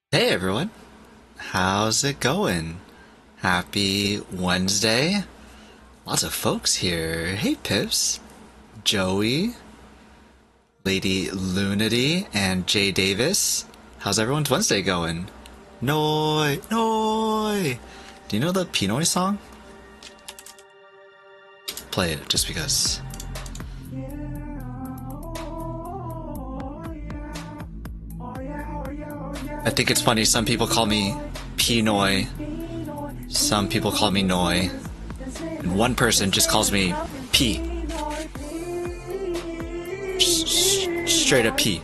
Hey everyone, how's it going? Happy Wednesday. Lots of folks here. Hey Pips, Joey, Lady Lunity, and Jay Davis. How's everyone's Wednesday going? Noi, Noi! Do you know the P-Noy song? Play it just because. I think it's funny, some people call me P-Noy, some people call me Noi, and one person just calls me P. Straight up P.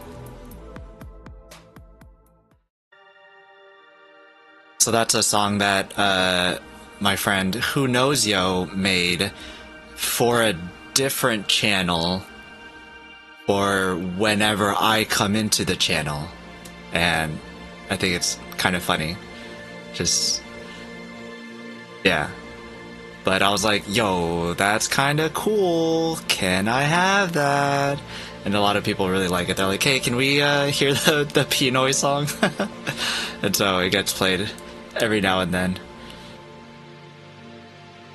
So that's a song that my friend Who Knows Yo made for a different channel or whenever I come into the channel. And I think it's kind of funny. Just, yeah. But I was like, yo, that's kind of cool. Can I have that? And a lot of people really like it. They're like, hey, can we hear the P-Noy song? And so it gets played every now and then.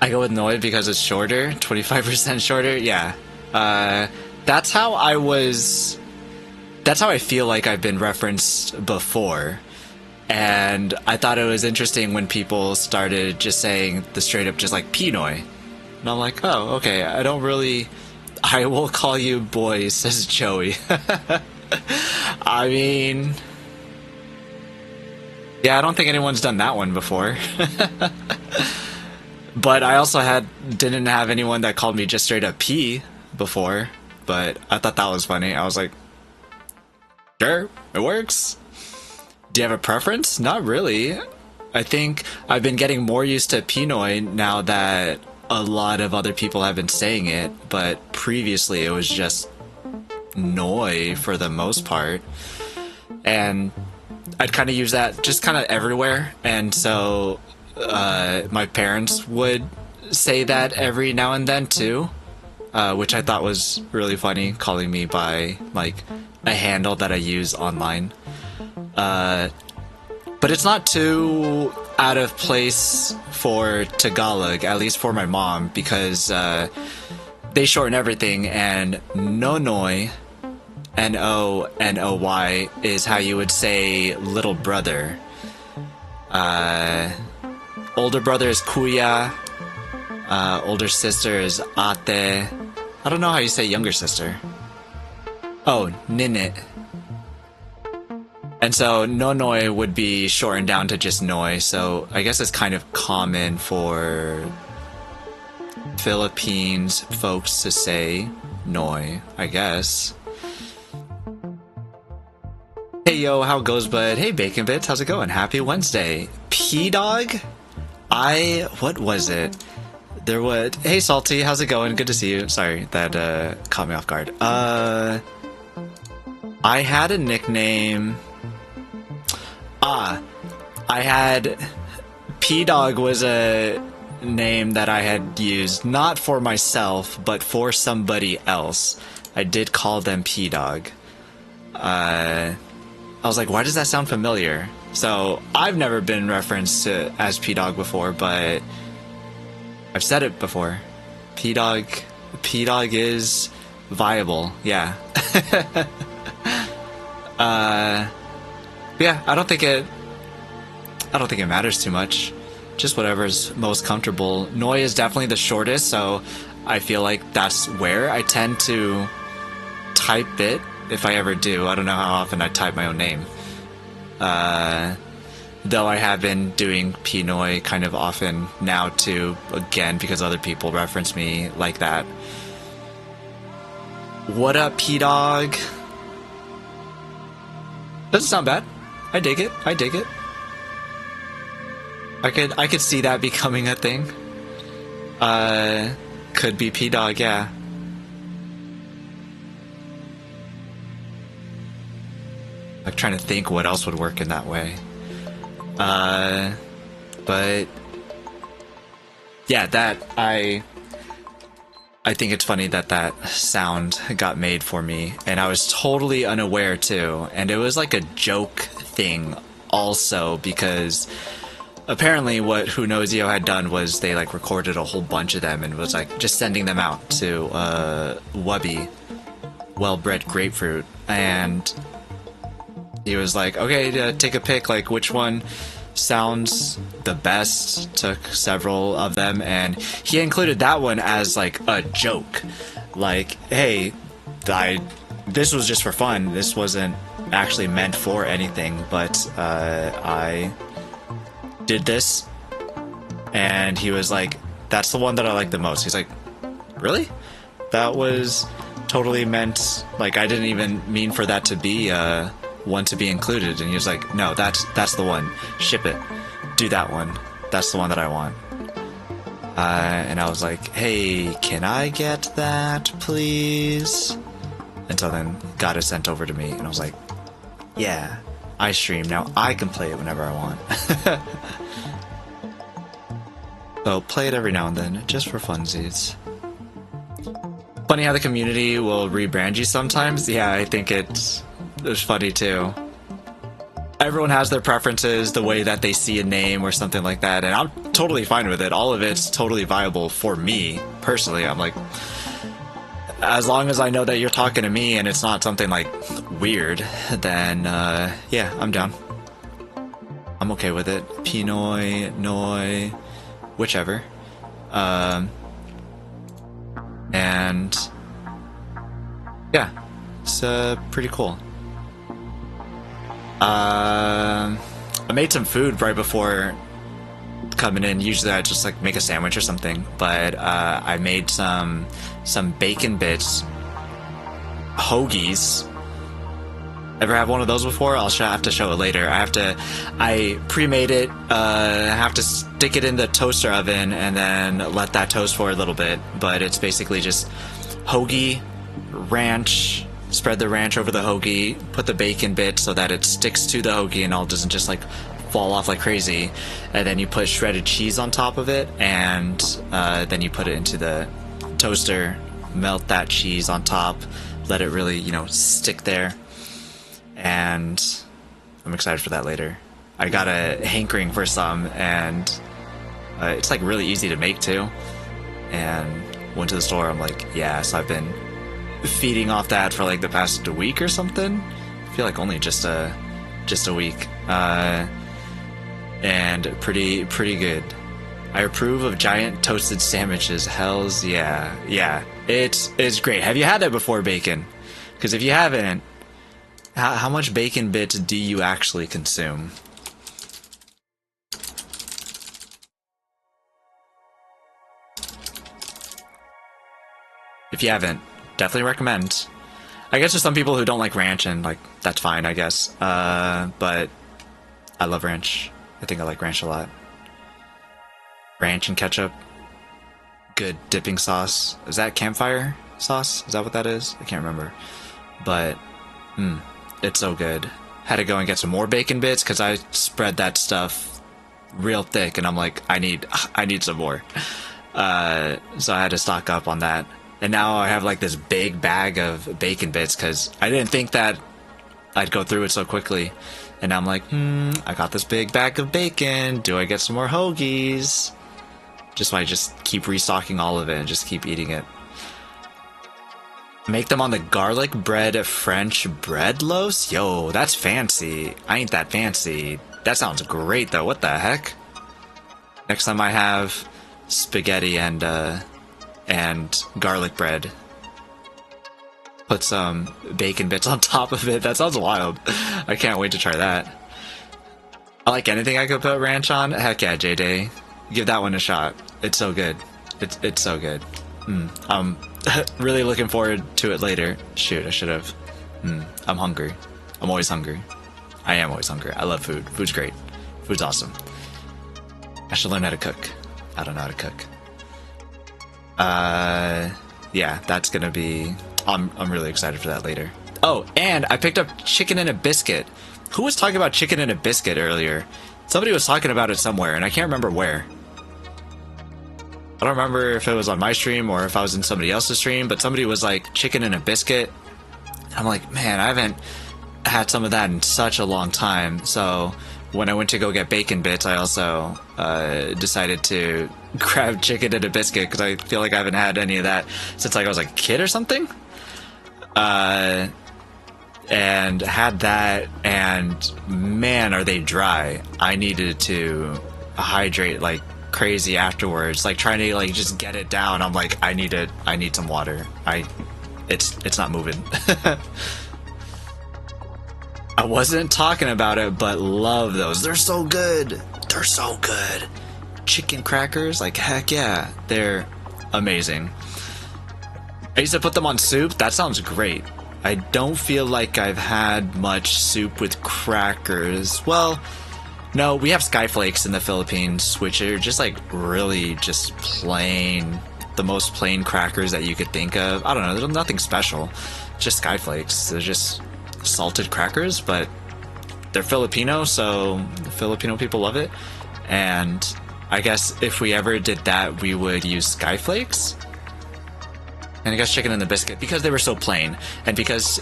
I go with Noi because it's shorter, 25% shorter. Yeah. That's how I feel like I've been referenced before. And I thought it was interesting when people started just saying the straight up just like P-Noy. And I'm like, oh, okay, I will call you boy, says Joey. I mean, yeah, I don't think anyone's done that one before. But I also didn't have anyone that called me just straight up P before. But I thought that was funny. I was like, sure, it works. Do you have a preference? Not really. I think I've been getting more used to P-Noy now that a lot of other people have been saying it, but previously it was just Noi for the most part. And I'd kind of use that just kind of everywhere. And so my parents would say that every now and then too, which I thought was really funny, calling me by like a handle that I use online. But it's not too out of place for Tagalog, at least for my mom, because they shorten everything, and Nonoy, Nonoy, is how you would say little brother. Older brother is Kuya, older sister is Ate. I don't know how you say younger sister. Oh, Ninit. And so Nonoy would be shortened down to just Noi, so I guess it's kind of common for Philippines folks to say Noi, I guess. Hey yo, how goes bud? Hey Bacon Bits, how's it going? Happy Wednesday. P-Dog? What was it? Hey Salty, how's it going? Good to see you. Sorry, that caught me off guard. I had a nickname. I had P-Dog was a name that I had used not for myself, but for somebody else. I did call them P-Dog. I was like, why does that sound familiar? So I've never been referenced as P-Dog before, but I've said it before. P-Dog is viable, yeah. Yeah, I don't think it matters too much. Just whatever's most comfortable. Noi is definitely the shortest, so I feel like that's where I tend to type it, if I ever do. I don't know how often I type my own name. Though I have been doing P-Noi kind of often now too, again, because other people reference me like that. What up, P-Dog? Doesn't sound bad. I dig it. I could see that becoming a thing. Could be P-Dog, yeah. I'm trying to think what else would work in that way. But yeah, I think it's funny that sound got made for me, and I was totally unaware too, and it was like a joke thing also because apparently what Who Knows Yo had done was they like recorded a whole bunch of them and was like just sending them out to Wubby, Well-Bred Grapefruit, and he was like, okay, take a pick, like which one sounds the best. Took several of them, and he included that one as like a joke, like, hey, this was just for fun, this wasn't actually meant for anything, but I did this. And he was like, that's the one that I like the most. He's like, really? That was totally meant, like, I didn't even mean for that to be one to be included. And he was like, no, that's the one, ship it, do that one, that's the one that I want. And I was like, hey, can I get that please? And so then got it sent over to me, and I was like, yeah, I stream now, I can play it whenever I want. So play it every now and then, just for funsies. Funny how the community will rebrand you sometimes. Yeah, I think it's funny too. Everyone has their preferences, the way that they see a name or something like that, and I'm totally fine with it. All of it's totally viable for me, personally. I'm like, as long as I know that you're talking to me and it's not something like weird, then yeah, I'm down. I'm okay with it. P-Noy, Noy, whichever. And yeah, it's pretty cool. I made some food right before coming in. Usually I just like make a sandwich or something, but I made some bacon bits, hoagies. Ever have one of those before? I'll have to show it later. I pre-made it, have to stick it in the toaster oven and then let that toast for a little bit. But it's basically just hoagie, ranch, spread the ranch over the hoagie, put the bacon bit so that it sticks to the hoagie and all doesn't just like fall off like crazy. And then you put shredded cheese on top of it, and then you put it into the toaster, melt that cheese on top, let it really, you know, stick there. And I'm excited for that later. I got a hankering for some, and it's like really easy to make too. And went to the store, I'm like, yeah, so I've been feeding off that for like the past week or something. I feel like only just a week. And pretty good. I approve of giant toasted sandwiches. Hells yeah. Yeah, it's great. Have you had that before, bacon? Because if you haven't, how much bacon bits do you actually consume? If you haven't, definitely recommend. I guess there's some people who don't like ranch, and like that's fine, I guess. But I love ranch. I think I like ranch a lot. Ranch and ketchup. Good dipping sauce. Is that campfire sauce? Is that what that is? I can't remember. But it's so good. Had to go and get some more bacon bits because I spread that stuff real thick, and I'm like, I need some more. So I had to stock up on that. And now I have like this big bag of bacon bits because I didn't think that I'd go through it so quickly. And I'm like, I got this big bag of bacon. Do I get some more hoagies? Just so I just keep restocking all of it and just keep eating it. Make them on the garlic bread French bread loaves? Yo, that's fancy. I ain't that fancy. That sounds great though. What the heck? Next time I have spaghetti and garlic bread, put some bacon bits on top of it. That sounds wild. I can't wait to try that. I like anything I could put ranch on. Heck yeah, J-Day. Give that one a shot. It's so good. It's so good. I'm really looking forward to it later. Shoot, I should have. I'm hungry. I'm always hungry. I am always hungry. I love food. Food's great. Food's awesome. I should learn how to cook. I don't know how to cook. Yeah, that's gonna be... I'm really excited for that later. Oh, and I picked up chicken and a biscuit. Who was talking about chicken and a biscuit earlier? Somebody was talking about it somewhere, and I can't remember where. I don't remember if it was on my stream or if I was in somebody else's stream, but somebody was like, chicken and a biscuit. I'm like, man, I haven't had some of that in such a long time. So when I went to go get bacon bits, I also decided to grab chicken and a biscuit because I feel like I haven't had any of that since like I was like a kid or something. And had that, and man, are they dry. I needed to hydrate like crazy afterwards, like trying to like just get it down. I'm like, I need some water. It's not moving. I wasn't talking about it, but love those. They're so good. They're so good. Chicken crackers, like heck yeah, they're amazing. I used to put them on soup. That sounds great. I don't feel like I've had much soup with crackers. Well, no, we have skyflakes in the Philippines, which are just like really just plain, the most plain crackers that you could think of. I don't know, there's nothing special. Just skyflakes. They're just salted crackers, but they're Filipino, so Filipino people love it. And I guess if we ever did that, we would use skyflakes. And I guess chicken and the biscuit, because they were so plain, and because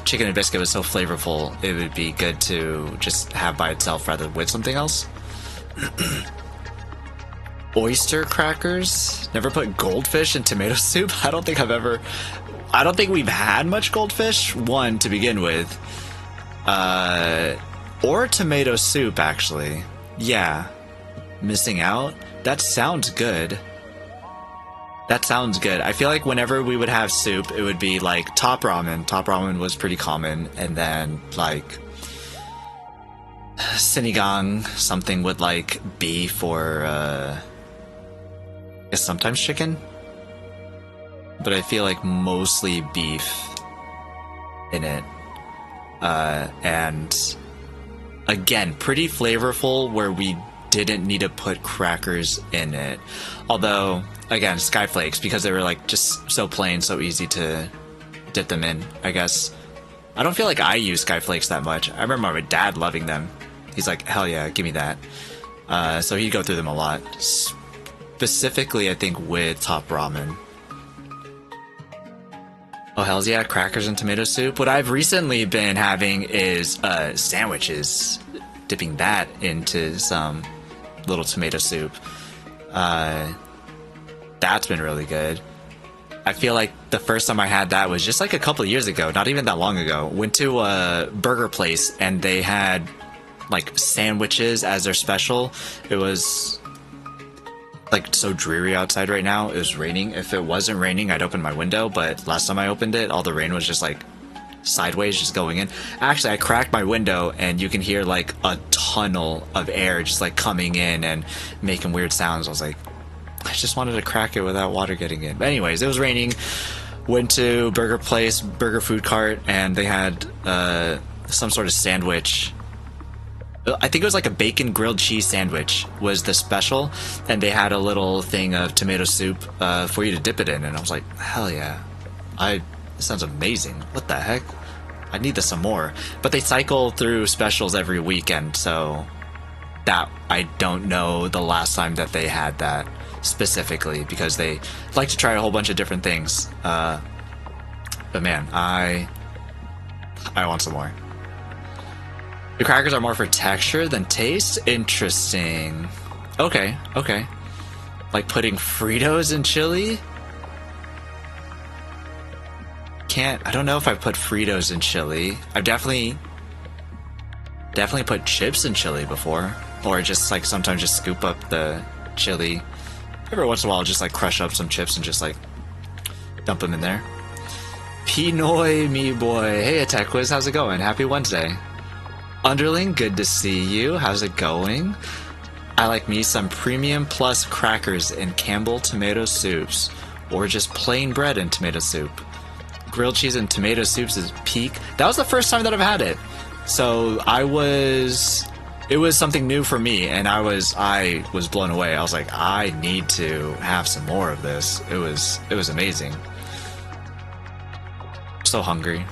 chicken and biscuit was so flavorful, it would be good to just have by itself rather than with something else. Oyster crackers? Never put goldfish in tomato soup? I don't think we've had much goldfish, one, to begin with. Or tomato soup, actually. Yeah. Missing out? That sounds good. That sounds good. I feel like whenever we would have soup, it would be like top ramen. Top ramen was pretty common. And then like sinigang, something with like beef or I guess sometimes chicken. But I feel like mostly beef in it. And again, pretty flavorful where we didn't need to put crackers in it. Although, again, skyflakes, because they were like just so plain, so easy to dip them in, I guess. I don't feel like I use skyflakes that much. I remember my dad loving them. He's like, hell yeah, give me that. So he'd go through them a lot. Specifically, I think, with top ramen. Oh, hells yeah, crackers and tomato soup. What I've recently been having is sandwiches. Dipping that into some little tomato soup. That's been really good. I feel like the first time I had that was just like a couple of years ago, not even that long ago. Went to a burger place and they had like sandwiches as their special. It was like so dreary outside right now. It was raining. If it wasn't raining, I'd open my window, but last time I opened it, all the rain was just like sideways, just going in. Actually, I cracked my window and you can hear like a tunnel of air just like coming in and making weird sounds. I was like, I just wanted to crack it without water getting in. But anyways, it was raining. Went to burger place, burger food cart, and they had some sort of sandwich. I think it was like a bacon grilled cheese sandwich was the special, and they had a little thing of tomato soup for you to dip it in, and I was like, hell yeah. This sounds amazing. What the heck? I need this some more. But they cycle through specials every weekend, so that I don't know the last time that they had that specifically, because they like to try a whole bunch of different things. But man, I want some more. The crackers are more for texture than taste? Interesting. Okay. Like putting Fritos in chili? I don't know if I've put Fritos in chili. I've definitely put chips in chili before, or just like sometimes just scoop up the chili. Every once in a while, just like crush up some chips and just like dump them in there. P-NoyBoy, hey Attack Quiz, how's it going? Happy Wednesday. Underling, good to see you. How's it going? I like me some premium plus crackers in Campbell tomato soups, or just plain bread and tomato soup. Grilled cheese and tomato soups is peak. That was the first time that I've had it. So it was something new for me, and I was blown away. I was like, I need to have some more of this. It was amazing. I'm so hungry.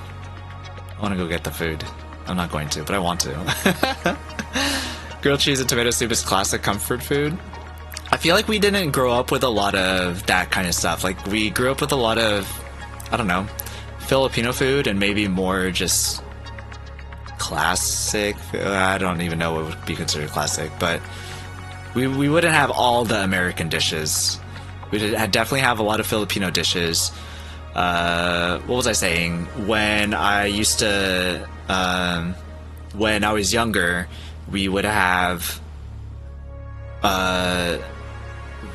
I want to go get the food. I'm not going to, but I want to. Grilled cheese and tomato soup is classic comfort food. I feel like we didn't grow up with a lot of that kind of stuff. Like, we grew up with a lot of, I don't know, Filipino food, and maybe more just classic. I don't even know what would be considered classic, but we wouldn't have all the American dishes. We'd definitely have a lot of Filipino dishes. What was I saying? When I was younger, we would have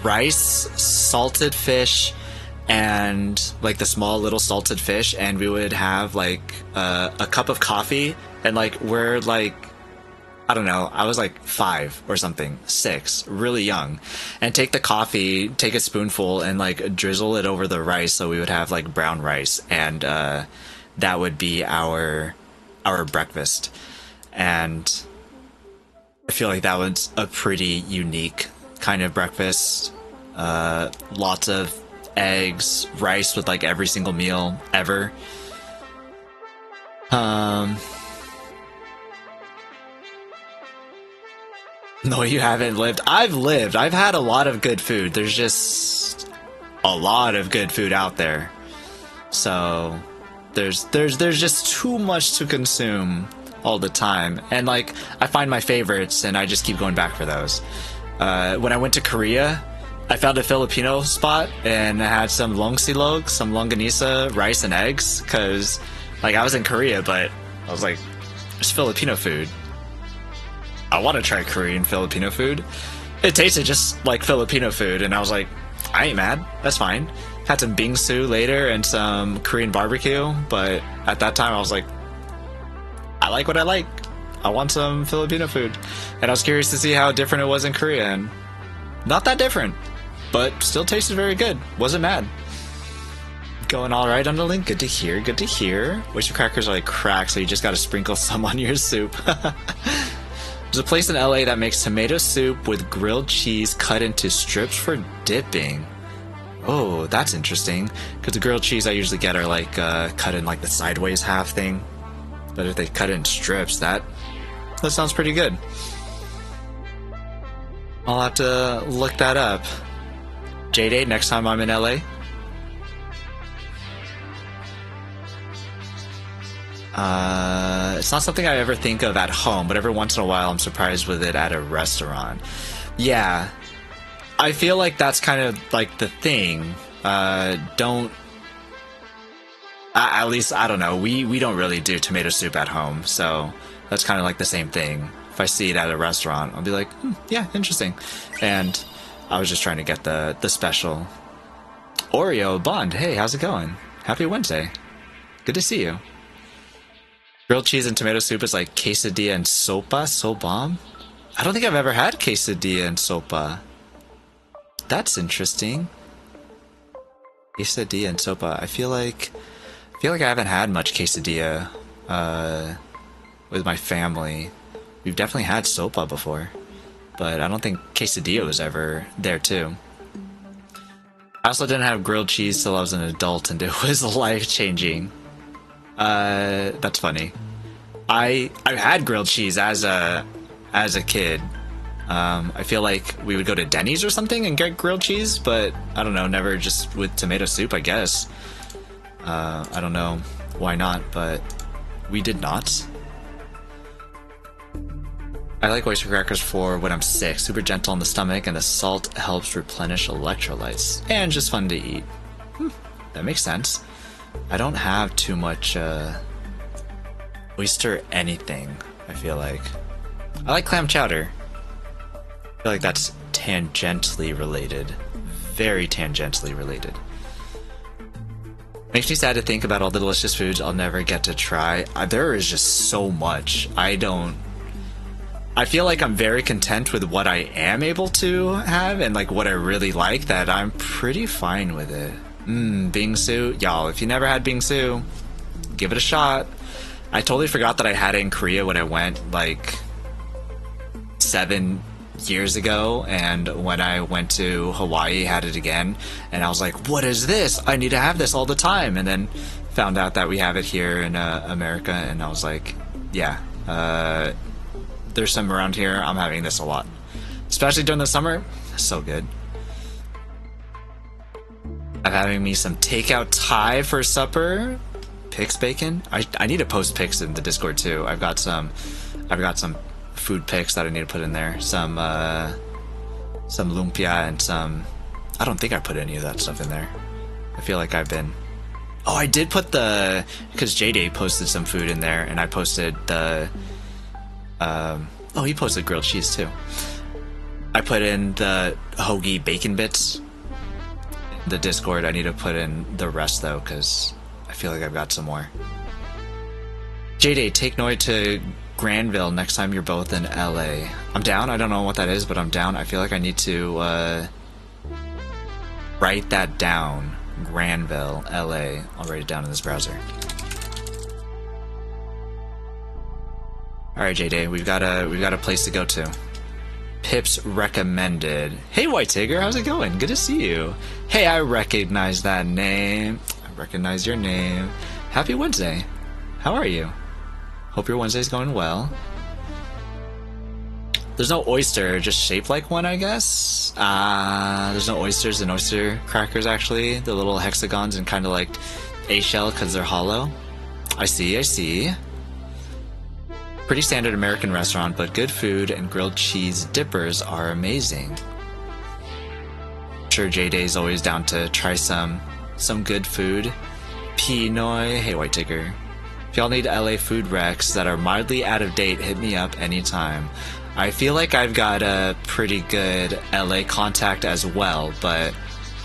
rice, salted fish, and like the small little salted fish, and we would have like a cup of coffee, and like we're like, I don't know, I was like 5 or something, 6, really young, and take the coffee, take a spoonful, and like drizzle it over the rice, so we would have like brown rice, and that would be our breakfast. And I feel like that was a pretty unique kind of breakfast. Lots of eggs, rice with like every single meal ever. No, you haven't lived. I've lived. I've had a lot of good food. There's just a lot of good food out there. So there's just too much to consume all the time. And like, I find my favorites and I just keep going back for those. When I went to Korea, I found a Filipino spot and I had some longsilog, some longanisa, rice and eggs, because like I was in Korea, but I was like, there's Filipino food. I want to try Korean Filipino food. It tasted just like Filipino food, and I was like, I ain't mad. That's fine. Had some bingsu later and some Korean barbecue, but at that time I was like, I like what I like. I want some Filipino food. And I was curious to see how different it was in Korea, and not that different, but still tasted very good. Wasn't mad. Going all right on the link. Good to hear. Good to hear. Oyster crackers are like crack, so you just got to sprinkle some on your soup. There's a place in LA that makes tomato soup with grilled cheese cut into strips for dipping. Oh, that's interesting. Because the grilled cheese I usually get are like cut in like the sideways half thing. But if they cut it in strips, that sounds pretty good. I'll have to look that up. J-Day, next time I'm in LA. It's not something I ever think of at home, but every once in a while I'm surprised with it at a restaurant. Yeah, I feel like that's kind of like the thing. At least, I don't know, we don't really do tomato soup at home, so that's kind of like the same thing. If I see it at a restaurant, I'll be like, yeah, interesting. And I was just trying to get the special. Oreo Bond, hey, how's it going? Happy Wednesday. Good to see you. Grilled cheese and tomato soup is like quesadilla and sopa, so bomb. I don't think I've ever had quesadilla and sopa. That's interesting. Quesadilla and sopa. I feel like I haven't had much quesadilla with my family. We've definitely had sopa before, but I don't think quesadilla was ever there too. I also didn't have grilled cheese till I was an adult, and it was life-changing. That's funny. I've had grilled cheese as a kid. I feel like we would go to Denny's or something and get grilled cheese, but I don't know, never just with tomato soup, I guess. I don't know why not, but we did not. I like oyster crackers for when I'm sick. Super gentle on the stomach, and the salt helps replenish electrolytes. And just fun to eat. That makes sense. I don't have too much oyster anything, I feel like. I like clam chowder. I feel like that's tangentially related. Very tangentially related. Makes me sad to think about all the delicious foods I'll never get to try. There is just so much. I feel like I'm very content with what I am able to have and like what I really like, that I'm pretty fine with it. Bingsu. Y'all, if you never had bingsu, give it a shot. I totally forgot that I had it in Korea when I went like 7 years ago, and when I went to Hawaii, had it again, and I was like, what is this? I need to have this all the time. And then found out that we have it here in America, and I was like, yeah, there's some around here. I'm having this a lot, especially during the summer. So good. I'm having me some takeout Thai for supper. Pics bacon? I need to post pics in the Discord too. I've got some food pics that I need to put in there. Some lumpia and some... I don't think I put any of that stuff in there. I feel like I've been... Oh, I did put the... Because J-Day posted some food in there, and I posted the... Oh, he posted grilled cheese too. I put in the hoagie bacon bits. The Discord, I need to put in the rest though, because I feel like I've got some more. J-Day, take Noy to Granville next time you're both in LA. I'm down. I don't know what that is, but I'm down. I feel like I need to write that down. Granville, LA. I'll write it down in this browser. All right, J-Day, we've got a place to go to. Pips recommended. Hey, White Tigger, how's it going? Good to see you. Hey, I recognize that name. I recognize your name. Happy Wednesday. How are you? Hope your Wednesday's going well. There's no oyster, just shaped like one, I guess. There's no oysters and oyster crackers, actually. The little hexagons and kind of like a shell because they're hollow. I see. Pretty standard American restaurant, but good food and grilled cheese dippers are amazing. Sure, J-Day's always down to try some good food. P-Noy, hey White Tigger. If y'all need LA food recs that are mildly out of date, hit me up anytime. I feel like I've got a pretty good LA contact as well, but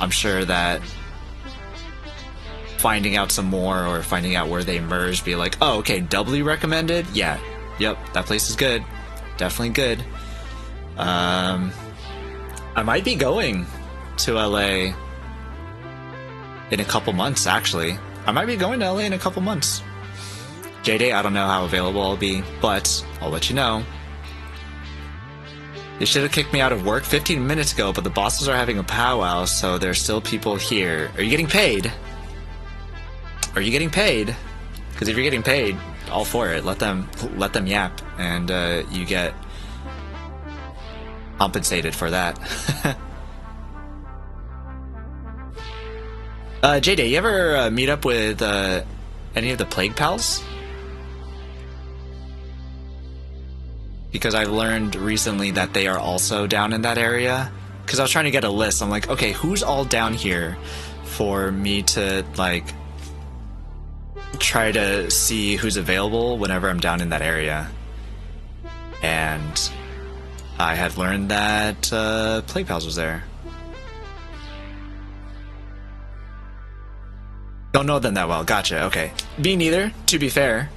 I'm sure that finding out some more or finding out where they merge, be like, oh, okay, doubly recommended? Yeah. Yep, that place is good. Definitely good. I might be going to LA in a couple months, actually. I might be going to LA in a couple months. J-Day, I don't know how available I'll be, but I'll let you know. They should have kicked me out of work 15 minutes ago, but the bosses are having a powwow, so there's still people here. Are you getting paid? Are you getting paid? Because if you're getting paid, all for it. Let them yap, and you get compensated for that. J-Day, you ever meet up with any of the Plague Pals? Because I've learned recently that they are also down in that area. Because I was trying to get a list. I'm like, okay, who's all down here for me to, like, try to see who's available whenever I'm down in that area. And I had learned that Plague Pals was there. Don't know them that well. Gotcha. Okay. Me neither, to be fair.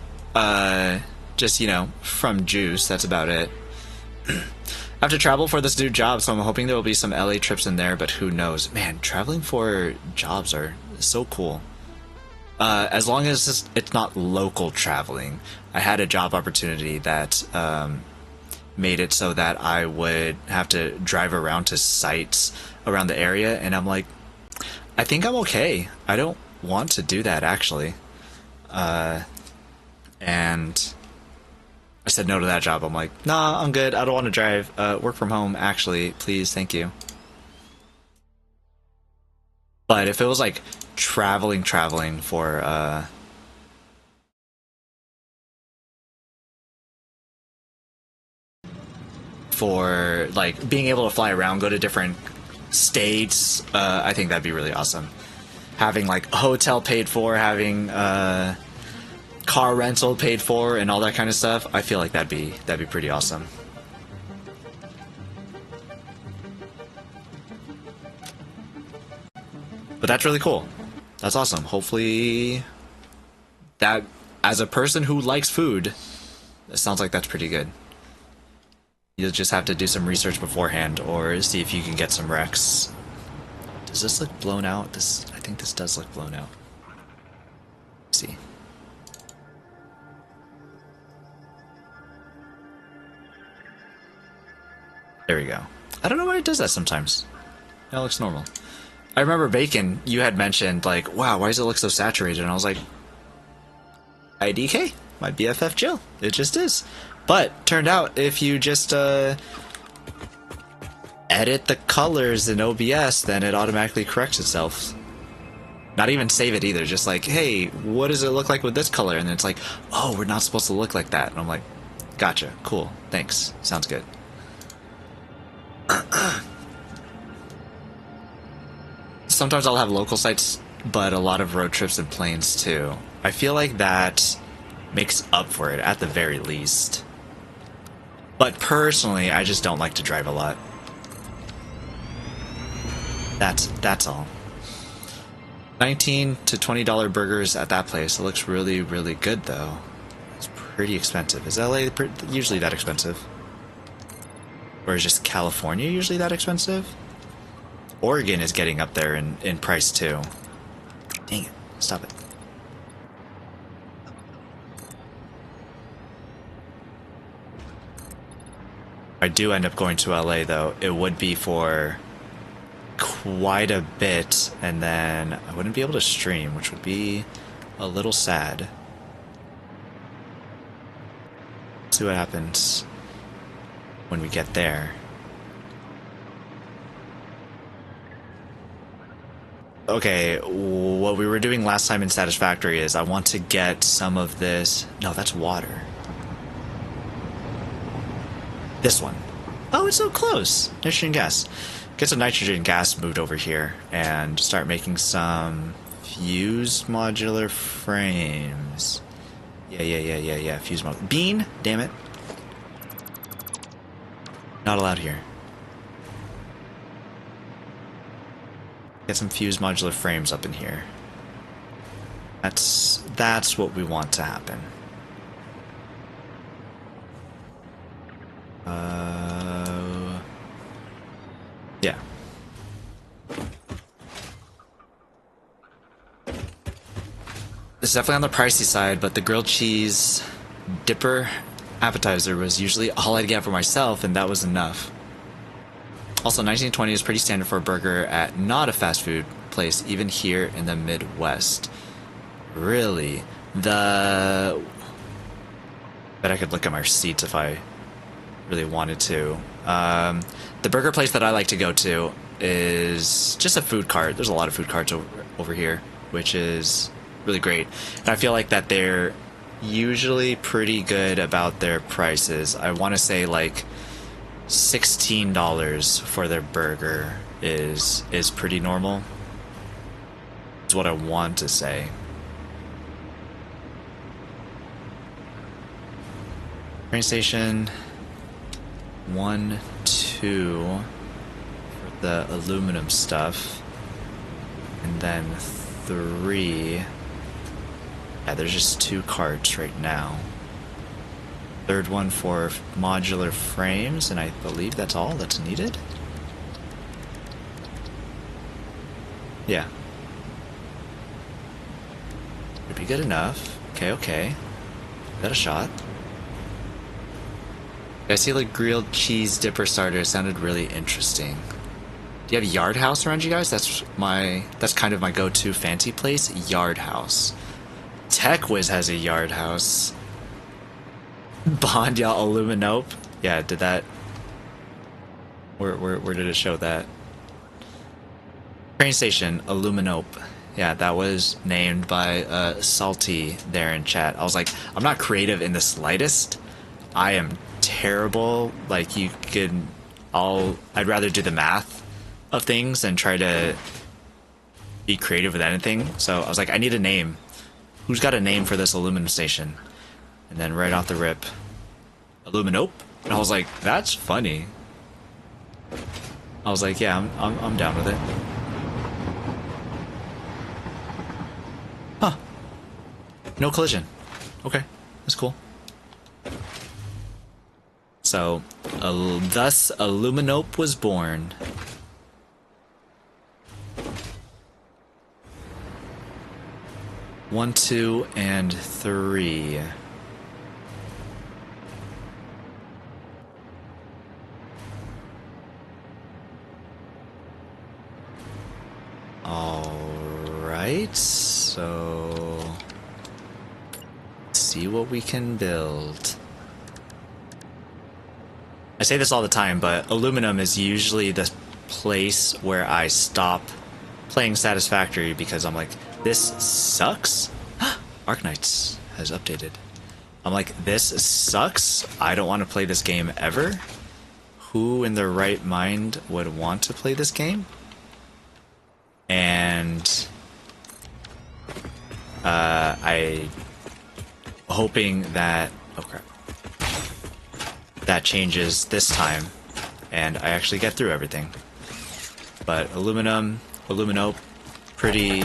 Just, you know, from Juice. That's about it. I have to travel for this new job, so I'm hoping there will be some LA trips in there, but who knows. Man, traveling for jobs are so cool. As long as it's not local traveling. I had a job opportunity that made it so that I would have to drive around to sites around the area, and I'm like, I think I'm okay. I don't want to do that, actually. And I said no to that job. I'm like, nah, I'm good. I don't want to drive. Work from home, actually. Please, thank you. But if it was like traveling for like being able to fly around, go to different states, I think that'd be really awesome. Having like a hotel paid for, having car rental paid for, and all that kind of stuff, I feel like that'd be pretty awesome. But that's really cool. That's awesome. Hopefully that, as a person who likes food, it sounds like that's pretty good. You'll just have to do some research beforehand or see if you can get some recs. Does this look blown out? I think this does look blown out. Let's see. There we go. I don't know why it does that sometimes. That looks normal. I remember Bacon, you had mentioned, like, wow, why does it look so saturated? And I was like, IDK, my BFF Jill. It just is. But, turned out, if you just edit the colors in OBS, then it automatically corrects itself. Not even save it either. Just like, hey, what does it look like with this color? And then it's like, oh, we're not supposed to look like that. And I'm like, gotcha, cool, thanks, sounds good. Sometimes I'll have local sites, but a lot of road trips and planes too. I feel like that makes up for it at the very least. But personally, I just don't like to drive a lot. That's all. $19 to $20 burgers at that place. It looks really, really good though. It's pretty expensive. Is LA usually that expensive? Or is just California usually that expensive? Oregon is getting up there in price too. Dang it. Stop it. If I do end up going to LA though, it would be for quite a bit, and then I wouldn't be able to stream, which would be a little sad. See what happens when we get there. Okay, what we were doing last time in Satisfactory is I want to get some of this... No, that's water. This one. Oh, it's so close. Nitrogen gas. Get some nitrogen gas moved over here and start making some fused modular frames. Yeah. Fused modular. Bean? Damn it. Not allowed here. Get some fused modular frames up in here. That's what we want to happen. Yeah. It's definitely on the pricey side, but the grilled cheese dipper appetizer was usually all I'd get for myself, and that was enough. Also, 1920 is pretty standard for a burger at not a fast food place, even here in the Midwest. Really? Bet I could look at my receipts if I really wanted to. The burger place that I like to go to is just a food cart. There's a lot of food carts over here, which is really great. And I feel like that they're usually pretty good about their prices. I want to say like $16 for their burger is pretty normal. Is what I want to say. Train station 1, 2 for the aluminum stuff, and then 3. Yeah, there's just 2 carts right now. Third one for modular frames, and I believe that's all that's needed. Yeah. Would be good enough. Okay. Got a shot. I see like grilled cheese dipper starter. It sounded really interesting. Do you have Yard House around you guys? That's kind of my go-to fancy place. Yard House. TechWiz has a Yard House. Bond, y'all, Illuminope. Yeah, did that? Where did it show that? Train station, Illuminope. Yeah, that was named by Salty there in chat. I was like, I'm not creative in the slightest. I am terrible. Like, I'd rather do the math of things than try to be creative with anything. So I was like, I need a name. Who's got a name for this aluminum station? And then right off the rip, Illuminope. And I was like, that's funny. I was like, yeah, I'm down with it. Huh. No collision. Okay, that's cool. So, thus Illuminope was born. One, 2, and 3. Alright, so let's see what we can build. I say this all the time, but aluminum is usually the place where I stop playing Satisfactory because I'm like, this sucks. Arknights has updated. I'm like, this sucks. I don't want to play this game ever. Who in their right mind would want to play this game? And I hoping that, oh crap, that changes this time and I actually get through everything. But alumino, pretty,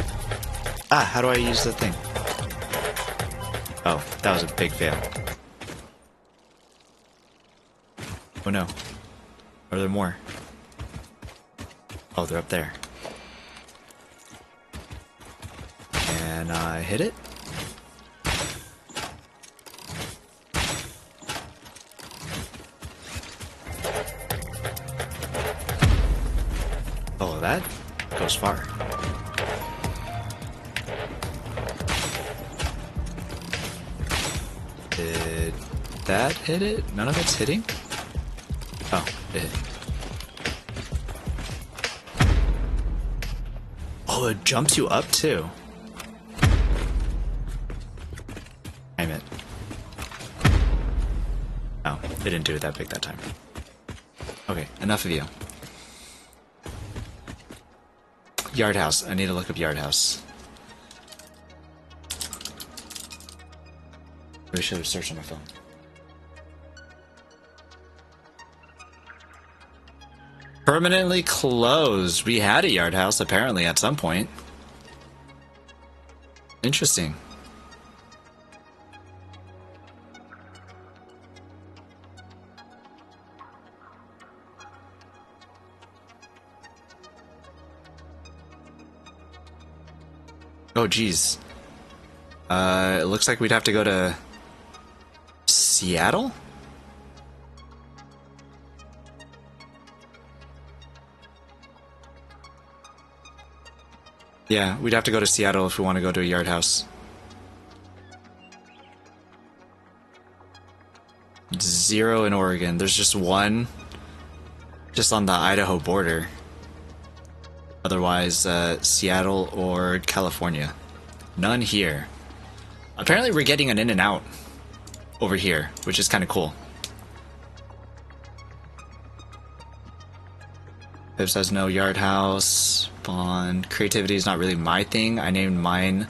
how do I use the thing? Oh, that was a big fail. Oh no. Are there more? Oh, they're up there. And I hit it. Oh, that goes far. Did that hit it? None of it's hitting? Oh, it hit. Oh, it jumps you up too. Damn it. Oh, they didn't do it that big that time. Okay, enough of you. Yard house. I need to look up yard house. Maybe I should have searched on my phone. Permanently closed. We had a yard house apparently at some point. Interesting. Oh geez. It looks like we'd have to go to Seattle? Yeah, we'd have to go to Seattle if we want to go to a yard house. 0 in Oregon. There's just one just on the Idaho border. Otherwise, Seattle or California. None here. Apparently we're getting an In-N-Out over here, which is kind of cool. Pip says no yard house. Bond. Creativity is not really my thing. I named mine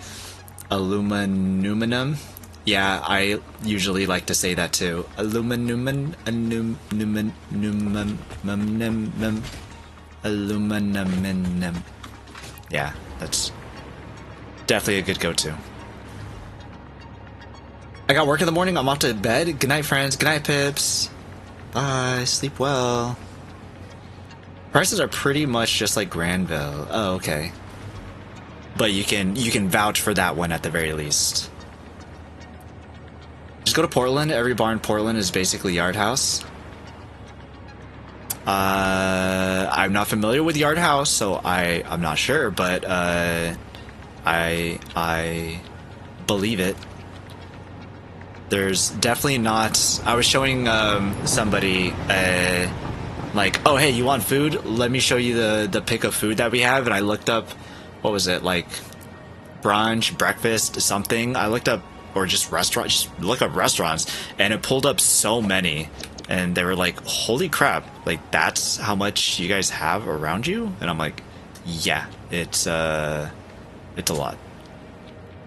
Aluminum. Yeah, I usually like to say that too. Aluminum. Aluminum. Yeah, that's definitely a good go-to. I got work in the morning. I'm off to bed. Good night, friends. Good night, Pips. Bye. Sleep well. Prices are pretty much just like Granville. Oh, okay. But you can vouch for that one at the very least. Just go to Portland. Every bar in Portland is basically Yard House. I'm not familiar with Yard House, so I'm not sure, but I believe it. There's definitely not. I was showing somebody like, oh hey, you want food? Let me show you the pick of food that we have, and I looked up, what was it, like brunch, breakfast, something. I looked up, or just restaurant, just look up restaurants, and it pulled up so many, and they were like, holy crap, like that's how much you guys have around you? And I'm like, yeah, it's a lot.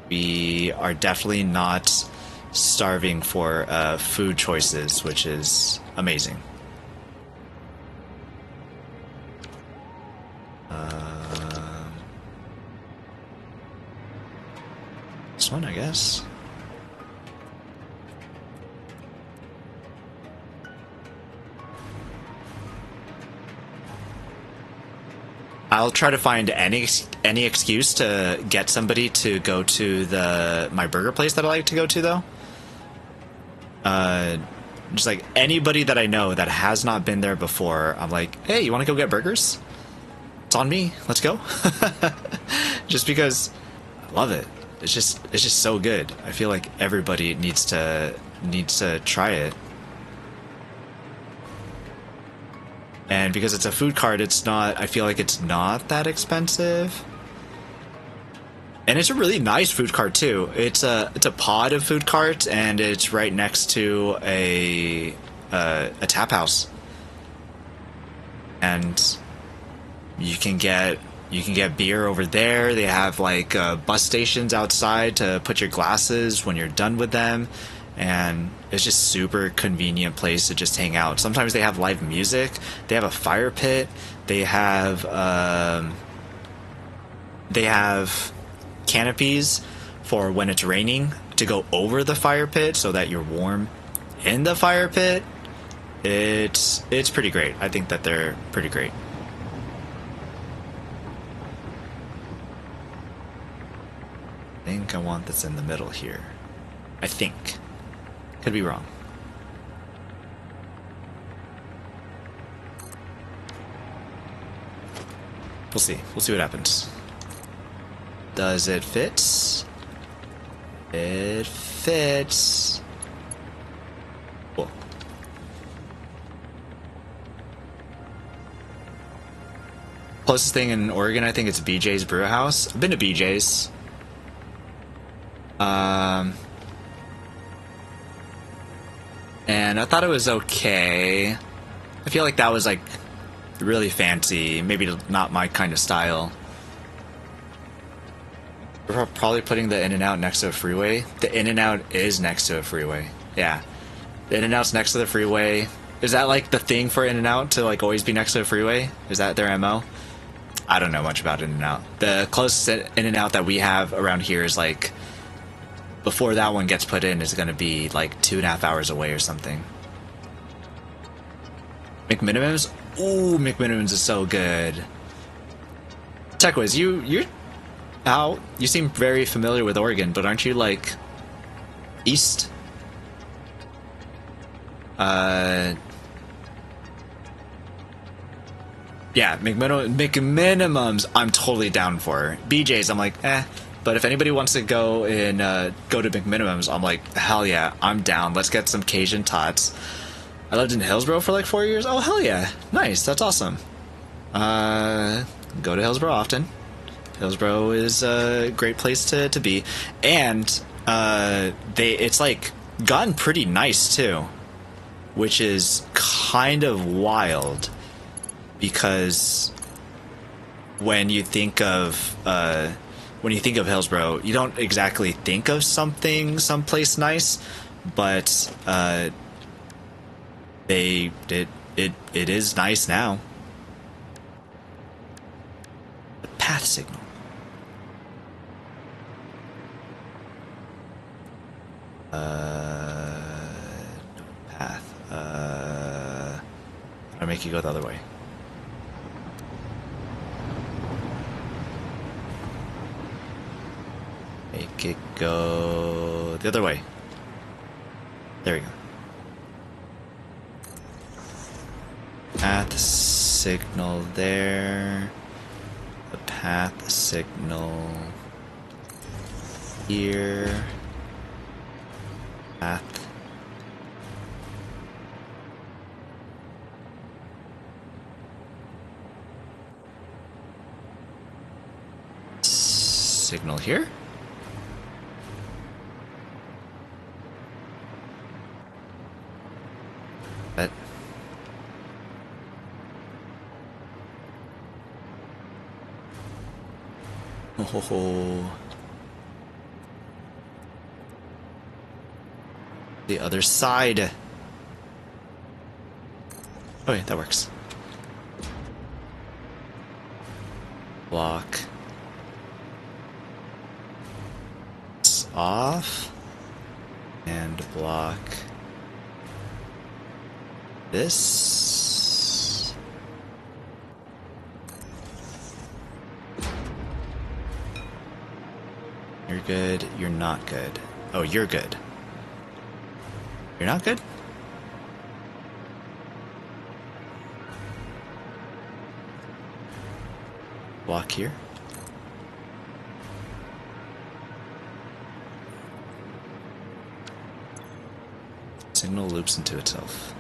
We are definitely not starving for food choices, which is amazing. This one, I guess. I'll try to find any excuse to get somebody to go to my burger place that I like to go to, though. Just like anybody that I know that has not been there before, I'm like, hey, you want to go get burgers? It's on me. Let's go. Just because I love it. It's just so good. I feel like everybody needs to try it. And because it's a food cart, it's not, I feel like it's not that expensive. And it's a really nice food cart too. It's a pod of food carts, and it's right next to a tap house. And you can get beer over there. They have like bus stations outside to put your glasses when you're done with them, and it's just super convenient place to just hang out. Sometimes they have live music. They have a fire pit. They have canopies for when it's raining to go over the fire pit so that you're warm in the fire pit. It's pretty great. I think that they're pretty great. I think I want this in the middle here. I think. Could be wrong. We'll see. We'll see what happens. Does it fit? It fits. Cool. Closest thing in Oregon, I think it's BJ's Brew House. I've been to BJ's. And I thought it was okay. I feel like that was like really fancy, maybe not my kind of style. We're probably putting the In-N-Out next to a freeway. The In-N-Out is next to a freeway. Yeah. The In-N-Out's next to the freeway. Is that like the thing for In-N-Out to like always be next to a freeway? Is that their MO? I don't know much about In-N-Out. The closest In-N-Out that we have around here is like, before that one gets put in, is going to be like 2.5 hours away or something. McMinimums? Ooh, McMinimums is so good. TechWiz, you seem very familiar with Oregon, but aren't you like east? Yeah, McMinimums I'm totally down for. BJ's I'm like, eh. But if anybody wants to go to McMinimums, I'm like, hell yeah, I'm down. Let's get some Cajun tots. I lived in Hillsborough for like 4 years. Oh, hell yeah. Nice. That's awesome. Go to Hillsborough often. Hillsborough is a great place to be. And it's like gotten pretty nice too, which is kind of wild because when you think of Hillsborough, you don't exactly think of someplace nice, but it is nice now. The path signal. No path. I'll make you go the other way. Make it go the other way. There we go. Path signal there. The path signal here. Path. Signal here. But oh, the other side. Oh yeah, that works. Block. It's off. And block. This. You're good. You're not good. Oh, you're good. You're not good? Block here. Signal loops into itself.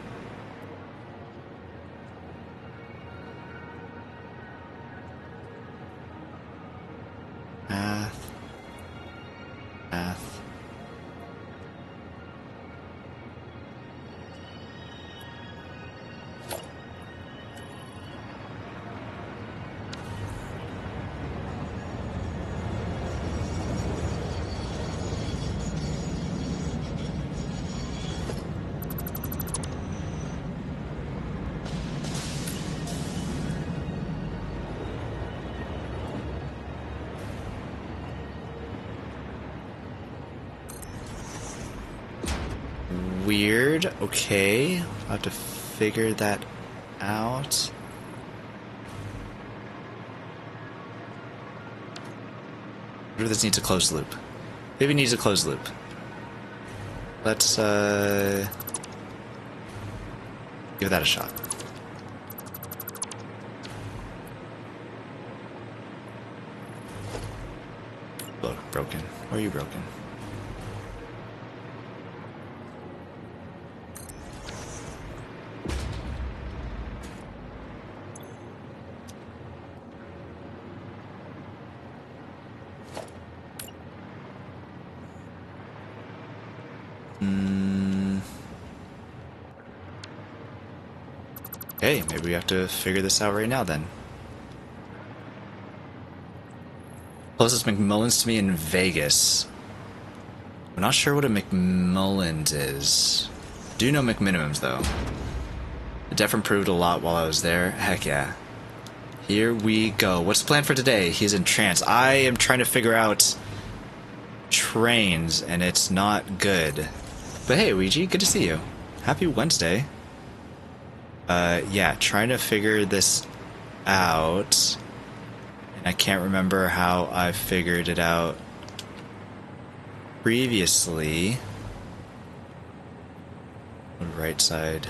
Path. weird. Okay, I'll have to figure that out. What if this needs a closed loop? Maybe it needs a closed loop. Let's give that a shot. Look, broken. Where are you broken? Okay, maybe we have to figure this out right now then. Closest McMullins to me in Vegas. I'm not sure what a McMullins is. Do know McMinimums though. It definitely improved a lot while I was there. Heck yeah. Here we go. What's the plan for today? He's in trance. I am trying to figure out trains and it's not good. But hey, Ouija, good to see you. Happy Wednesday. Yeah, trying to figure this out. And I can't remember how I figured it out previously. Right side.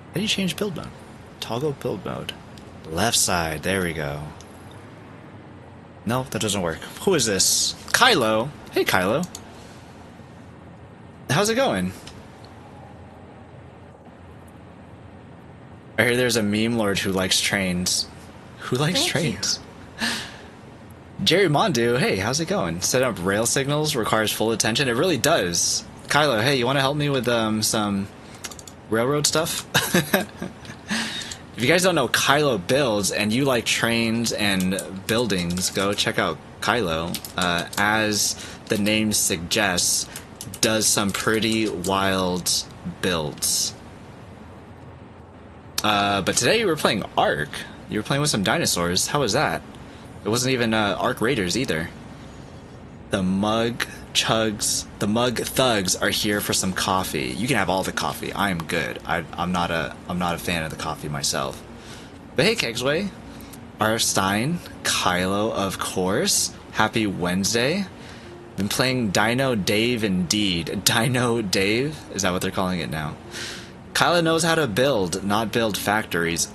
How do you change build mode? Toggle build mode. Left side, there we go. No, that doesn't work. Who is this? Kylo. Hey, Kylo. How's it going? I hear there's a meme lord who likes trains. Who likes trains? Jerry Mondu, hey, how's it going? Set up rail signals requires full attention. It really does. Kylo, hey, you want to help me with some railroad stuff? If you guys don't know, Kylo builds, and you like trains and buildings, go check out Kylo. As the name suggests, does some pretty wild builds. But today you were playing Ark. You were playing with some dinosaurs. How was that? It wasn't even Ark Raiders either. The Mug Thugs are here for some coffee. You can have all the coffee. I am good. I'm not a fan of the coffee myself. But hey, Kegsway, R. Stein, Kylo, of course. Happy Wednesday. Been playing Dino Dave indeed. Dino Dave? Is that what they're calling it now? Kylo knows how to build, not build factories.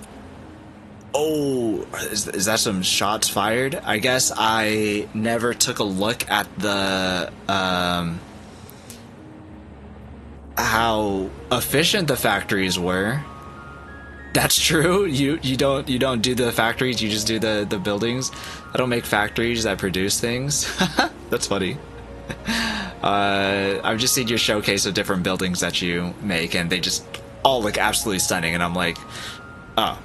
Oh, is that some shots fired? I guess I never took a look at the how efficient the factories were. That's true. You don't do the factories. You just do the buildings. I don't make factories that produce things. That's funny. I've just seen your showcase of different buildings that you make, and they just all look absolutely stunning. And I'm like, oh.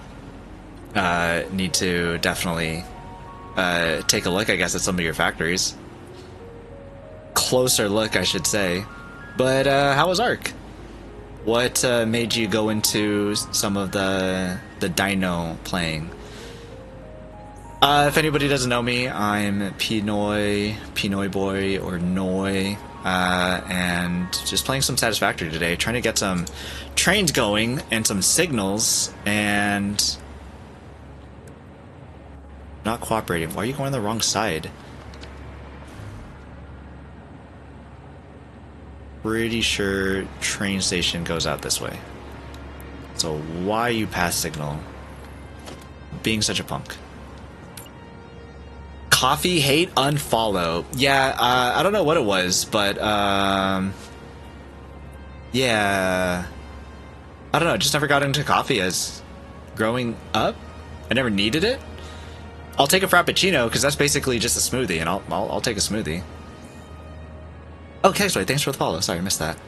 Need to definitely take a look, I guess, at some of your factories. Closer look, I should say. But how was Ark? What made you go into some of the dino playing? If anybody doesn't know me, I'm P-NoyBoy or Noy, and just playing some Satisfactory today, trying to get some trains going and some signals, and not cooperating. Why are you going on the wrong side? Pretty sure train station goes out this way. So why you pass signal? Being such a punk. Coffee hate unfollow. Yeah, I don't know what it was, but yeah, I don't know. Just never got into coffee as growing up. I never needed it. I'll take a frappuccino because that's basically just a smoothie, and I'll take a smoothie. Oh, Kegsway, thanks for the follow. Sorry, I missed that.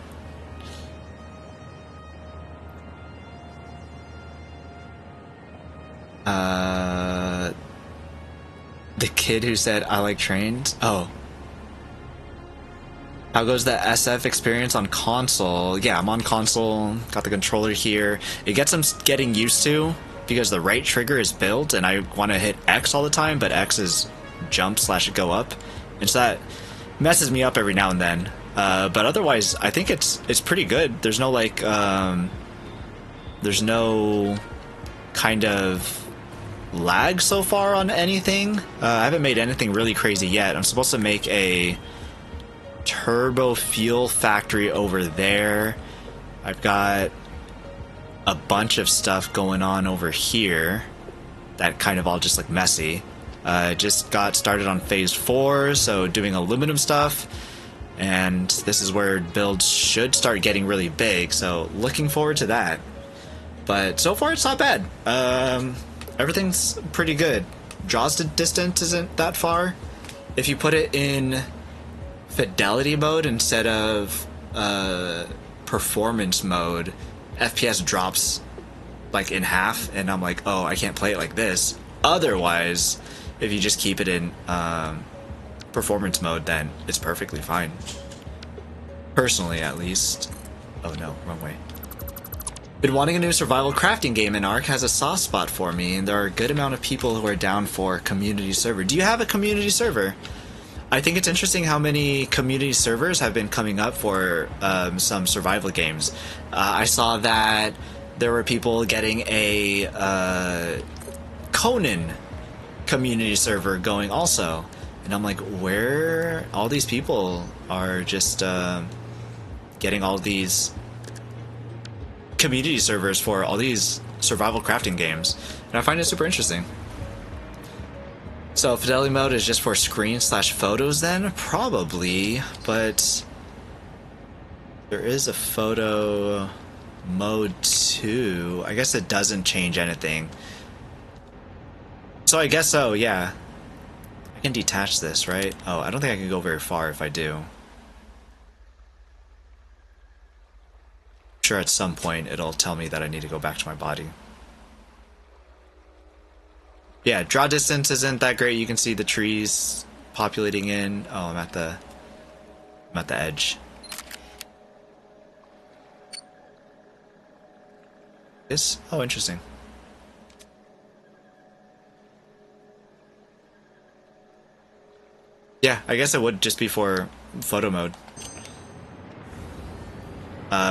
The kid who said I like trains. Oh. How goes the SF experience on console? Yeah, I'm on console. Got the controller here. It gets some getting used to, because the right trigger is built and I want to hit X all the time, but X is jump / go up, and so that messes me up every now and then. But otherwise, I think it's pretty good. There's no like there's no kind of lag so far on anything. I haven't made anything really crazy yet. I'm supposed to make a turbo fuel factory over there. I've got a bunch of stuff going on over here that kind of all just look messy. Just got started on phase 4, so doing aluminum stuff, and this is where builds should start getting really big, so looking forward to that. But so far it's not bad. Everything's pretty good. Draws to distance isn't that far. If you put it in fidelity mode instead of performance mode, FPS drops like in half, and I'm like, oh, I can't play it like this. Otherwise, if you just keep it in performance mode, then it's perfectly fine. Personally, at least. Oh no, wrong way. Been wanting a new survival crafting game, and Ark has a soft spot for me, and there are a good amount of people who are down for a community server. Do you have a community server? I think it's interesting how many community servers have been coming up for some survival games. I saw that there were people getting a Conan community server going also, and I'm like, where all these people are just getting all these community servers for all these survival crafting games, and I find it super interesting. So fidelity mode is just for screen / photos then? Probably, but there is a photo mode too. I guess it doesn't change anything. So I guess so, yeah. I can detach this, right? Oh, I don't think I can go very far if I do. Sure, at some point it'll tell me that I need to go back to my body. Yeah, draw distance isn't that great. You can see the trees populating in. Oh, I'm at the edge. This? Oh, interesting. Yeah, I guess it would just be for photo mode.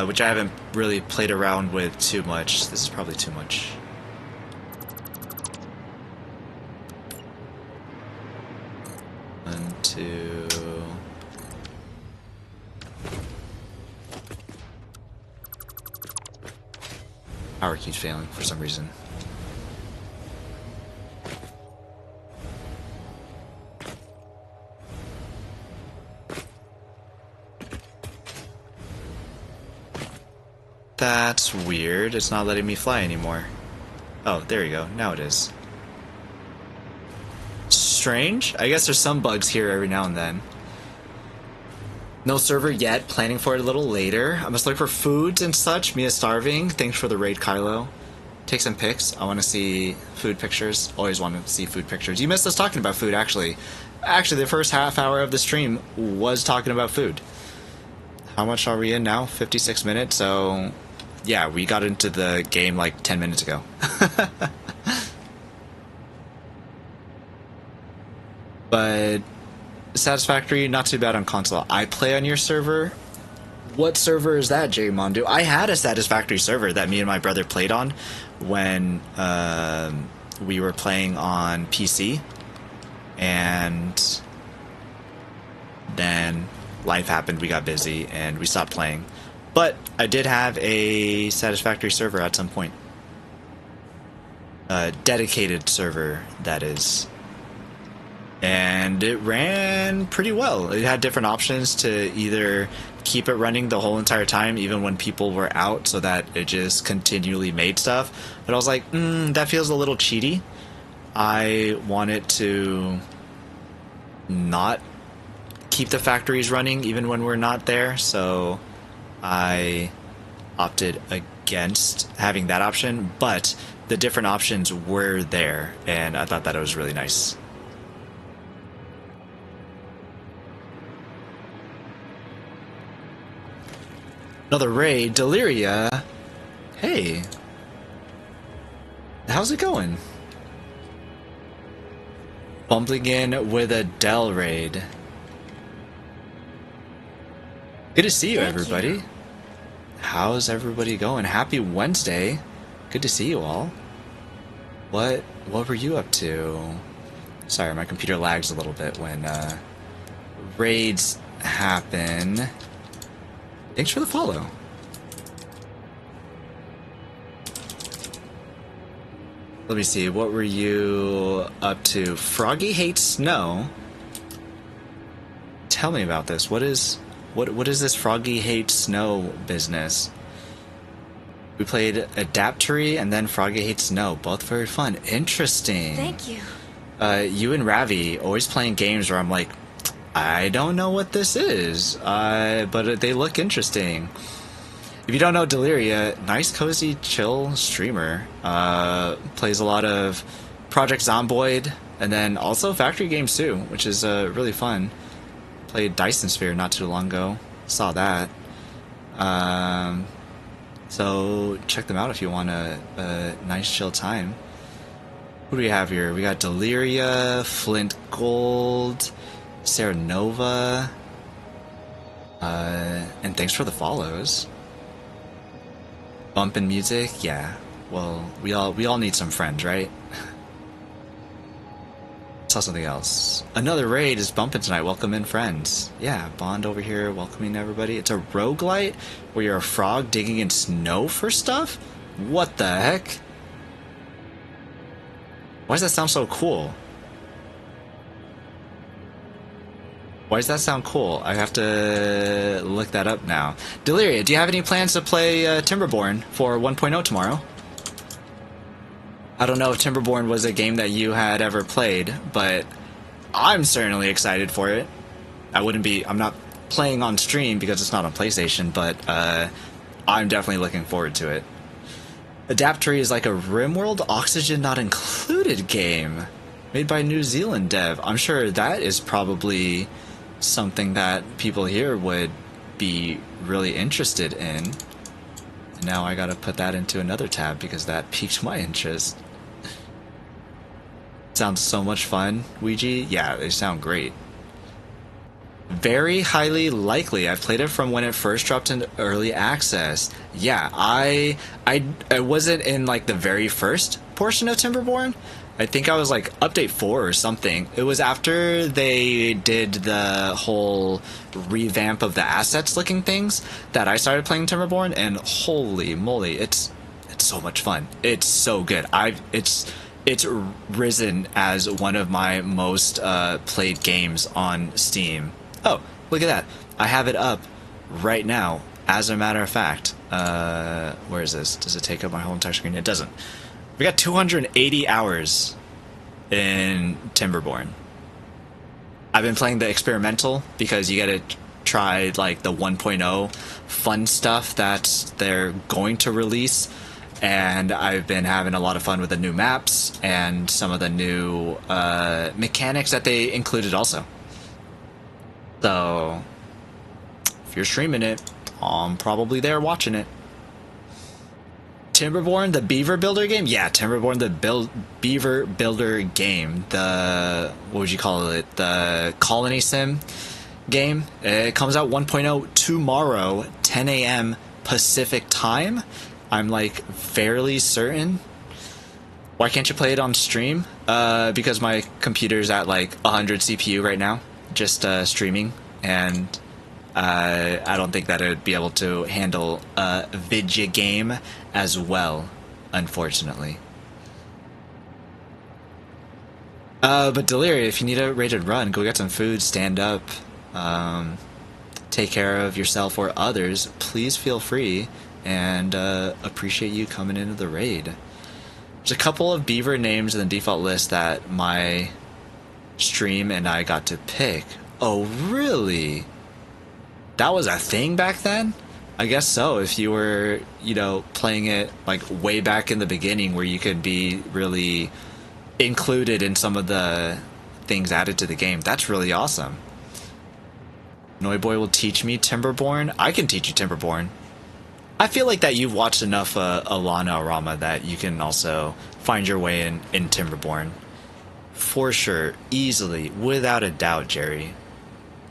Which I haven't really played around with too much. This is probably too much. One, two. Power keeps failing for some reason. That's weird. It's not letting me fly anymore. Oh, there you go. Now it is. Strange. I guess there's some bugs here every now and then. No server yet. Planning for it a little later. I must look for foods and such. Mia's starving. Thanks for the raid, Kylo. Take some pics. I want to see food pictures. Always want to see food pictures. You missed us talking about food, actually. Actually, the first half hour of the stream was talking about food. How much are we in now? 56 minutes, so... yeah, we got into the game like 10 minutes ago. But Satisfactory, not too bad on console. I play on your server. What server is that, J Mondu? I had a Satisfactory server that me and my brother played on when we were playing on PC, and then life happened, we got busy, and we stopped playing. But I did have a Satisfactory server at some point. A dedicated server, that is. And it ran pretty well. It had different options to either keep it running the whole entire time, even when people were out, so that it just continually made stuff. But I was like, that feels a little cheaty. I want it to not keep the factories running even when we're not there, so I opted against having that option, but the different options were there, and I thought that it was really nice. Another raid, Deliria. Hey. How's it going? Bumping in with a Dell raid. Good to see you, everybody. How's everybody going? Happy Wednesday. Good to see you all. What were you up to? Sorry, my computer lags a little bit when raids happen. Thanks for the follow. Let me see, what were you up to? Froggy hates snow. Tell me about this. What is this Froggy hates snow business? We played Adaptory and then Froggy hates snow. Both very fun. Interesting. Thank you. You and Ravi always playing games where I'm like, I don't know what this is, but they look interesting. If you don't know Deliria, nice, cozy, chill streamer. Plays a lot of Project Zomboid, and then also Factory games too, which is really fun. Played Dyson Sphere not too long ago. Saw that. So check them out if you want a nice, chill time. Who do we have here? We got Deliria, Flint Gold, Sarah Nova, and thanks for the follows. Bumpin' music, yeah. Well, we all need some friends, right? Saw something else. Another raid is bumping tonight. Welcome in, friends. Yeah, Bond over here welcoming everybody. It's a roguelite where you're a frog digging in snow for stuff? What the heck? Why does that sound so cool? Why does that sound cool? I have to look that up now. Deliria, do you have any plans to play Timberborn for 1.0 tomorrow? I don't know if Timberborn was a game that you had ever played, but I'm certainly excited for it. I'm not playing on stream because it's not on PlayStation, but I'm definitely looking forward to it. Adaptory is like a RimWorld Oxygen Not Included game made by New Zealand dev. I'm sure that is probably something that people here would be really interested in. Now I gotta put that into another tab because that piqued my interest. Sounds so much fun, Ouija. Yeah, they sound great. Very highly likely. I've played it from when it first dropped into early access. Yeah, I wasn't in like the very first portion of Timberborn. I think I was like update 4 or something. It was after they did the whole revamp of the assets looking things that I started playing Timberborn, and holy moly, it's so much fun. It's so good. It's risen as one of my most played games on Steam. Oh, look at that. I have it up right now, as a matter of fact. Where is this? Does it take up my whole entire screen? It doesn't. We got 280 hours in Timberborn. I've been playing the experimental because you gotta try like the 1.0 fun stuff that they're going to release, and I've been having a lot of fun with the new maps and some of the new mechanics that they included also. So if you're streaming it, I'm probably there watching it. Timberborn, the Beaver Builder game? Yeah, Timberborn, the Beaver Builder game. The, what would you call it? The Colony Sim game. It comes out 1.0 tomorrow, 10 a.m. Pacific time. I'm like fairly certain. Why can't you play it on stream? Because my computer's at like 100 CPU right now, just streaming, and I don't think that it would be able to handle a video game as well, unfortunately. But Deliria, if you need a rated run, go get some food, stand up, take care of yourself or others. Please feel free, and appreciate you coming into the raid. There's a couple of beaver names in the default list that my stream and I got to pick. Oh, really? That was a thing back then? I guess so, if you were, you know, playing it like way back in the beginning where you could be really included in some of the things added to the game. That's really awesome. Noyboy will teach me Timberborn. I can teach you Timberborn. I feel like that you've watched enough Alana Arama that you can also find your way in Timberborn For sure, easily, without a doubt, Jerry.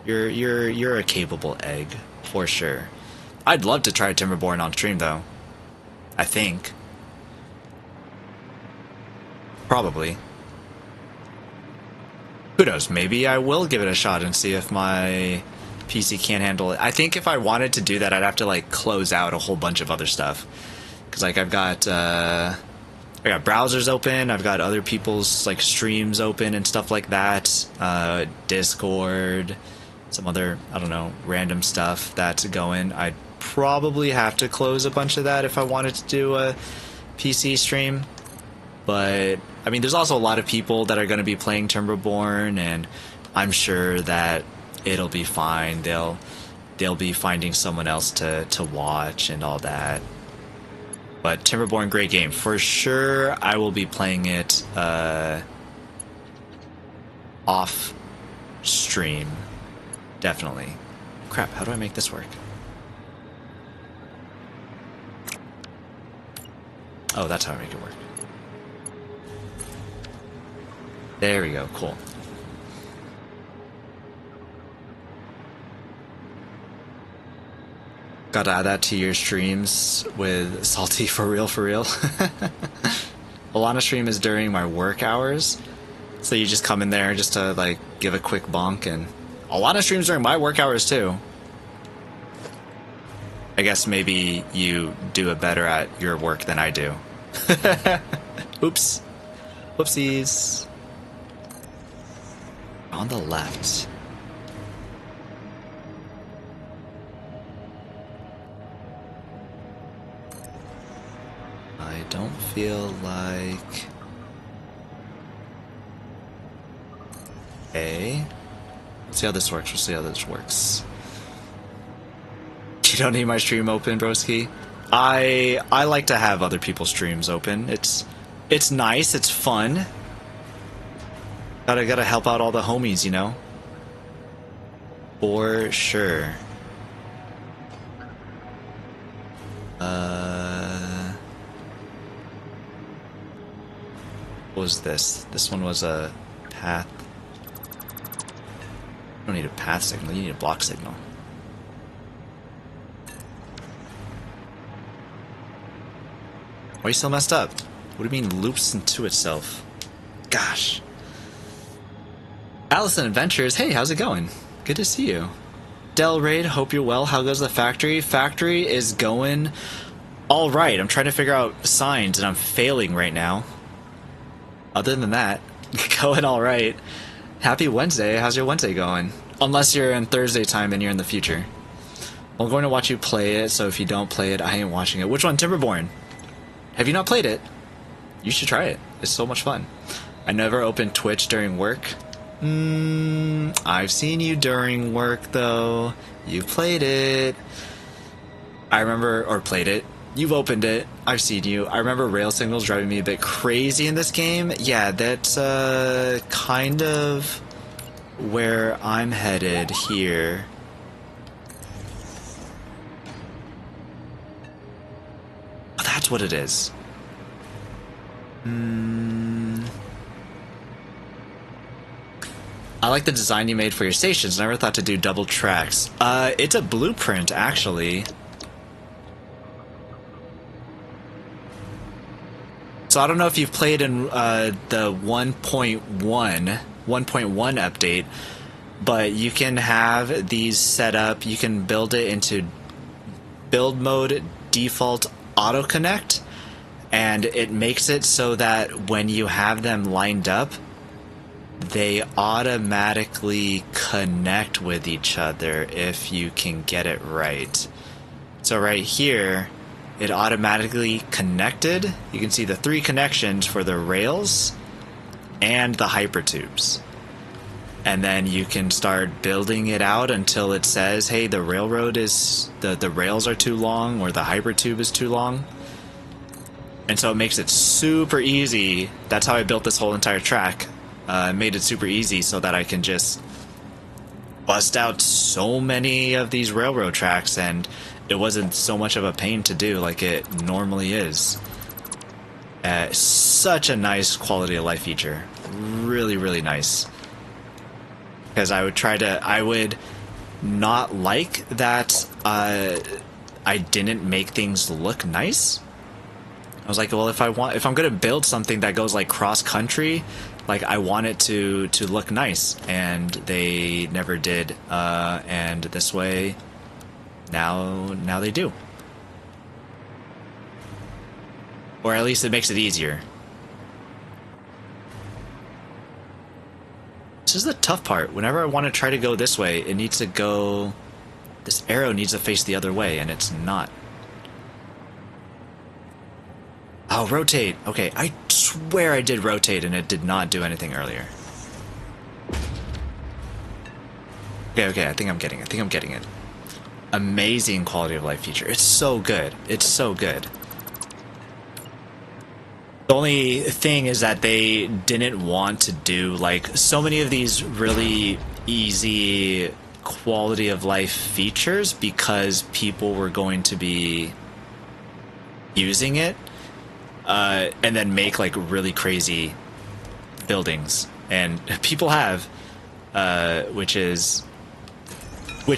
You're a capable egg, for sure. I'd love to try Timberborn on stream though. I think. Probably. Who knows, maybe I will give it a shot and see if my PC can't handle it. I think if I wanted to do that, I'd have to like close out a whole bunch of other stuff. Cause like I've got browsers open, I've got other people's like streams open and stuff like that. Discord, some other, I don't know, random stuff that's going. I'd probably have to close a bunch of that if I wanted to do a PC stream. But I mean, there's also a lot of people that are going to be playing Timberborn, and I'm sure that it'll be fine. They'll be finding someone else to watch and all that. But Timberborn, great game for sure. I will be playing it off stream, definitely. Crap! How do I make this work? Oh, that's how I make it work. There we go, cool. Gotta add that to your streams with Salty for real, for real. Alana stream is during my work hours. So you just come in there just to like give a quick bonk, and Alana streams during my work hours too. I guess maybe you do it better at your work than I do. Oops. Whoopsies. On the left. I don't feel like... Okay. Let's see how this works. We'll see how this works. You don't need my stream open, broski. I like to have other people's streams open. It's nice, it's fun. Gotta help out all the homies, you know? For sure. What was this? This one was a path. You don't need a path signal, you need a block signal. Why are you still messed up? What do you mean loops into itself? Gosh. Allison Adventures, hey, how's it going? Good to see you. Del Raid, hope you're well. How goes the factory? Factory is going alright. I'm trying to figure out signs and I'm failing right now. Other than that, going alright. Happy Wednesday. How's your Wednesday going? Unless you're in Thursday time and you're in the future. I'm going to watch you play it, so if you don't play it, I ain't watching it. Which one? Timberborn? Have you not played it? You should try it. It's so much fun. I never opened Twitch during work. I've seen you during work, though. You played it. I remember, or played it. You've opened it. I've seen you. I remember rail signals driving me a bit crazy in this game. Yeah, that's kind of where I'm headed here. Oh, that's what it is. I like the design you made for your stations. Never thought to do double tracks. It's a blueprint, actually. So I don't know if you've played in the 1.1 update, but you can have these set up. You can build it into build mode default auto connect, and it makes it so that when you have them lined up, they automatically connect with each other if you can get it right. So right here, it automatically connected. You can see the 3 connections for the rails and the hypertubes. And then you can start building it out until it says, hey, the railroad is, the rails are too long, or the hypertube is too long. And so it makes it super easy. That's how I built this whole entire track. Made it super easy so that I can just bust out so many of these railroad tracks, and it wasn't so much of a pain to do like it normally is. Such a nice quality of life feature. Really, really nice. Because I would not like that I didn't make things look nice. I was like, well, if I'm gonna build something that goes like cross country, like I want it to look nice, and they never did. And this way, now they do, or at least it makes it easier. This is the tough part. Whenever I want to try to go this way, it needs to go. This arrow needs to face the other way, and it's not. Oh, rotate. Okay, I swear I did rotate and it did not do anything earlier. Okay, I think I'm getting it. Amazing quality of life feature. It's so good. It's so good. The only thing is that they didn't want to do, like, so many of these really easy quality of life features because people were going to be using it. And then make like really crazy buildings, and people have, which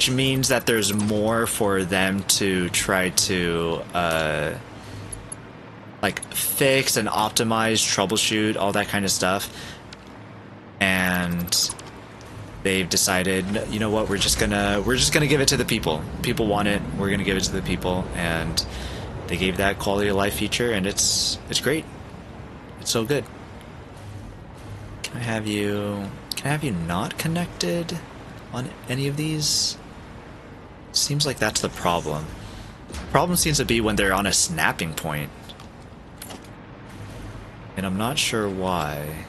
means that there's more for them to try to like fix and optimize, troubleshoot, all that kind of stuff. And they've decided, you know what, we're just gonna give it to the people. People want it. We're gonna give it to the people, and they gave that quality of life feature, and it's great. It's so good. Can I have you not connected on any of these? Seems like that's the problem. The problem seems to be when they're on a snapping point. And I'm not sure why.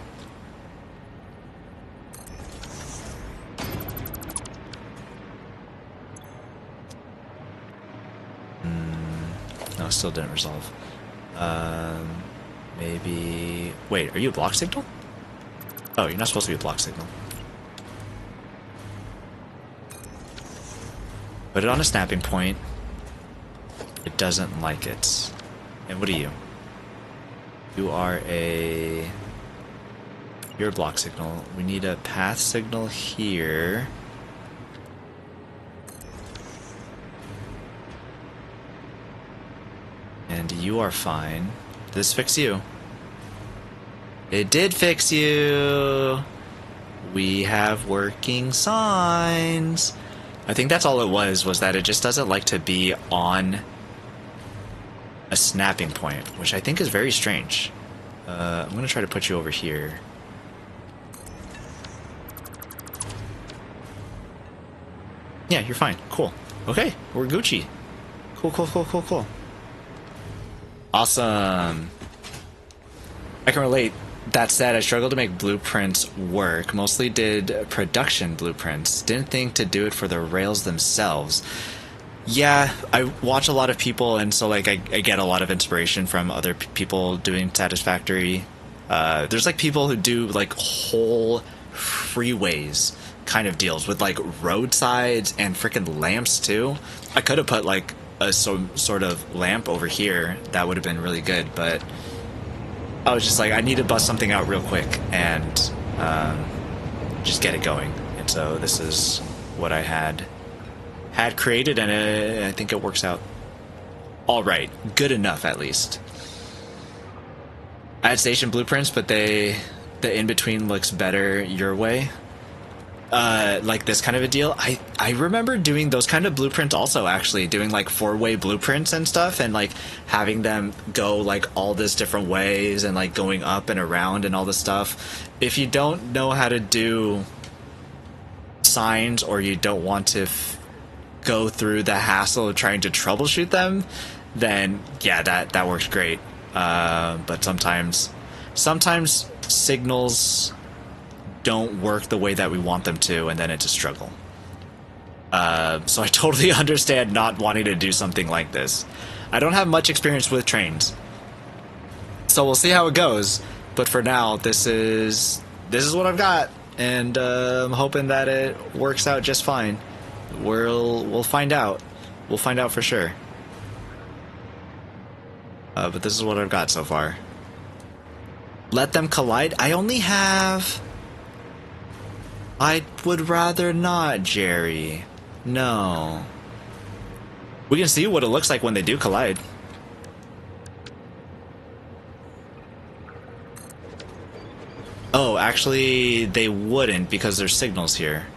No, still didn't resolve. Maybe... Wait, are you a block signal? Oh, you're not supposed to be a block signal. Put it on a snapping point. It doesn't like it. And what are you? You are a... You're a block signal. We need a path signal here. And you are fine. Did this fix you? It did fix you! We have working signs! I think that's all it was that it just doesn't like to be on a snapping point, which I think is very strange. I'm gonna try to put you over here. Yeah, you're fine. Cool. Okay, we're Gucci. Cool. Awesome. I can relate. That said, I struggled to make blueprints work. Mostly did production blueprints. Didn't think to do it for the rails themselves. Yeah, I watch a lot of people, and so like I get a lot of inspiration from other people doing Satisfactory. There's like people who do like whole freeways kind of deals with like roadsides and freaking lamps too. I could have put like a sort of lamp over here. That would have been really good, but I was just like, I need to bust something out real quick and just get it going. And so this is what I had created, and I think it works out all right. Good enough, at least. I had station blueprints, but the in-between looks better your way. Like this kind of a deal. I remember doing those kind of blueprints also, actually doing like 4-way blueprints and stuff, and like having them go like all this different ways and like going up and around and all this stuff. If you don't know how to do signs, or you don't want to go through the hassle of trying to troubleshoot them, then yeah, that works great. But sometimes signals don't work the way that we want them to, and then it's a struggle. So I totally understand not wanting to do something like this. I don't have much experience with trains, so we'll see how it goes. But for now, this is what I've got, and I'm hoping that it works out just fine. We'll find out. We'll find out for sure. But this is what I've got so far. Let them collide? I only have... I would rather not, Jerry. No. We can see what it looks like when they do collide. Oh, actually, they wouldn't because there's signals here.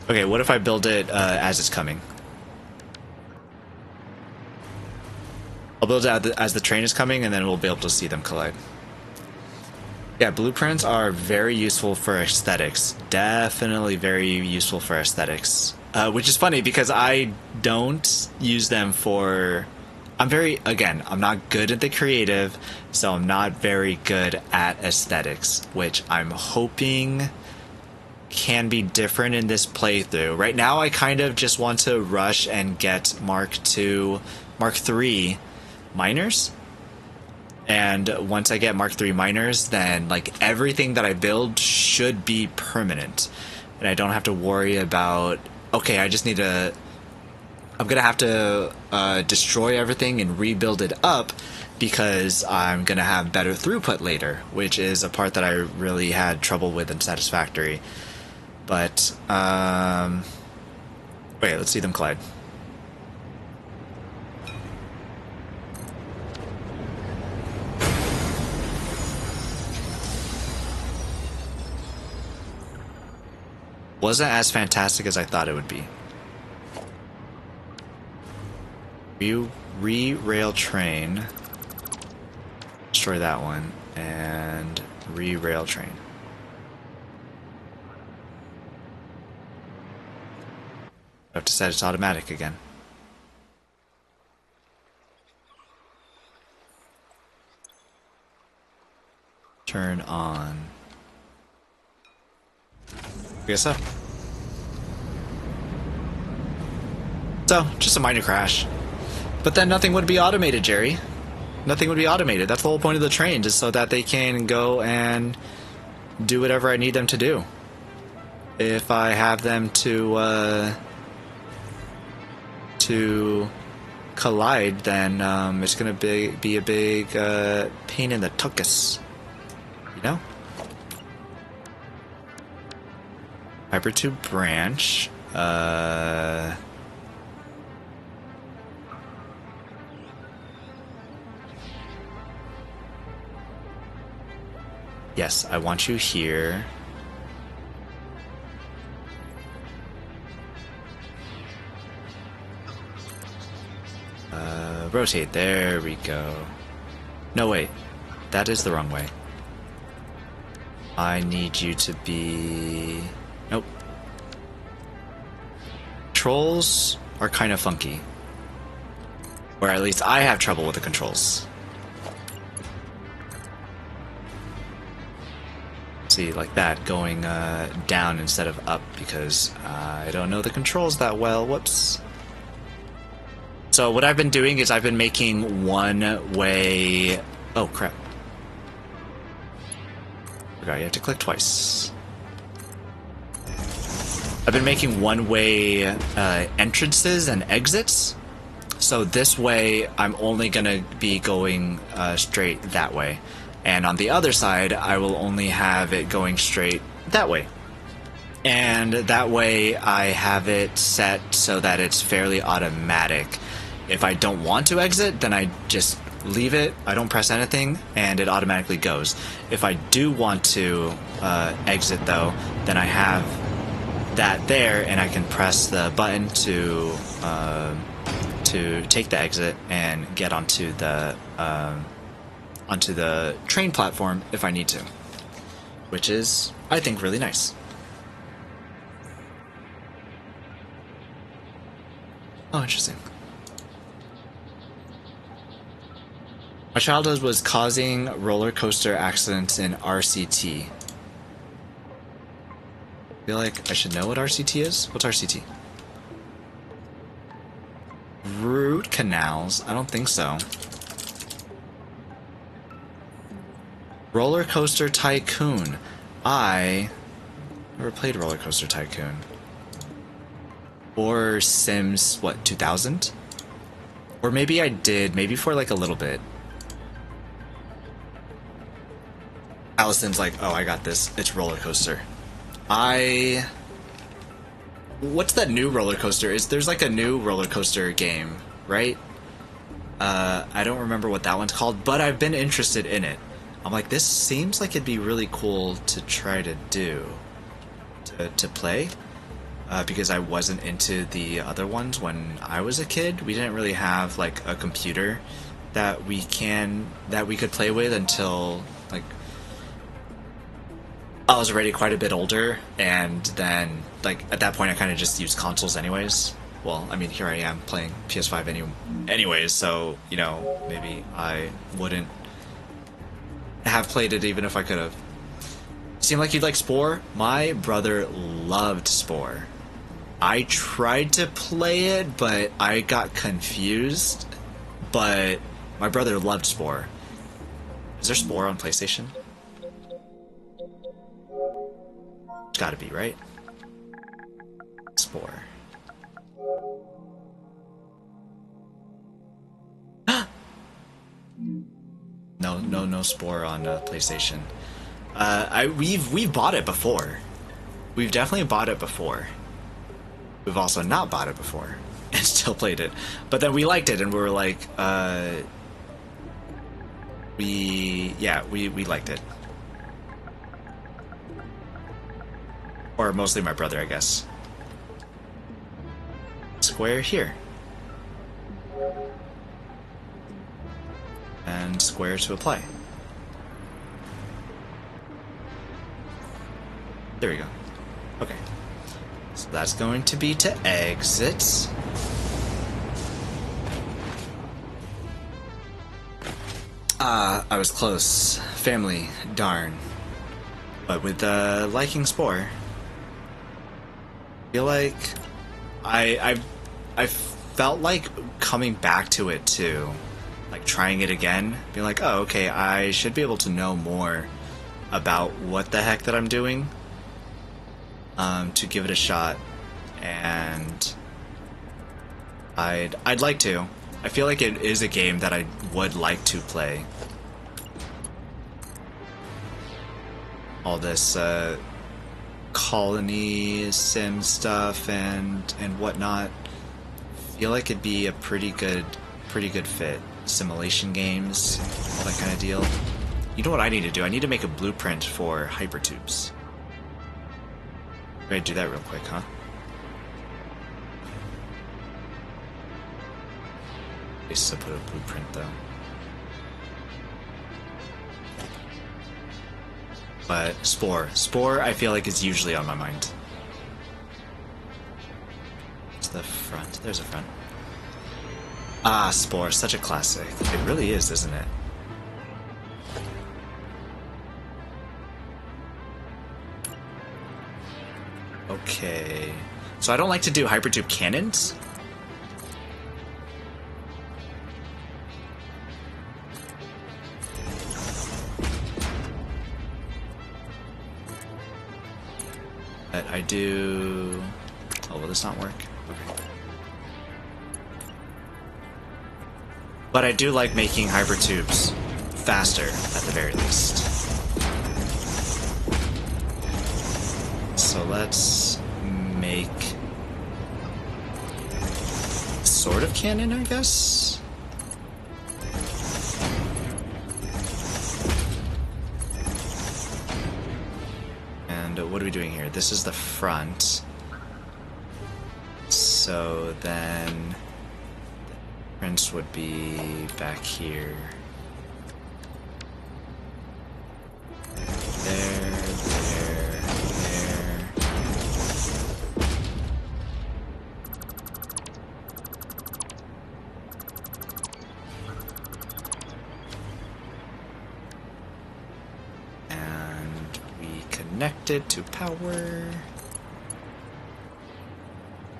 Okay, what if I build it as it's coming? I'll build it as the train is coming, and then we'll be able to see them collide. Yeah, blueprints are very useful for aesthetics. Definitely very useful for aesthetics. Which is funny because I don't use them for... Again, I'm not good at the creative, so I'm not very good at aesthetics, which I'm hoping can be different in this playthrough. Right now, I kind of just want to rush and get Mark 3 miners. And once I get Mark 3 miners, then like everything that I build should be permanent. And I don't have to worry about, okay, I just need to... I'm gonna have to destroy everything and rebuild it up because I'm gonna have better throughput later, which is a part that I really had trouble with in Satisfactory. But wait, let's see them collide. Wasn't as fantastic as I thought it would be. Re-rail train. Destroy that one. And re-rail train. I have to set it's automatic again. Turn on. I guess so. So, just a minor crash. But then nothing would be automated, Jerry. Nothing would be automated. That's the whole point of the train, just so that they can go and do whatever I need them to do. If I have them to collide, then it's gonna be a big pain in the tuchus. You know? Hypertube branch. Yes, I want you here. Rotate. There we go. No, wait. That is the wrong way. I need you to be... Nope. Controls are kind of funky. Or at least I have trouble with the controls. See, like that, going down instead of up because I don't know the controls that well. Whoops. So what I've been doing is I've been making one-way... Oh, crap. Forgot you have to click twice. I've been making one-way entrances and exits. So this way, I'm only going to be going straight that way. And on the other side, I will only have it going straight that way. And that way, I have it set so that it's fairly automatic. If I don't want to exit, then I just leave it, I don't press anything, and it automatically goes. If I do want to exit, though, then I have that there, and I can press the button to take the exit and get onto the train platform if I need to, which is, I think, really nice. Oh, interesting. My childhood was causing roller coaster accidents in RCT. I feel like I should know what RCT is. What's RCT? Root canals? I don't think so. Roller Coaster Tycoon. I never played Roller Coaster Tycoon. Or Sims, what, 2000? Or maybe I did, maybe for like a little bit. Allison's like, oh, I got this. It's roller coaster. What's that new roller coaster? There's like a new roller coaster game, right? I don't remember what that one's called, but I've been interested in it. I'm like, this seems like it'd be really cool to try to do, to play, because I wasn't into the other ones when I was a kid. We didn't really have like a computer that we could play with until like I was already quite a bit older, and then like at that point I kind of just used consoles anyways. Well, I mean, here I am playing PS5 anyways, so, you know, maybe I wouldn't have played it even if I could have. Seemed like you'd like Spore? My brother loved Spore. I tried to play it, but I got confused. But my brother loved Spore. Is there Spore on PlayStation? It's gotta be, right? Spore. No Spore on PlayStation. We've bought it before. We've definitely bought it before. We've also not bought it before and still played it. But then we liked it and we were like, we liked it. Or mostly my brother, I guess. Square here. And square to apply. There we go. Okay. So that's going to be to exit. I was close. Family, darn. But with liking Spore, I feel like I felt like coming back to it too. Like trying it again, being like, oh, okay, I should be able to know more about what the heck that I'm doing, to give it a shot, and I'd like to. I feel like it is a game that I would like to play. All this colony sim stuff and whatnot, I feel like it'd be a pretty good fit. Simulation games, all that kind of deal. You know what I need to do? I need to make a blueprint for hypertubes. I'm gonna do that real quick, huh? I used to put a blueprint though. But Spore I feel like is usually on my mind. It's the front. There's a front. Ah, Spore, such a classic. It really is, isn't it? Okay. So I don't like to do hypertube cannons. But I do... Oh, will this not work? Okay. But I do like making hypertubes faster, at the very least. So let's make sort of cannon, I guess? And what are we doing here? This is the front. So then... Prince would be back here. There. And we connect it to power.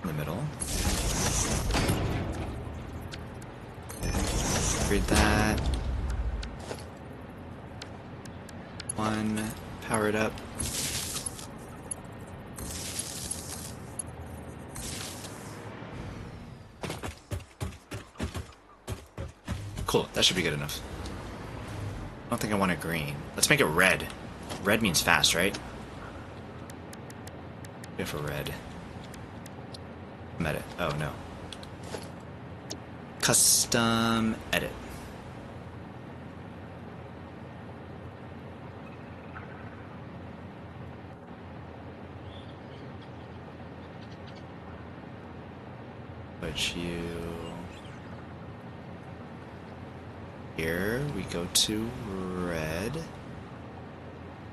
In the middle. Read that. One, power it up. Cool, that should be good enough. I don't think I want it green. Let's make it red. Red means fast, right? Go for red. Edit. Oh no. Custom edit. Put you here. We go to red.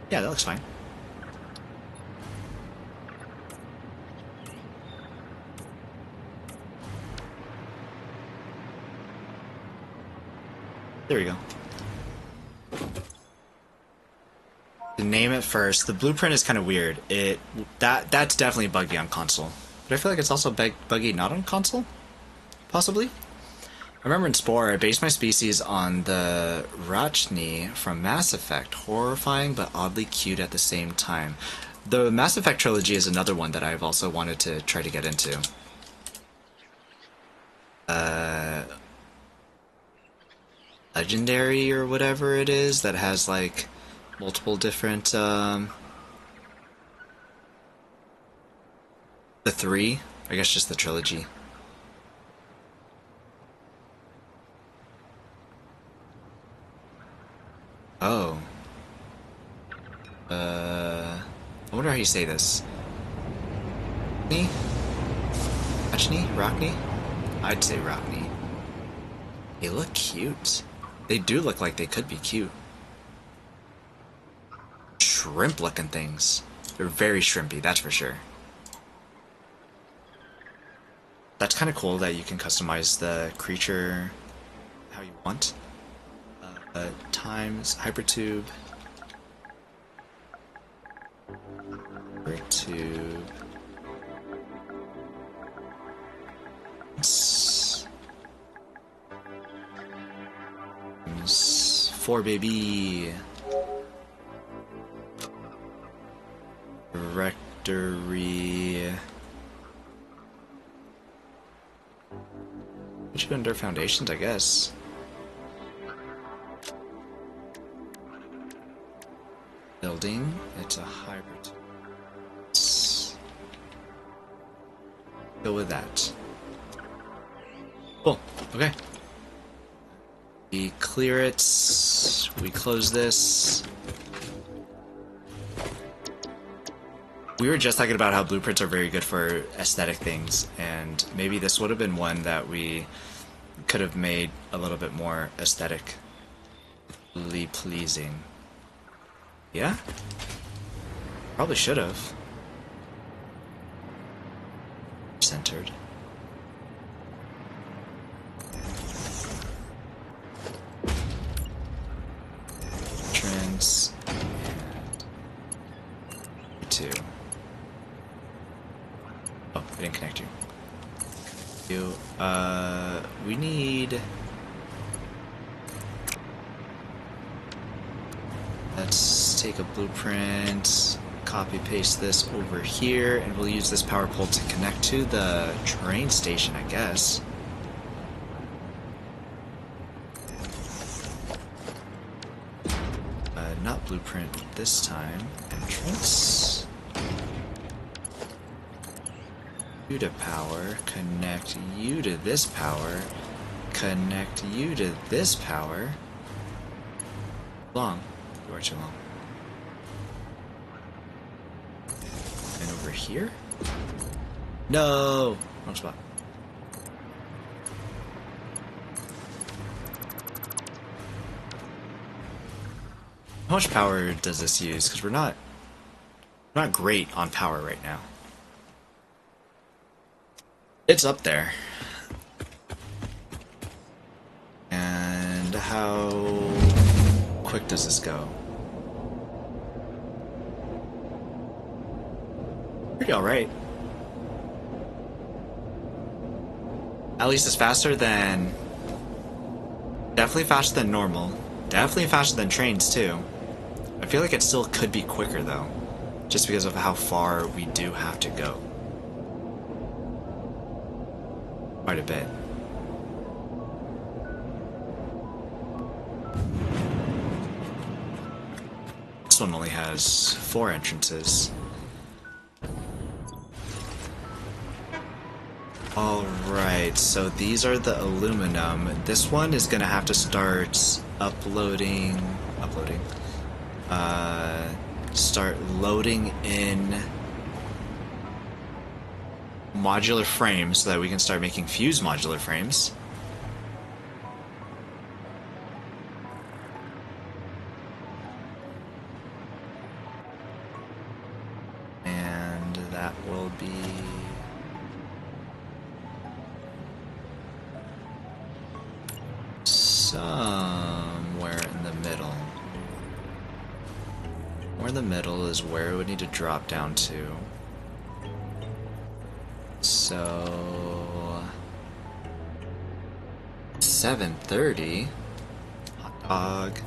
Yeah, that looks fine. There we go. To name it first, the blueprint is kind of weird. That's definitely buggy on console, but I feel like it's also buggy not on console, possibly. I remember in Spore, I based my species on the Rachni from Mass Effect. Horrifying but oddly cute at the same time. The Mass Effect trilogy is another one that I've also wanted to try to get into. Legendary or whatever it is that has like multiple different the three, I guess just the trilogy. Oh. I wonder how you say this. Rachni? Rockney? I'd say Rockney. They look cute. They do look like they could be cute. Shrimp looking things. They're very shrimpy, that's for sure. That's kind of cool that you can customize the creature how you want. Times hypertube. Hypertube. 4 baby. Directory. Put you under foundations, I guess. Building. It's a hybrid. Go with that. Cool. Okay. We clear it. We close this. We were just talking about how blueprints are very good for aesthetic things, and maybe this would have been one that we could have made a little bit more aesthetically pleasing. Yeah? Probably should have. Centered. Entrance. And 2. Oh, I didn't connect you. We need... Let's take a blueprint, copy paste this over here, and we'll use this power pole to connect to the train station, I guess. Not blueprint this time. Entrance. You to power, connect you to this power, connect you to this power. Long. You are too long. And over here? No! Wrong spot. How much power does this use? Because we're not great on power right now. It's up there. And how quick does this go? Pretty alright. At least it's faster than... Definitely faster than normal. Definitely faster than trains too. I feel like it still could be quicker though. Just because of how far we do have to go. Quite a bit. This one only has 4 entrances. Alright, so these are the aluminum. This one is gonna have to start start loading in modular frames so that we can start making fused modular frames. And that will be somewhere in the middle. Somewhere in the middle is where it would need to drop down to. So 7:30. Hot dog.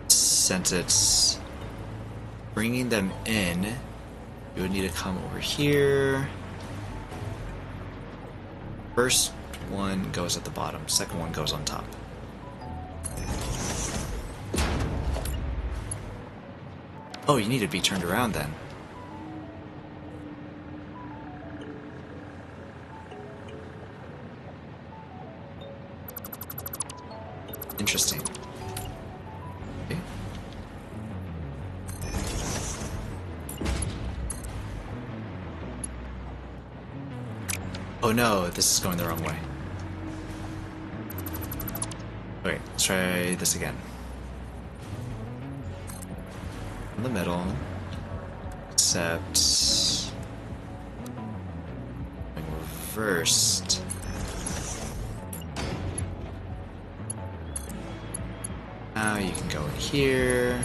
Since it's bringing them in, you would need to come over here. First one goes at the bottom, second one goes on top. Oh, you need to be turned around then. Interesting. Okay. Oh no, this is going the wrong way. Wait, let's try this again. In the middle, except reversed. Now you can go in here.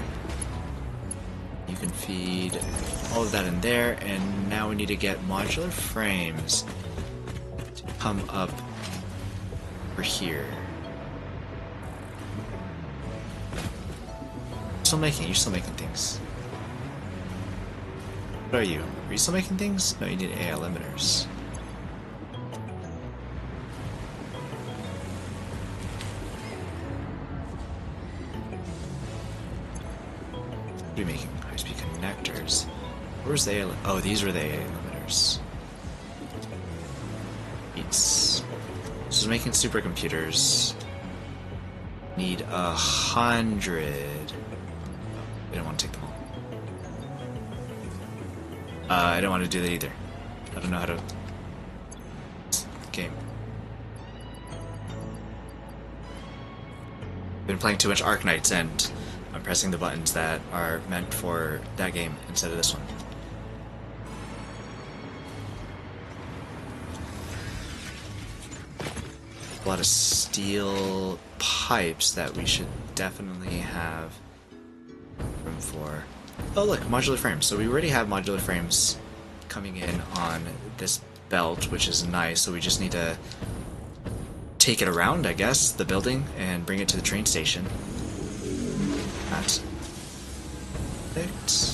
You can feed all of that in there, and now we need to get modular frames to come up over here. You're still making things. What are you? Are you still making things? No, you need AI limiters. What are you making? High-speed connectors. Where's the AI? Oh, these were the AI limiters. This is making supercomputers. Need 100. I don't want to take them all. I don't want to do that either. I don't know how to... Game. I've been playing too much Arknights and I'm pressing the buttons that are meant for that game instead of this one. A lot of steel pipes that we should definitely have room for. Oh look, modular frames. So we already have modular frames coming in on this belt, which is nice. So we just need to take it around, I guess, the building and bring it to the train station. That's perfect.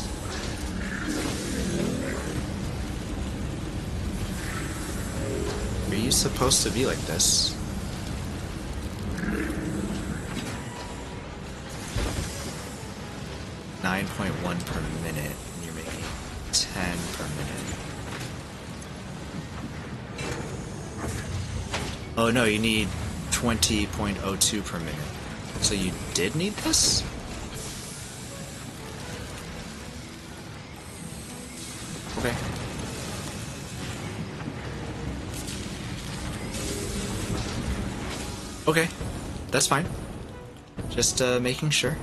Are you supposed to be like this? 9.1 per minute, and you're making 10 per minute. Oh no, you need 20.02 per minute. So you did need this? Okay. Okay, that's fine. Just making sure.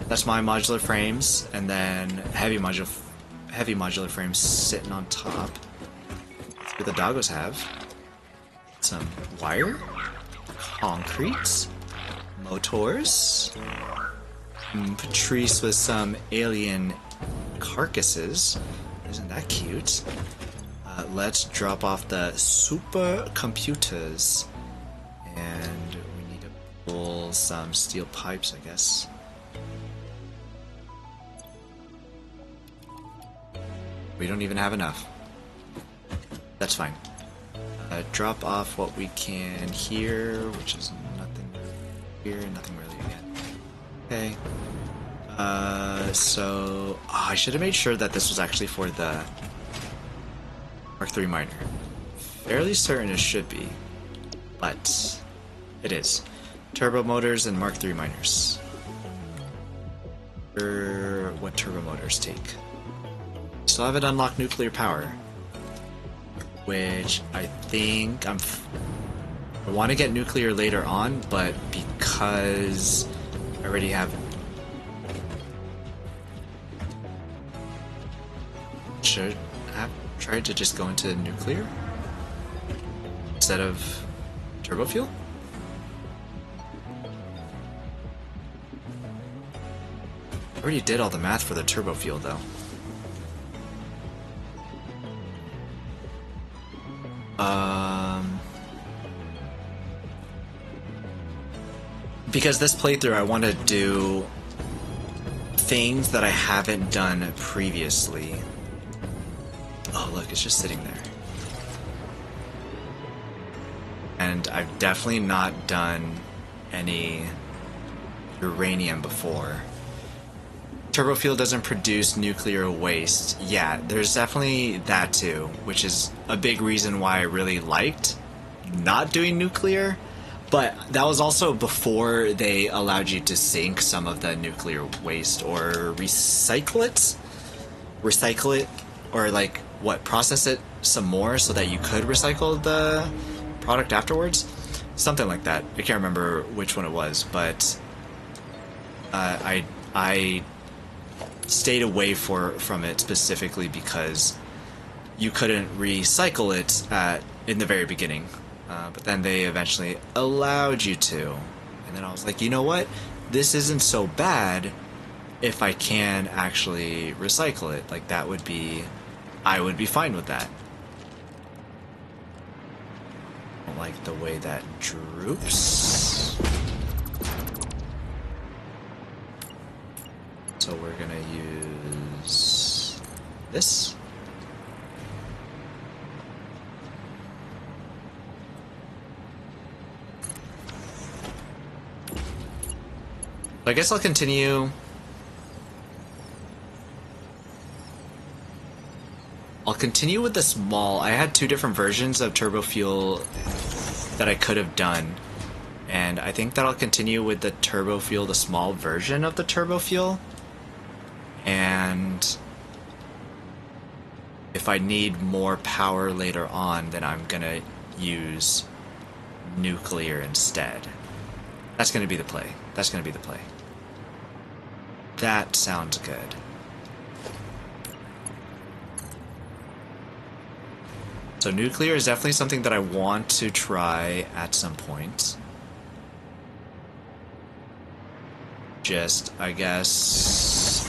That's my modular frames, and then heavy modular frames sitting on top. That's what the doggos have. Some wire, concrete, motors, Patrice with some alien carcasses. Isn't that cute? Let's drop off the supercomputers, and we need to pull some steel pipes, I guess. We don't even have enough. That's fine. Drop off what we can here, which is nothing Here, nothing really again. Okay. So I should have made sure that this was actually for the Mark III miner. Fairly certain it should be, but it is. Turbo motors and Mark III miners. What turbo motors take? Still haven't unlocked nuclear power, which I think I want to get nuclear later on, but because I already have. Should have tried to just go into nuclear instead of turbo fuel? I already did all the math for the turbo fuel though. Because this playthrough I want to do things that I haven't done previously. Oh look, it's just sitting there. And I've definitely not done any uranium before. Turbo fuel doesn't produce nuclear waste. Yeah, there's definitely that too, which is a big reason why I really liked not doing nuclear. But that was also before they allowed you to sink some of the nuclear waste or recycle it. Or like, what, process it some more so that you could recycle the product afterwards? Something like that. I can't remember which one it was, but I stayed away from it specifically because you couldn't recycle it in the very beginning. But then they eventually allowed you to. And then I was like, you know what? This isn't so bad if I can actually recycle it. Like, that would be... I would be fine with that. I don't like the way that droops. So we're gonna use this. I guess I'll continue. I'll continue with the small. I had two different versions of turbo fuel that I could have done, and I think that I'll continue with the turbo fuel, the small version of the turbo fuel. And if I need more power later on, then I'm gonna use nuclear instead. That's gonna be the play. That's gonna be the play. That sounds good. So nuclear is definitely something that I want to try at some point. Just, I guess,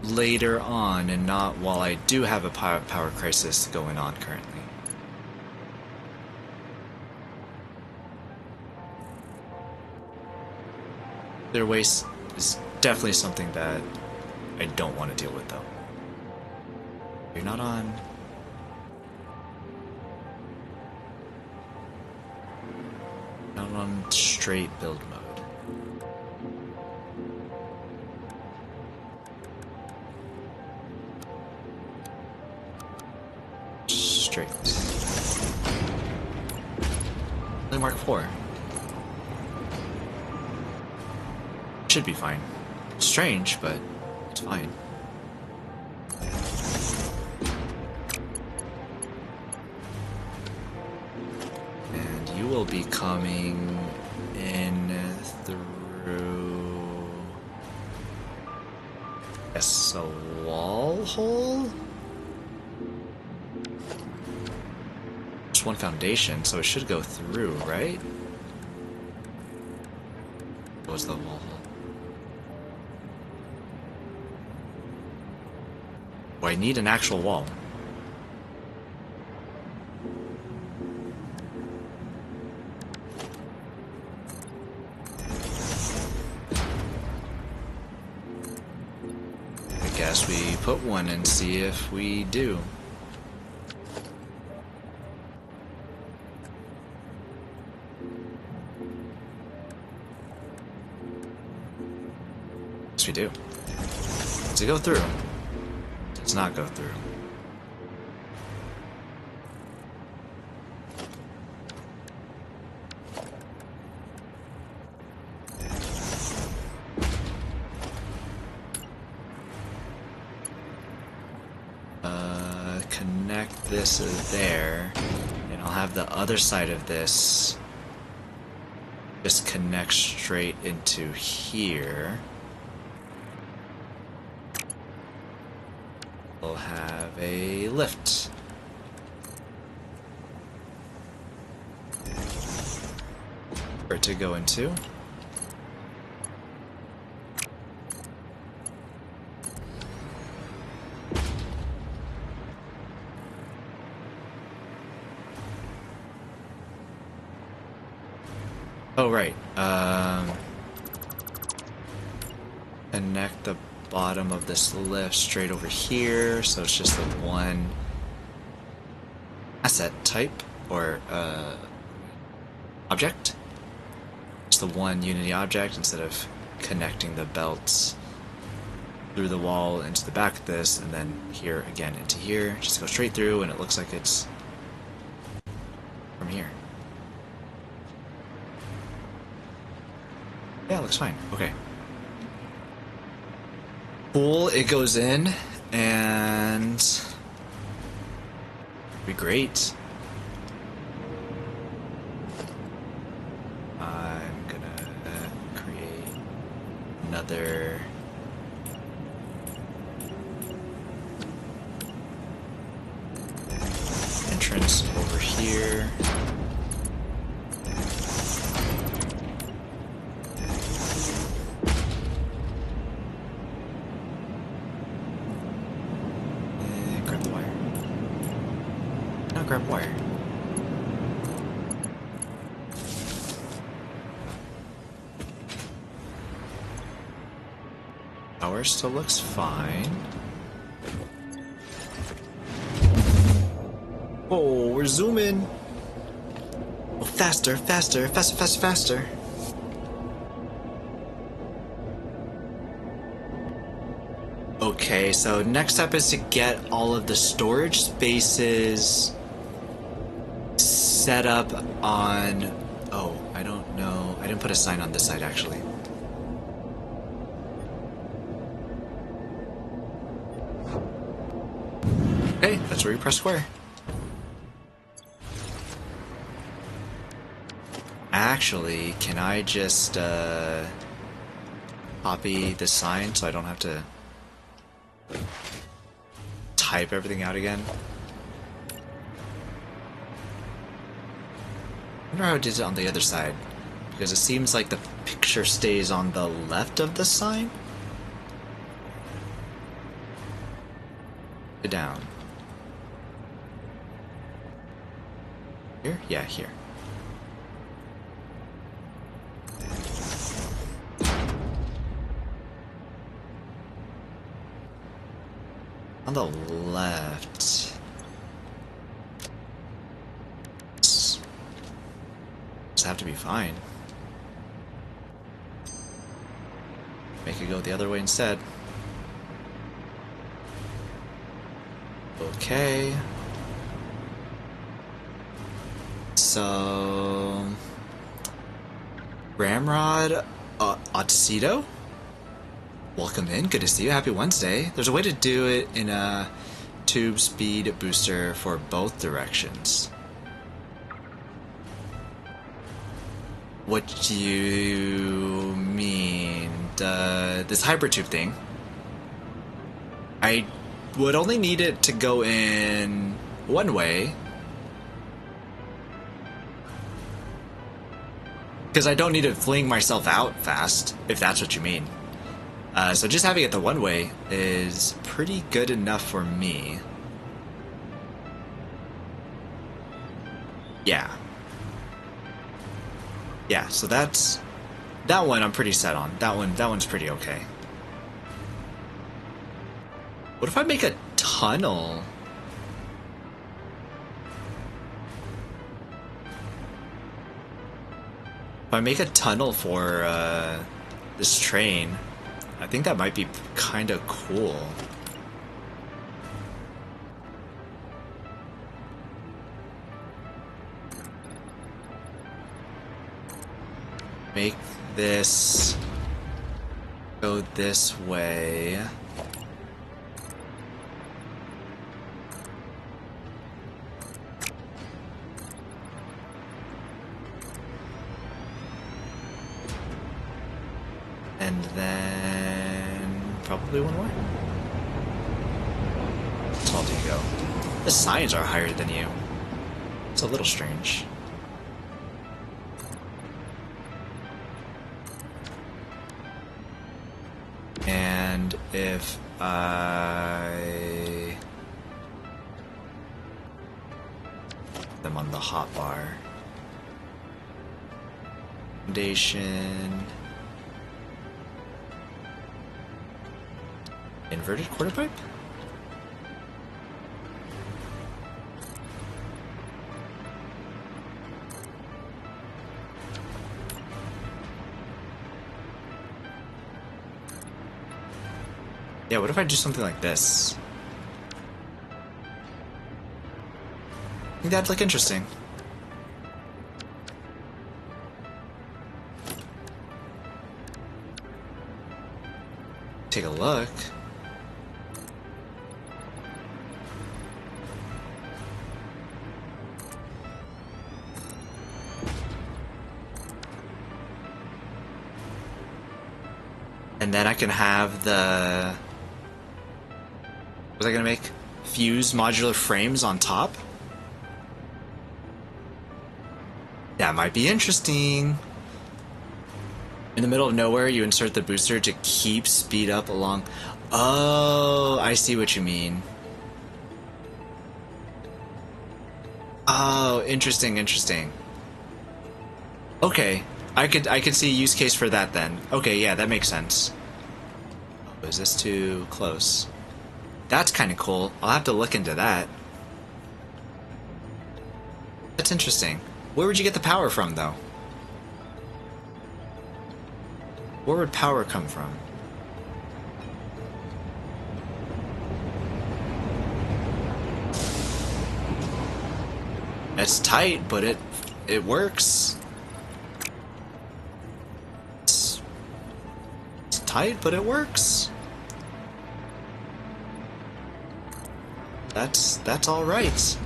later on and not while I do have a power crisis going on currently. Nuclear waste is definitely something that I don't want to deal with, though. You're not on... Not on straight build mode. Straight. Only Mark 4. Should be fine. Strange, but it's fine. And you will be coming in through... Yes, a wall hole? Just one foundation, so it should go through, right? What was the wall hole? Oh, I need an actual wall. I guess we put one and see if we do. Yes, we do. Does it go through? Does not go through. Connect this there, and I'll have the other side of this just connect straight into here. We'll have a lift. For it to go into. Oh, right. Connect the bottom of this lift straight over here, so it's just the one asset type, or object. It's the one Unity object instead of connecting the belts through the wall into the back of this, and then here again into here. Just go straight through, and it looks like it's from here. Yeah, it looks fine. Okay. Cool, it goes in, and be great. I'm gonna create another entrance over here. Grab wire. Power still looks fine. Oh, we're zooming. Oh, faster, faster, faster, faster, faster. Okay, so next step is to get all of the storage spaces set up on... Oh, I don't know. I didn't put a sign on this side, actually. Okay, that's where you press square. Actually, can I just copy the sign so I don't have to type everything out again? I wonder how it did it on the other side, because it seems like the picture stays on the left of the sign. Down. Here? Yeah, here. On the left. Have to be fine. Make it go the other way instead. Okay. So... Ramrod Otacito? Welcome in, good to see you, happy Wednesday. There's a way to do it in a tube speed booster for both directions. What do you mean? This hybrid tube thing. I would only need it to go in one way. Because I don't need to fling myself out fast, if that's what you mean. So just having it the one way is pretty good enough for me. Yeah. Yeah, so that one I'm pretty set on. That one's pretty okay. What if I make a tunnel? If I make a tunnel for this train, I think that might be kind of cool. Make this go this way. And then probably one more. How tall do you go? The signs are higher than you. It's a little strange. And if I put them on the hotbar. Foundation. Inverted quarter pipe? Yeah, what if I do something like this? I think that'd look interesting. Take a look. And then I can have the... Was I gonna make fused modular frames on top? That might be interesting. In the middle of nowhere, you insert the booster to keep speed up along... Oh, I see what you mean. Oh, interesting, interesting. Okay, I could see a use case for that then. Okay, yeah, that makes sense. Oh, is this too close? That's kind of cool. I'll have to look into that. That's interesting. Where would you get the power from, though? Where would power come from? It's tight, but it works. It's tight, but it works. That's all right.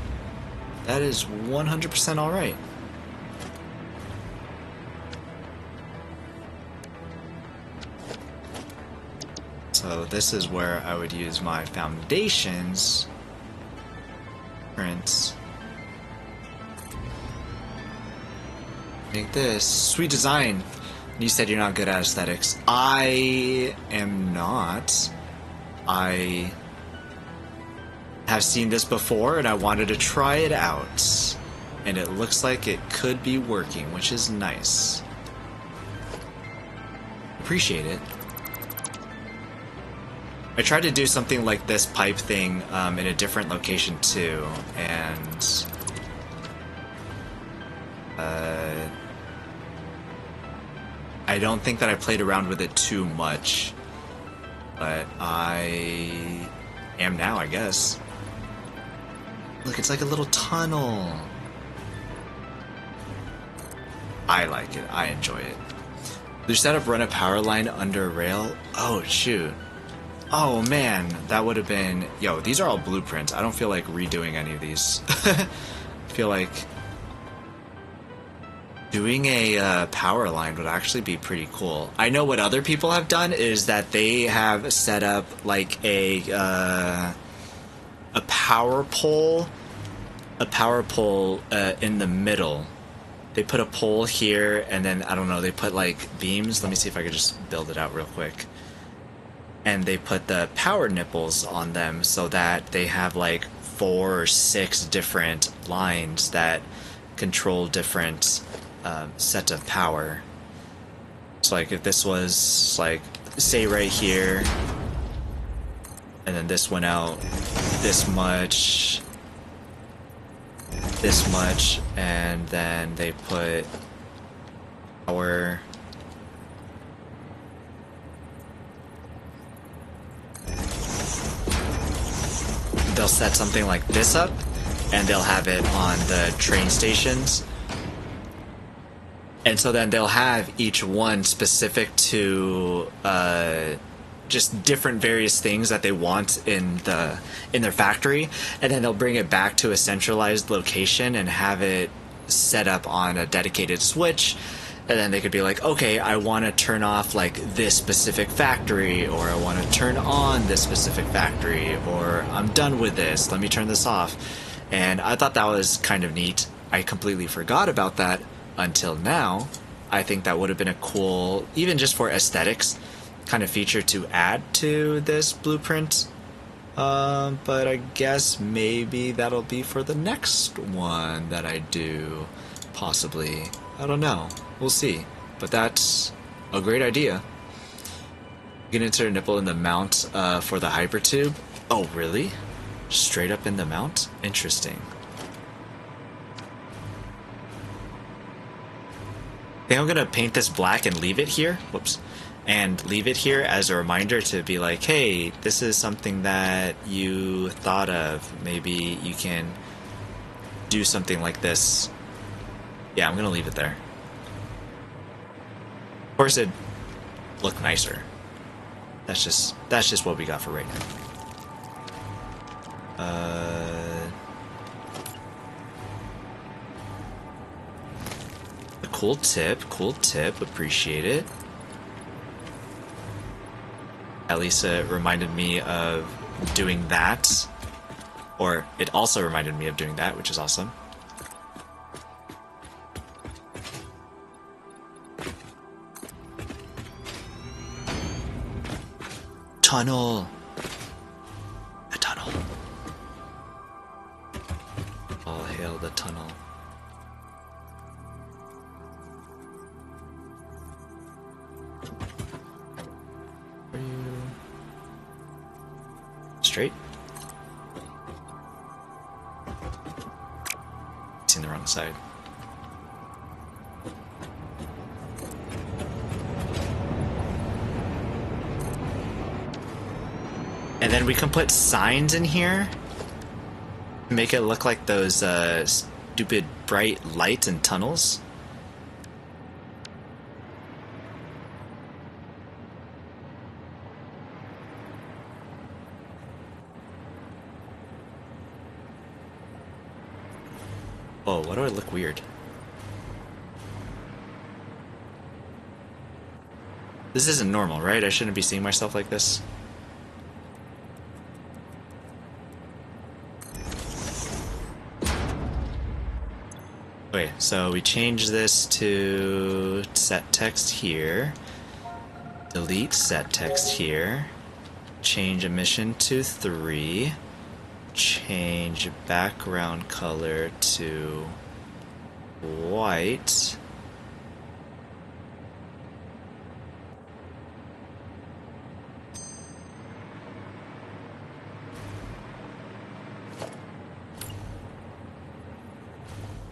That is 100% all right. So this is where I would use my foundations. Prints. Make this. Sweet design. You said you're not good at aesthetics. I am not. I have seen this before and I wanted to try it out. And it looks like it could be working, which is nice. Appreciate it. I tried to do something like this pipe thing in a different location too, and I don't think that I played around with it too much, but I am now, I guess. Look, it's like a little tunnel. I like it. I enjoy it. Their setup run a power line under a rail. Oh, shoot. Oh, man. That would have been... Yo, these are all blueprints. I don't feel like redoing any of these. I feel like doing a power line would actually be pretty cool. I know what other people have done is that they have set up like a power pole in the middle. They put a pole here, and then, I don't know, they put, like, beams. Let me see if I could just build it out real quick. And they put the power nipples on them so that they have, like, 4 or 6 different lines that control different sets of power. So, like, if this was, like, say right here, and then this went out this much... this much, and then they put power they'll set something like this up, and they'll have it on the train stations. And so then they'll have each one specific to just different various things that they want in their factory, and then they'll bring it back to a centralized location and have it set up on a dedicated switch. And then they could be like, okay, I want to turn off like this specific factory, or I want to turn on this specific factory, or I'm done with this, let me turn this off. And I thought that was kind of neat. I completely forgot about that until now. I think that would have been a cool, even just for aesthetics, kind of feature to add to this blueprint. But I guess maybe that'll be for the next one that I do, possibly. I don't know. We'll see. But that's a great idea. You can insert a nipple in the mount for the hypertube. Oh, really? Straight up in the mount? Interesting. I think I'm gonna paint this black and leave it here. Whoops. And leave it here as a reminder to be like, hey, this is something that you thought of. Maybe you can do something like this. Yeah, I'm gonna leave it there. Of course, it'd look nicer. That's just what we got for right now. Cool tip, appreciate it. At least it reminded me of doing that. Or it also reminded me of doing that, which is awesome. Tunnel! A tunnel. All hail the tunnel. Are you straight? It's in the wrong side. And then we can put signs in here. Make it look like those stupid bright lights and tunnels. Oh, why do I look weird? This isn't normal, right? I shouldn't be seeing myself like this. Okay, so we change this to set text here, delete set text here, change emission to 3, change background color to white,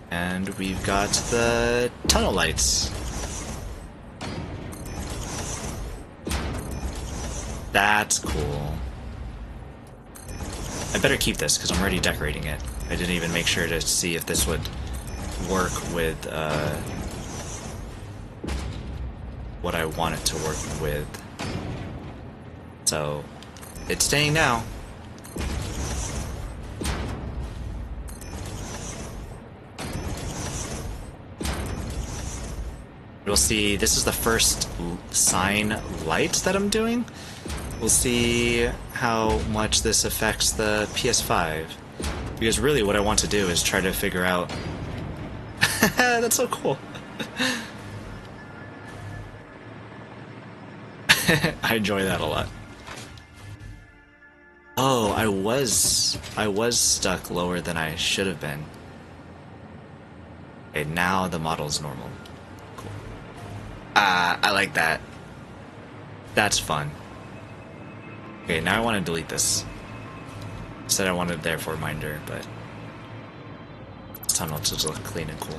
and we've got the tunnel lights. That's cool. I better keep this because I'm already decorating it. I didn't even make sure to see if this would work with what I want it to work with. So it's staying now. We'll see, this is the first sign light that I'm doing. We'll see how much this affects the PS5. Because really what I want to do is try to figure out... That's so cool. I enjoy that a lot. Oh, I was stuck lower than I should have been. Okay, now the model's normal. Cool. I like that. That's fun. Okay, now I want to delete this. Said I wanted it there for a reminder, but this tunnel just look clean and cool.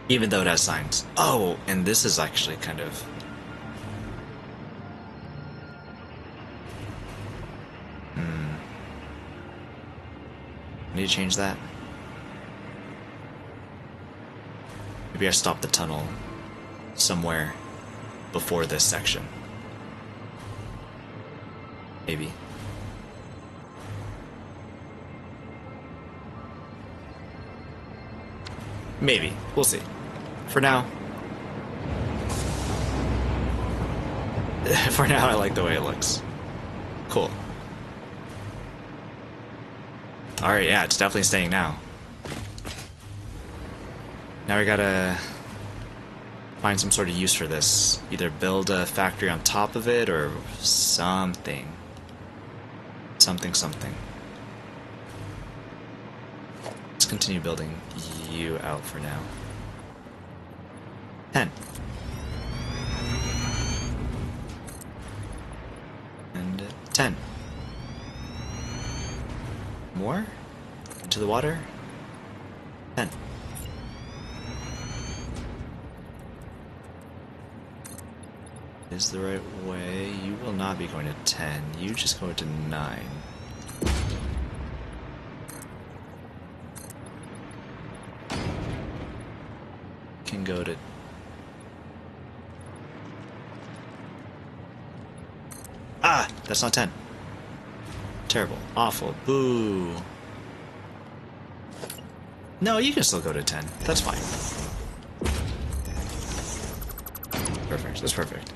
Even though it has signs. Oh, and this is actually kind of... need to change that. Maybe I stop the tunnel somewhere before this section. Maybe. Maybe. We'll see. For now. For now, I like the way it looks. Cool. Alright, yeah, it's definitely staying now. Now we gotta find some sort of use for this. Either build a factory on top of it or something. Something. Let's continue building you out for now. 10. And 10. More? Into the water? 10. Is the right way? You will not be going to 10. You just go to 9. Can go to... Ah! That's not 10. Terrible. Awful. Boo. No, you can still go to 10. That's fine. Perfect. That's perfect.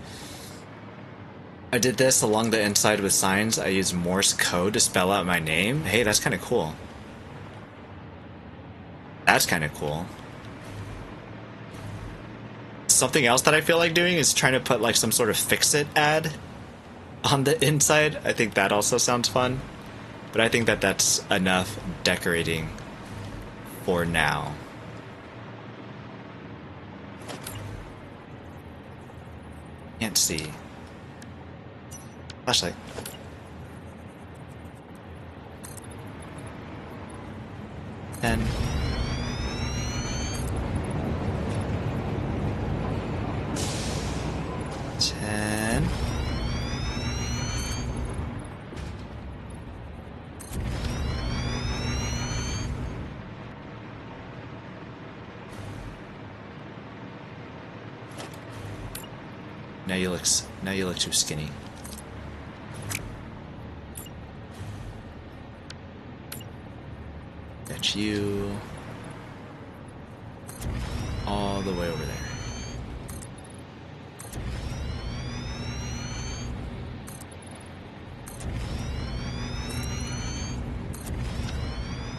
I did this along the inside with signs. I used Morse code to spell out my name. Hey, that's kind of cool. That's kind of cool. Something else that I feel like doing is trying to put like some sort of fix-it ad on the inside. I think that also sounds fun. But I think that that's enough decorating for now. Can't see. Flashlight. And 10. Now you look too skinny. Got you all the way over there.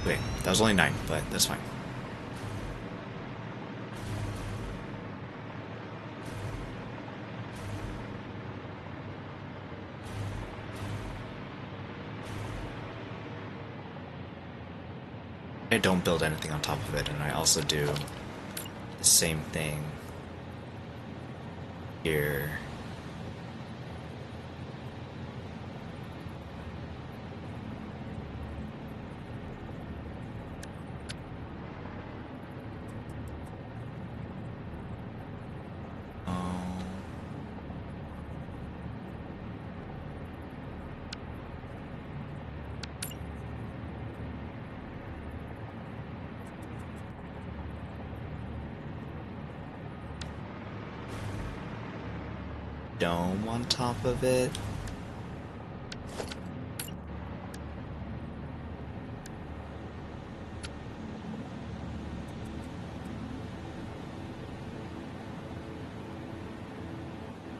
Wait, that was only 9, but that's fine. I don't build anything on top of it, and I also do the same thing here. Dome on top of it.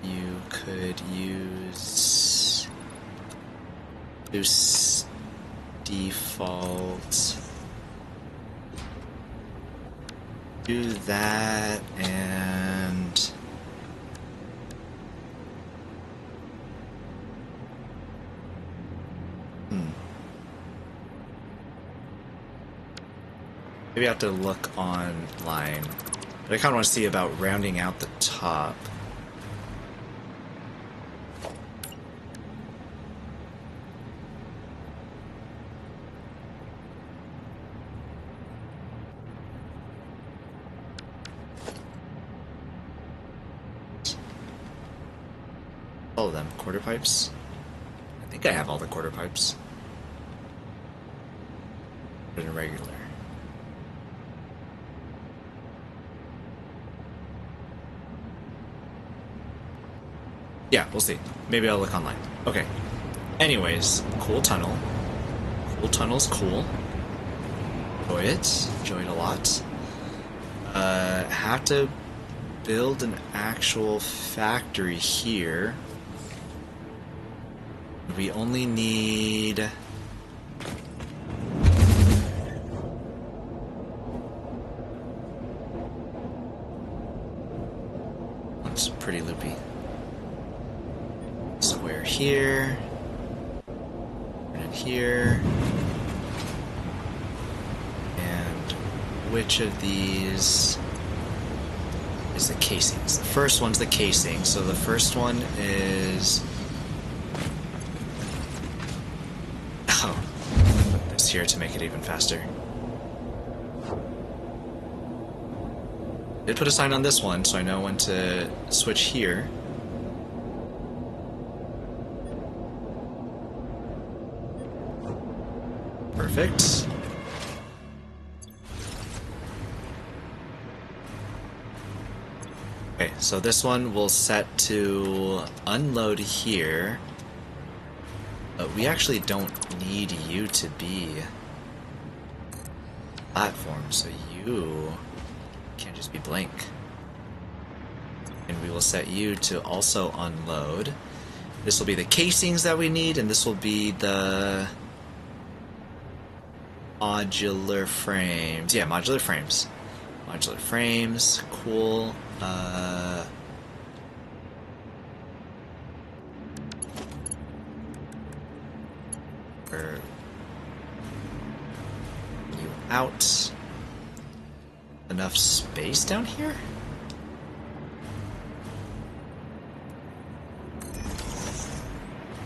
You could use this default. Do that and maybe I have to look online. But I kind of want to see about rounding out the top. All of them. Quarter pipes? I think I have all the quarter pipes. Put it in regular. Yeah, we'll see. Maybe I'll look online. Okay. Anyways, cool tunnel. Cool tunnel's cool. Enjoy it. Enjoy it a lot. Have to build an actual factory here. We only need... Looks pretty loopy. Square here. And here. And which of these is the casings? The first one's the casing, so the first one is... Oh, put this here to make it even faster. Did put a sign on this one, so I know when to switch here. Perfect. Okay, so this one will set to unload here. But we actually don't need you to be platform, so you can't just be blank. And we will set you to also unload. This will be the casings that we need, and this will be the modular frames. Yeah, modular frames. Modular frames, cool. You out. Enough space down here?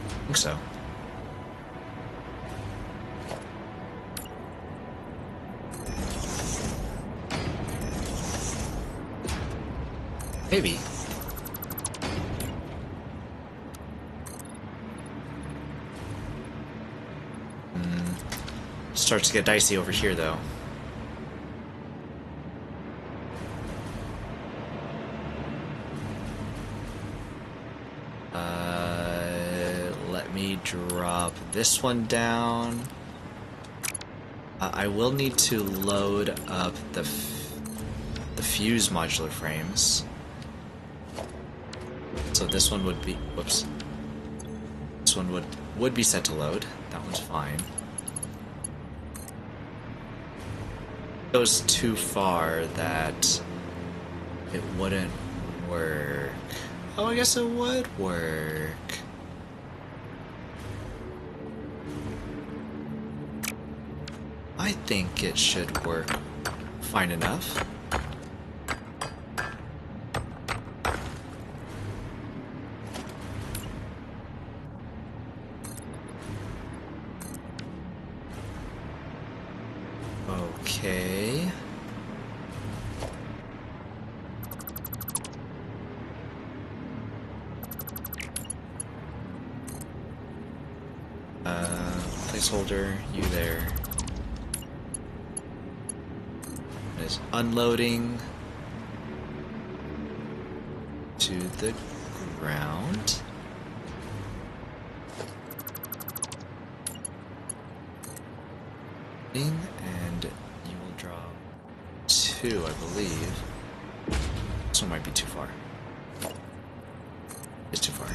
I think so. Maybe. Starts to get dicey over here, though. Let me drop this one down. I will need to load up the fuse modular frames. So this one would be, whoops. This one would be set to load. That one's fine. It goes too far that it wouldn't work. Oh, I guess it would work. I think it should work fine enough. Okay. Placeholder, you there. Is unloading to the ground. And you will drop 2, I believe. This one might be too far. It's too far.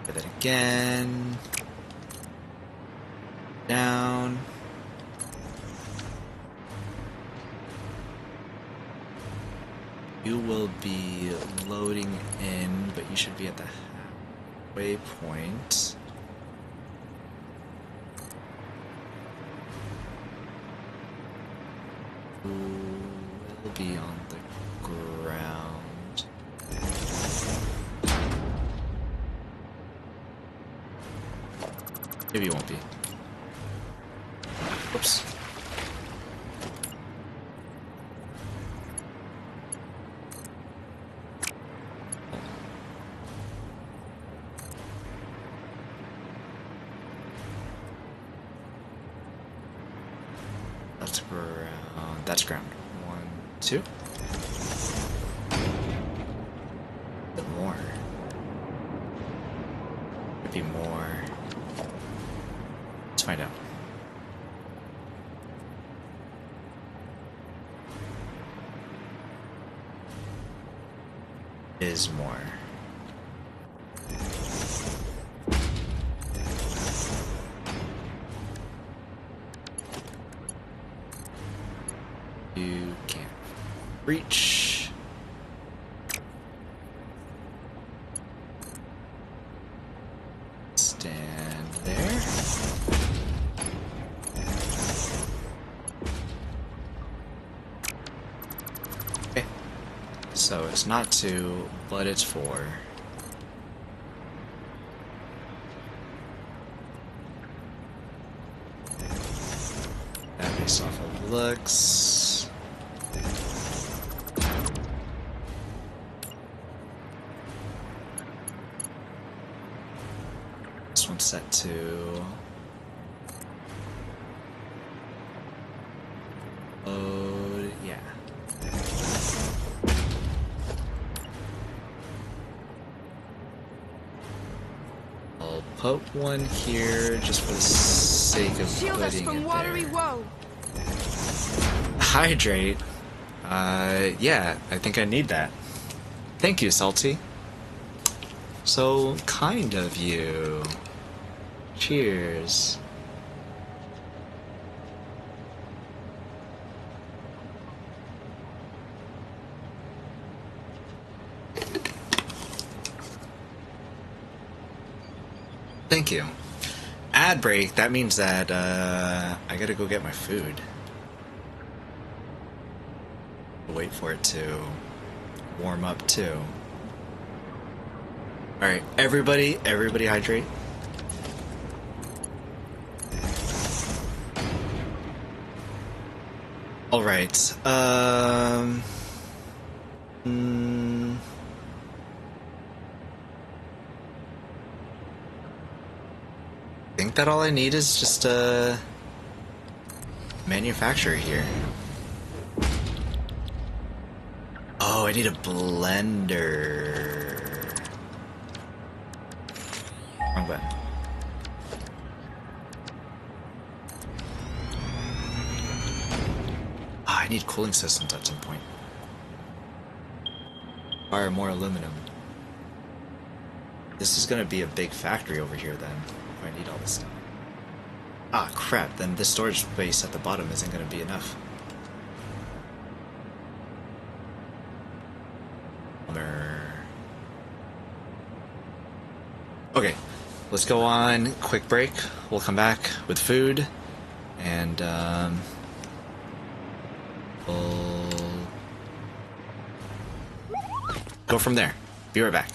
Do that again. Down. You will be loading in, but you should be at the halfway point. Will be on the ground. Maybe it won't be. Whoops. That's ground. That's ground. 1, 2. A bit more. Could be more. Let's find out. Is more. You can't reach. Stand there. Okay. So it's not 2, but it's 4. That based off of looks. This one's set to load, yeah. I'll put one here just for the sake of Shield us putting from it watery there. woe. Hydrate. Yeah, I think I need that. Thank you, Salty. So kind of you. Cheers. Thank you. Ad break, that means that I gotta go get my food. Wait for it to warm up too. Alright, everybody hydrate. Alright, I think that all I need is just a manufacturer here. Oh, I need a blender. Wrong button. I need cooling systems at some point. Fire more aluminum. This is gonna be a big factory over here then, if I need all this stuff. Ah, crap, then the storage space at the bottom isn't gonna be enough. Okay, let's go on quick break. We'll come back with food, and we'll go from there. Be right back.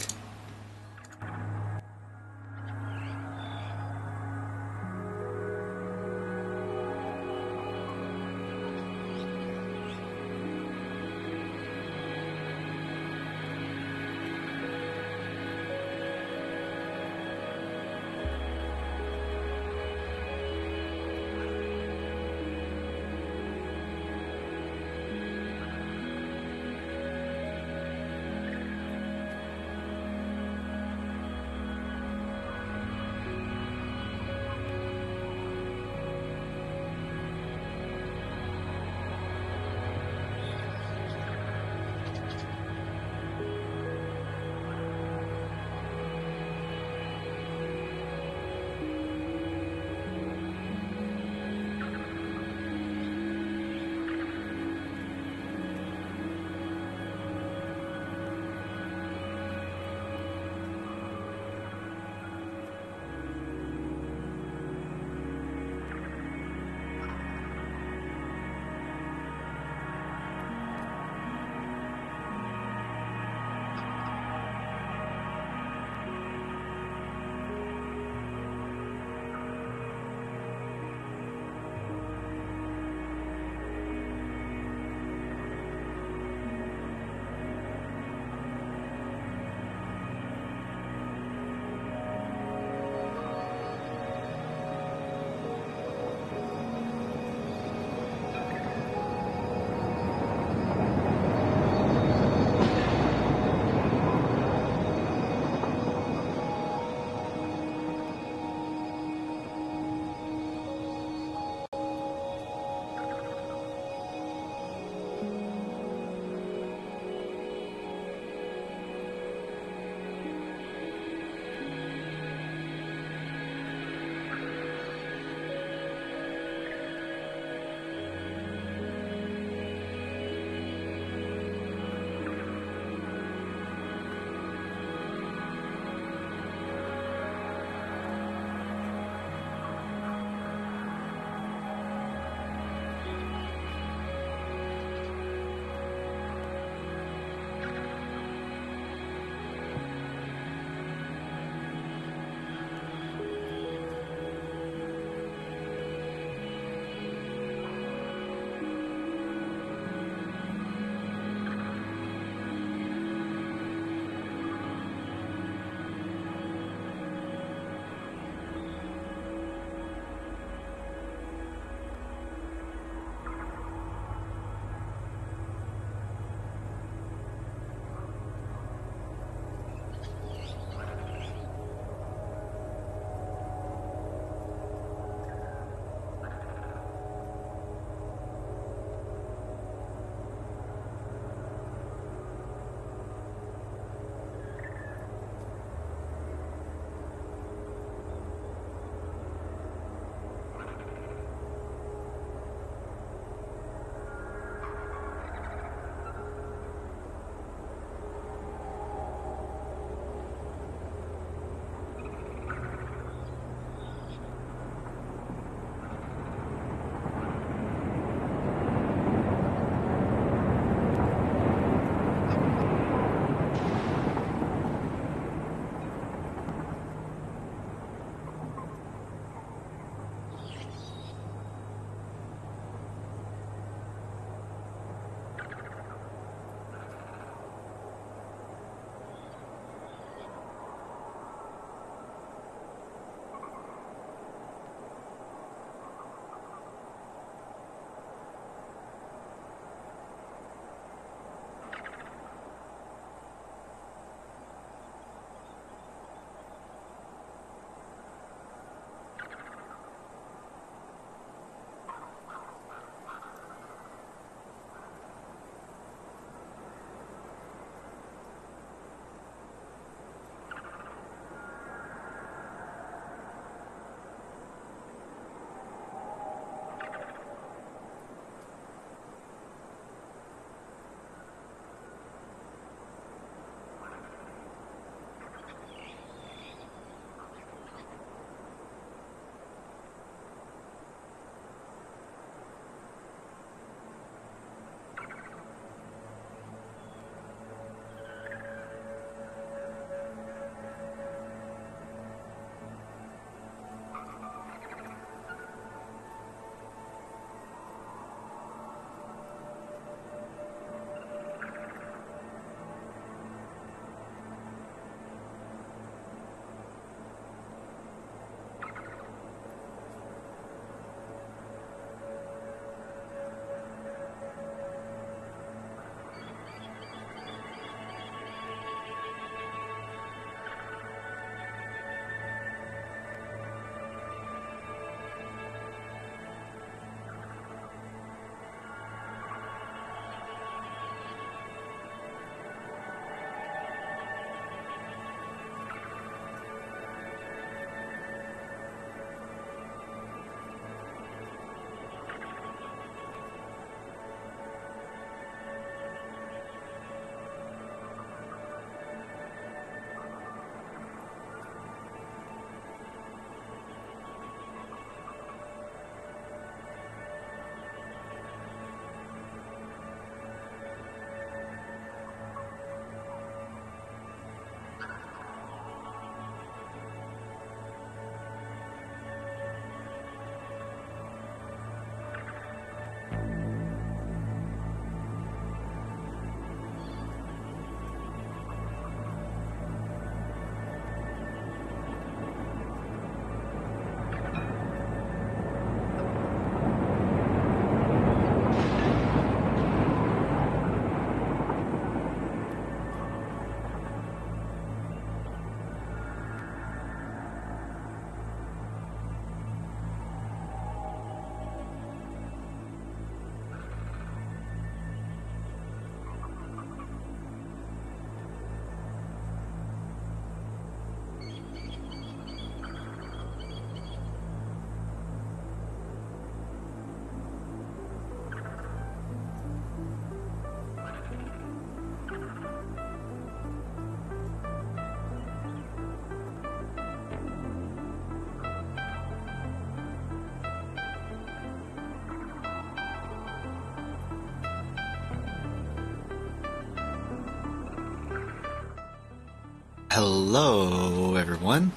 Hello, everyone.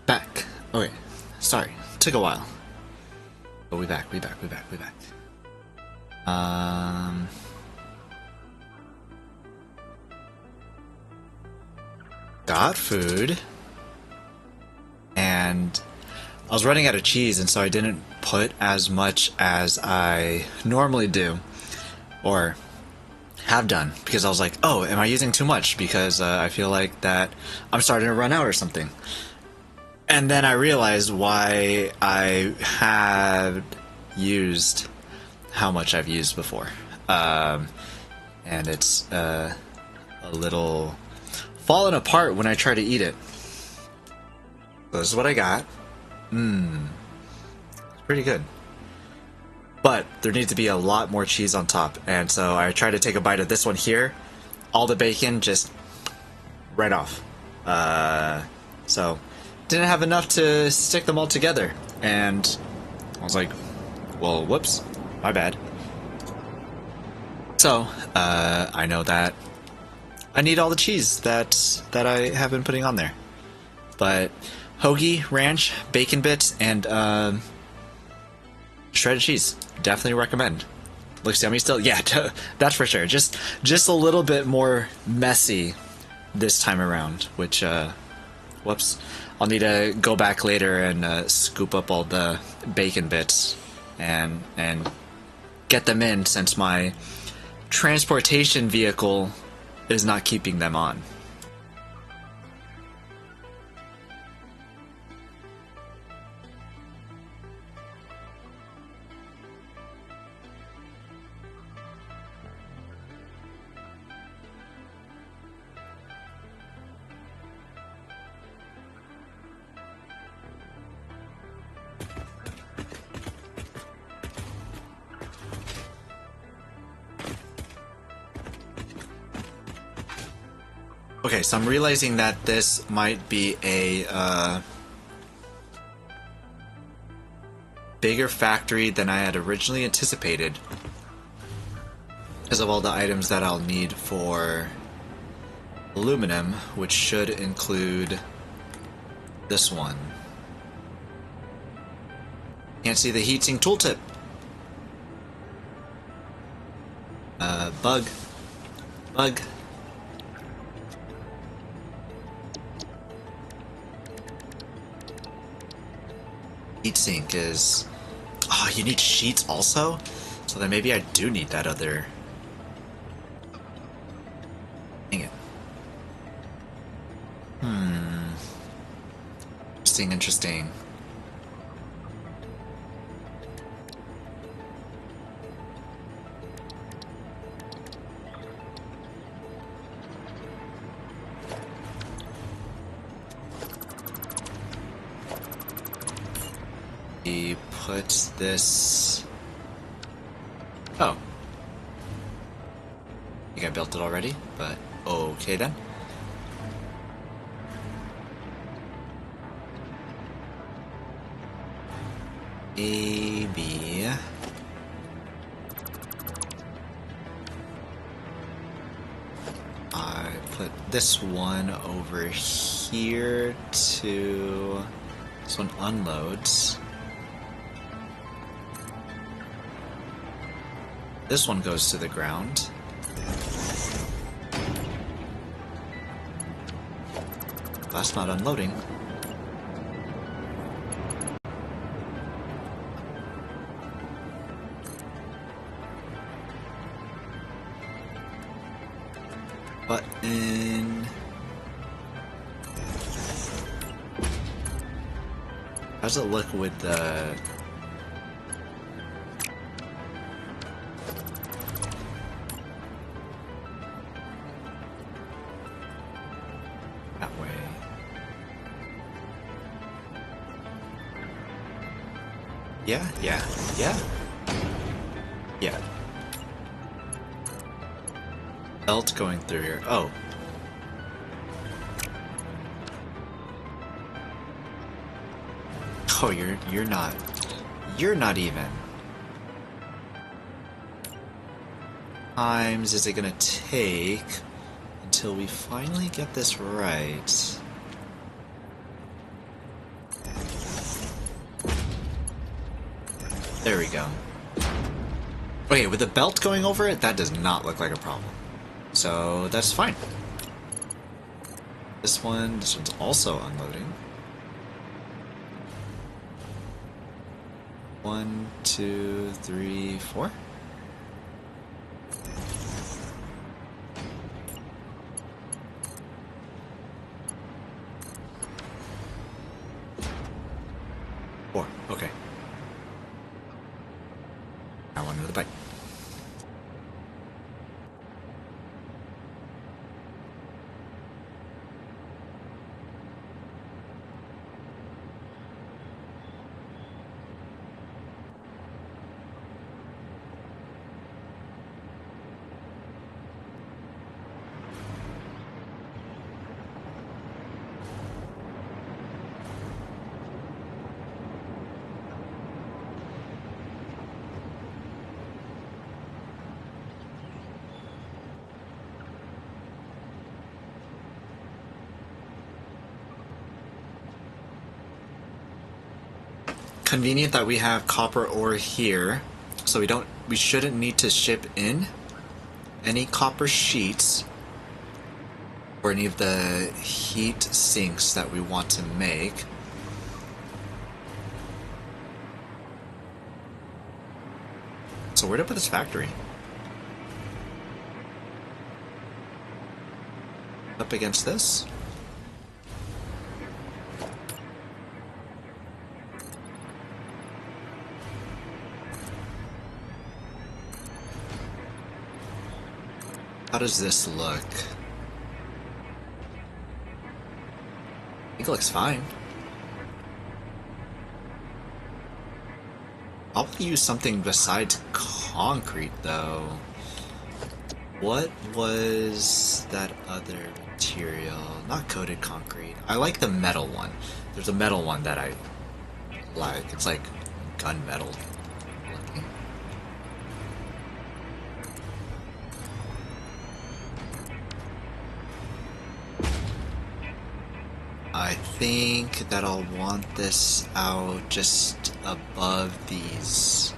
Back. Okay, sorry, took a while. But we back. Got food. And I was running out of cheese, and so I didn't put as much as I normally do. Or have done, because I was like, oh, am I using too much? Because I feel like that I'm starting to run out or something. And then I realized why I had used how much I've used before. And it's a little fallen apart when I try to eat it. So this is what I got. It's pretty good. But there needs to be a lot more cheese on top, and so I tried to take a bite of this one here. All the bacon just right off. So didn't have enough to stick them all together, and I was like, well, whoops, my bad. So I know that I need all the cheese that I have been putting on there. But hoagie, ranch, bacon bits, and shredded cheese. Definitely recommend. Looks yummy still? Yeah, that's for sure. Just a little bit more messy this time around, which, whoops. I'll need to go back later and scoop up all the bacon bits and get them in, since my transportation vehicle is not keeping them on. Okay, so I'm realizing that this might be a bigger factory than I had originally anticipated, because of all the items that I'll need for aluminum, which should include this one. Can't see the heatsink tooltip. Bug. Heatsink is... Oh, you need sheets also? So then maybe I do need that other... Dang it. Interesting. He puts this... Oh. I think I built it already, but okay then. A, B. I put this one over here to... This one unloads. This one goes to the ground. That's not unloading. Button. How does it look with the... Yeah. Belt going through here. Oh. Oh, you're not even. Times is it gonna take until we finally get this right. There we go. Okay, with the belt going over it, that does not look like a problem. So that's fine. This one's also unloading. 1, 2, 3, 4. Okay. I want another bite. Convenient that we have copper ore here, so we shouldn't need to ship in any copper sheets or any of the heat sinks that we want to make. So where to put this factory? Up against this? How does this look? I think it looks fine. I'll use something besides concrete, though. What was that other material? Not coated concrete. I like the metal one. There's a metal one that I like. It's like gunmetal looking. I think that I'll want this out just above these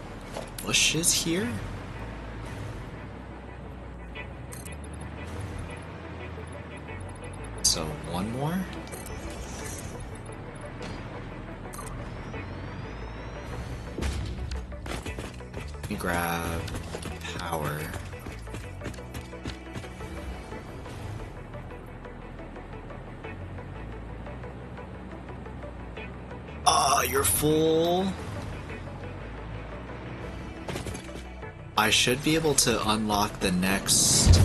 bushes here. So one more. Let me grab power. You're full. I should be able to unlock the next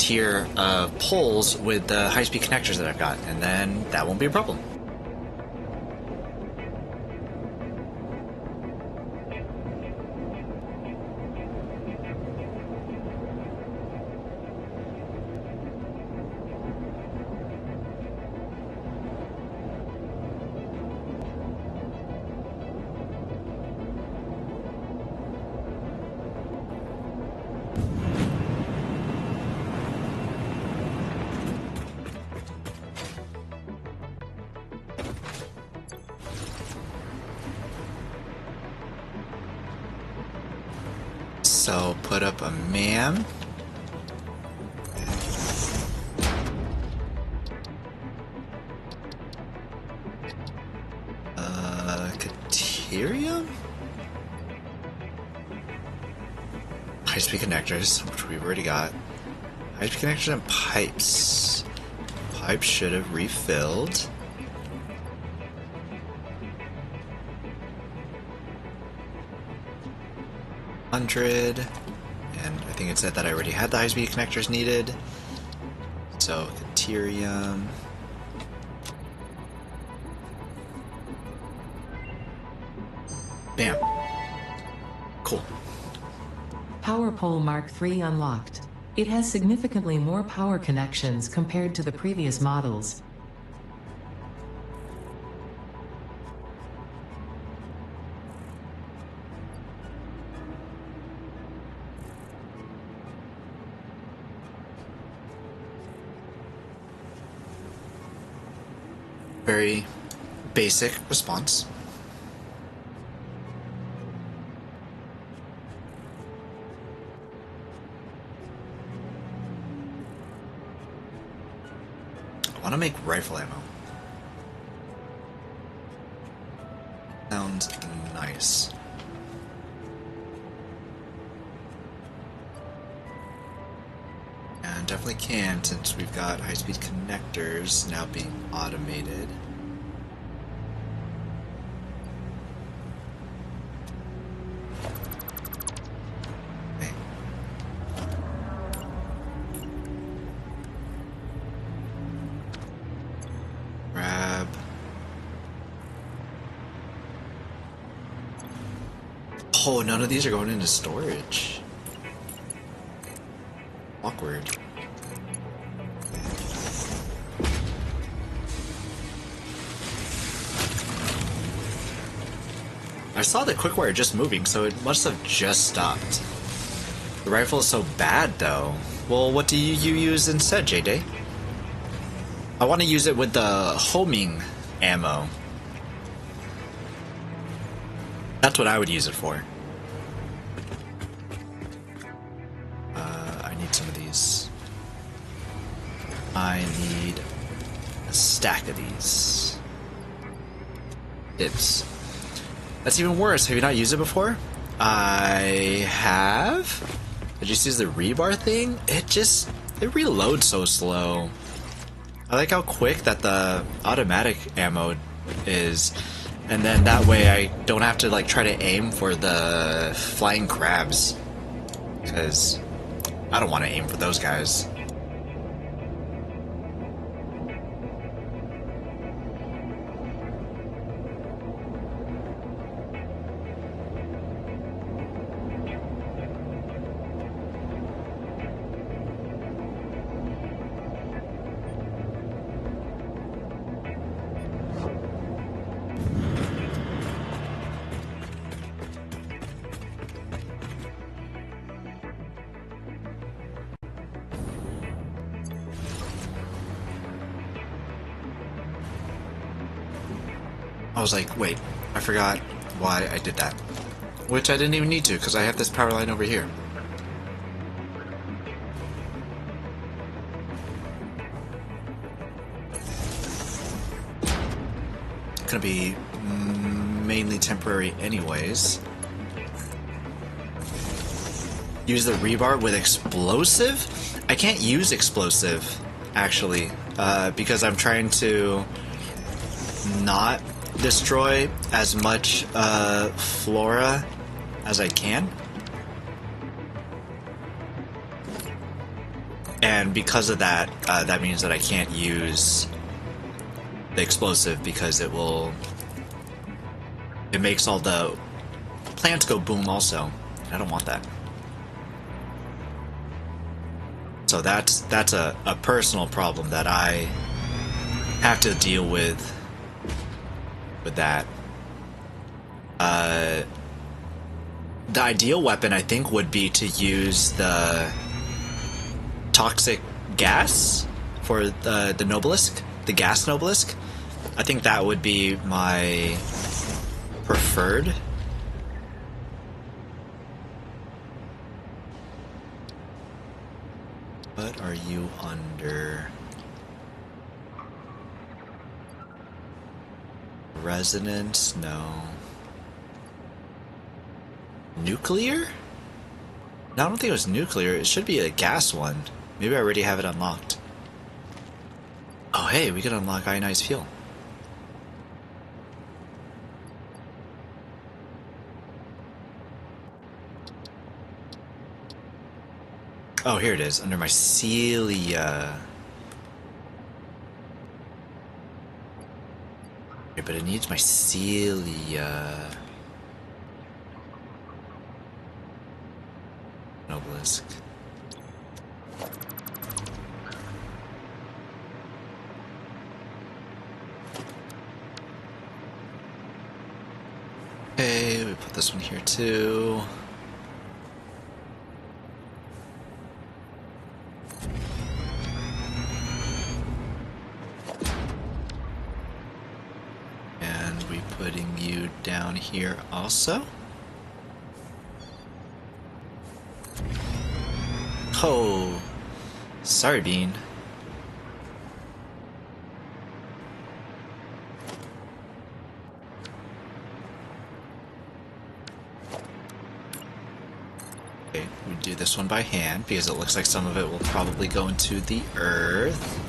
tier of poles with the high-speed connectors that I've got, and then that won't be a problem. So put up a man. Caterium? High-speed connectors, which we've already got. High-speed connectors and pipes. Pipes should have refilled. And I think it said that I already had the high-speed connectors needed. So, Caterium. Bam. Cool. Power pole Mark III unlocked. It has significantly more power connections compared to the previous models. Very basic response. I want to make rifle ammo. Sounds nice. And definitely can, since we've got high-speed connectors now being automated. Okay. Grab. Oh, none of these are going into storage. Awkward. I saw the quick wire just moving, so it must have just stopped. The rifle is so bad, though. Well, what do you use instead, J-Day? I want to use it with the homing ammo. That's what I would use it for. I need some of these. I need a stack of these. Dibs. That's even worse. Have you not used it before? I have. I just used the rebar thing. It reloads so slow. I like how quick that the automatic ammo is, and then that way I don't have to like try to aim for the flying crabs, because I don't want to aim for those guys. I was like, wait, I forgot why I did that. Which I didn't even need to, because I have this power line over here. It's gonna be mainly temporary anyways. Use the rebar with explosive? I can't use explosive, actually, because I'm trying to not destroy as much flora as I can, and because of that, that means that I can't use the explosive because it makes all the plants go boom also. I don't want that. So that's a personal problem that I have to deal with that. The ideal weapon, I think, would be to use the toxic gas for the Nobelisk, the gas Nobelisk. I think that would be my preferred. What are you under? Resonance? No. Nuclear? No, I don't think it was nuclear. It should be a gas one. Maybe I already have it unlocked. Oh, hey, we can unlock ionized fuel. Oh, here it is, under my Celia. But it needs my Celia. Obelisk. Okay, we put this one here too. putting you down here also. Oh, sorry, Bean. Okay, we do this one by hand because it looks like some of it will probably go into the earth.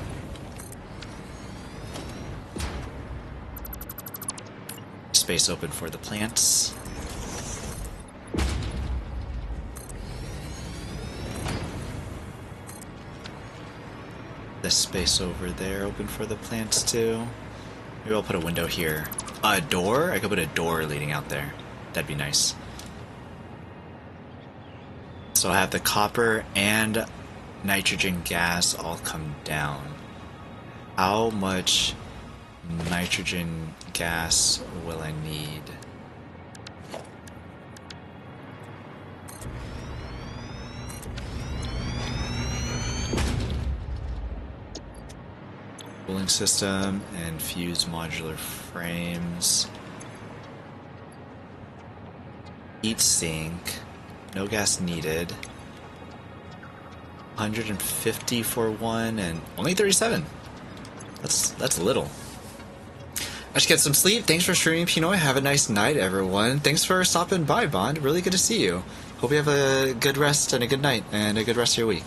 Space open for the plants. This space over there open for the plants too. Maybe I'll put a window here. A door? I could put a door leading out there. That'd be nice. So I have the copper and nitrogen gas all come down. How much nitrogen gas will I need? Cooling system and fuse modular frames. Heat sink. No gas needed. 150 for one and only 37. That's little. I should get some sleep. Thanks for streaming, P-Noy. Have a nice night, everyone. Thanks for stopping by, Bond. Really good to see you. Hope you have a good rest and a good night and a good rest of your week.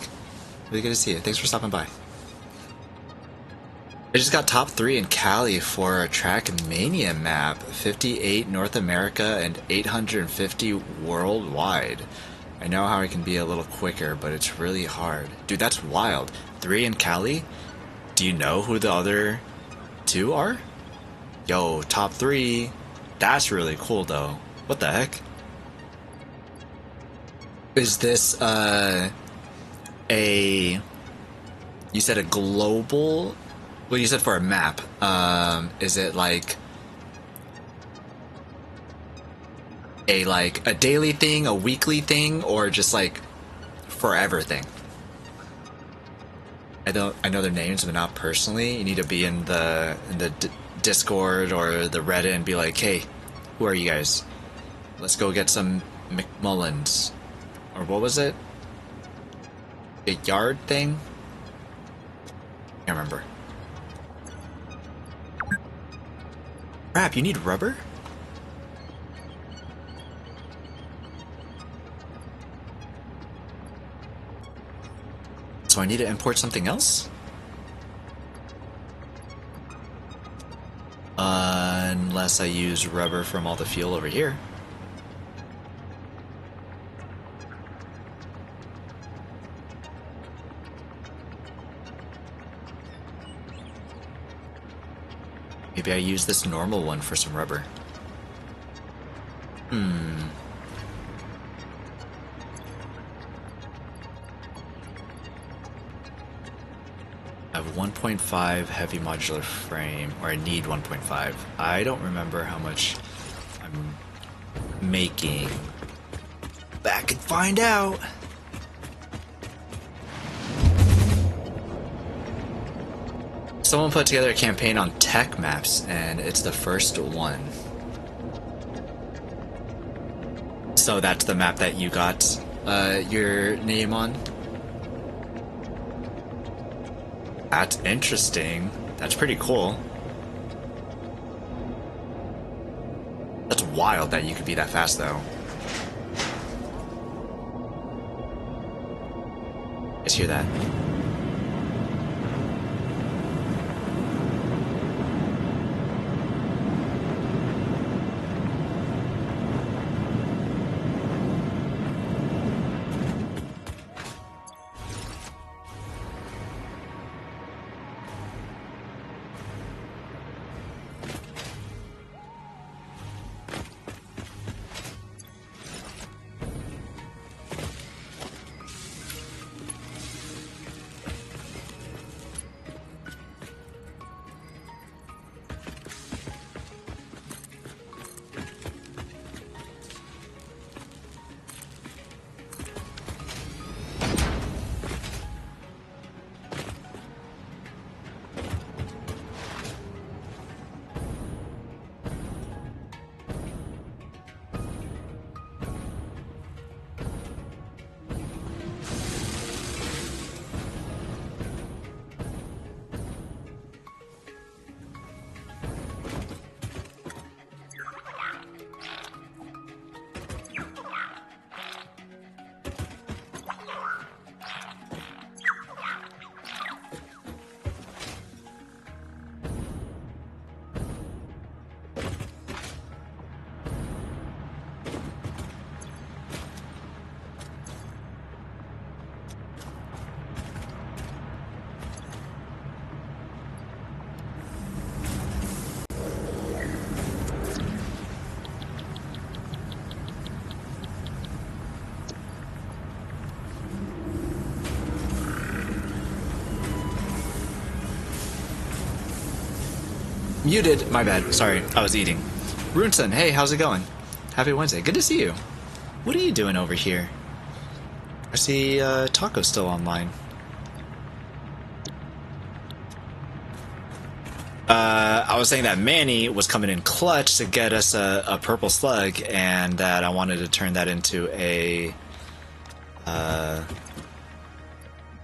Really good to see you. Thanks for stopping by. I just got top 3 in Cali for a Trackmania map. 58 North America and 850 worldwide. I know how I can be a little quicker, but it's really hard. Dude, that's wild. 3 in Cali? Do you know who the other 2 are? Yo, top 3. That's really cool, though. What the heck? Is this, you said a global... Well, you said for a map. Is it like a daily thing, a weekly thing, or just like forever thing? I know their names, but not personally. You need to be in the Discord or the Reddit and be like, hey, who are you guys? Let's go get some McMullins. Or what was it? A yard thing? Can't remember. Crap, you need rubber? So I need to import something else? Unless I use rubber from all the fuel over here. Maybe I use this normal one for some rubber. I have 1.5 heavy modular frame, or I need 1.5. I don't remember how much I'm making. Back and find out. Someone put together a campaign on tech maps, and it's the first one. So that's the map that you got your name on? That's interesting. That's pretty cool. That's wild that you could be that fast, though. Let's hear that. Muted. My bad. Sorry, I was eating. Runson, hey, how's it going? Happy Wednesday. Good to see you. What are you doing over here? I see Taco's still online. I was saying that Manny was coming in clutch to get us a purple slug, and that I wanted to turn that into a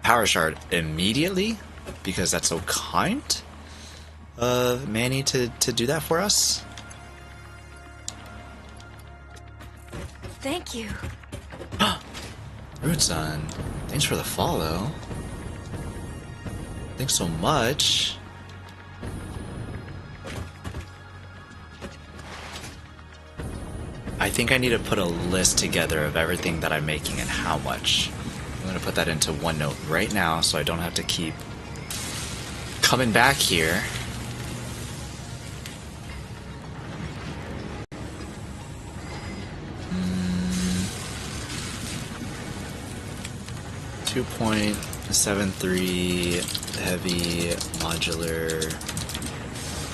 power shard immediately, because that's so kind of Manny to do that for us. Thank you. Rootson, thanks for the follow. Thanks so much. I think I need to put a list together of everything that I'm making and how much. I'm going to put that into OneNote right now so I don't have to keep coming back here. Mm. 2.73 heavy modular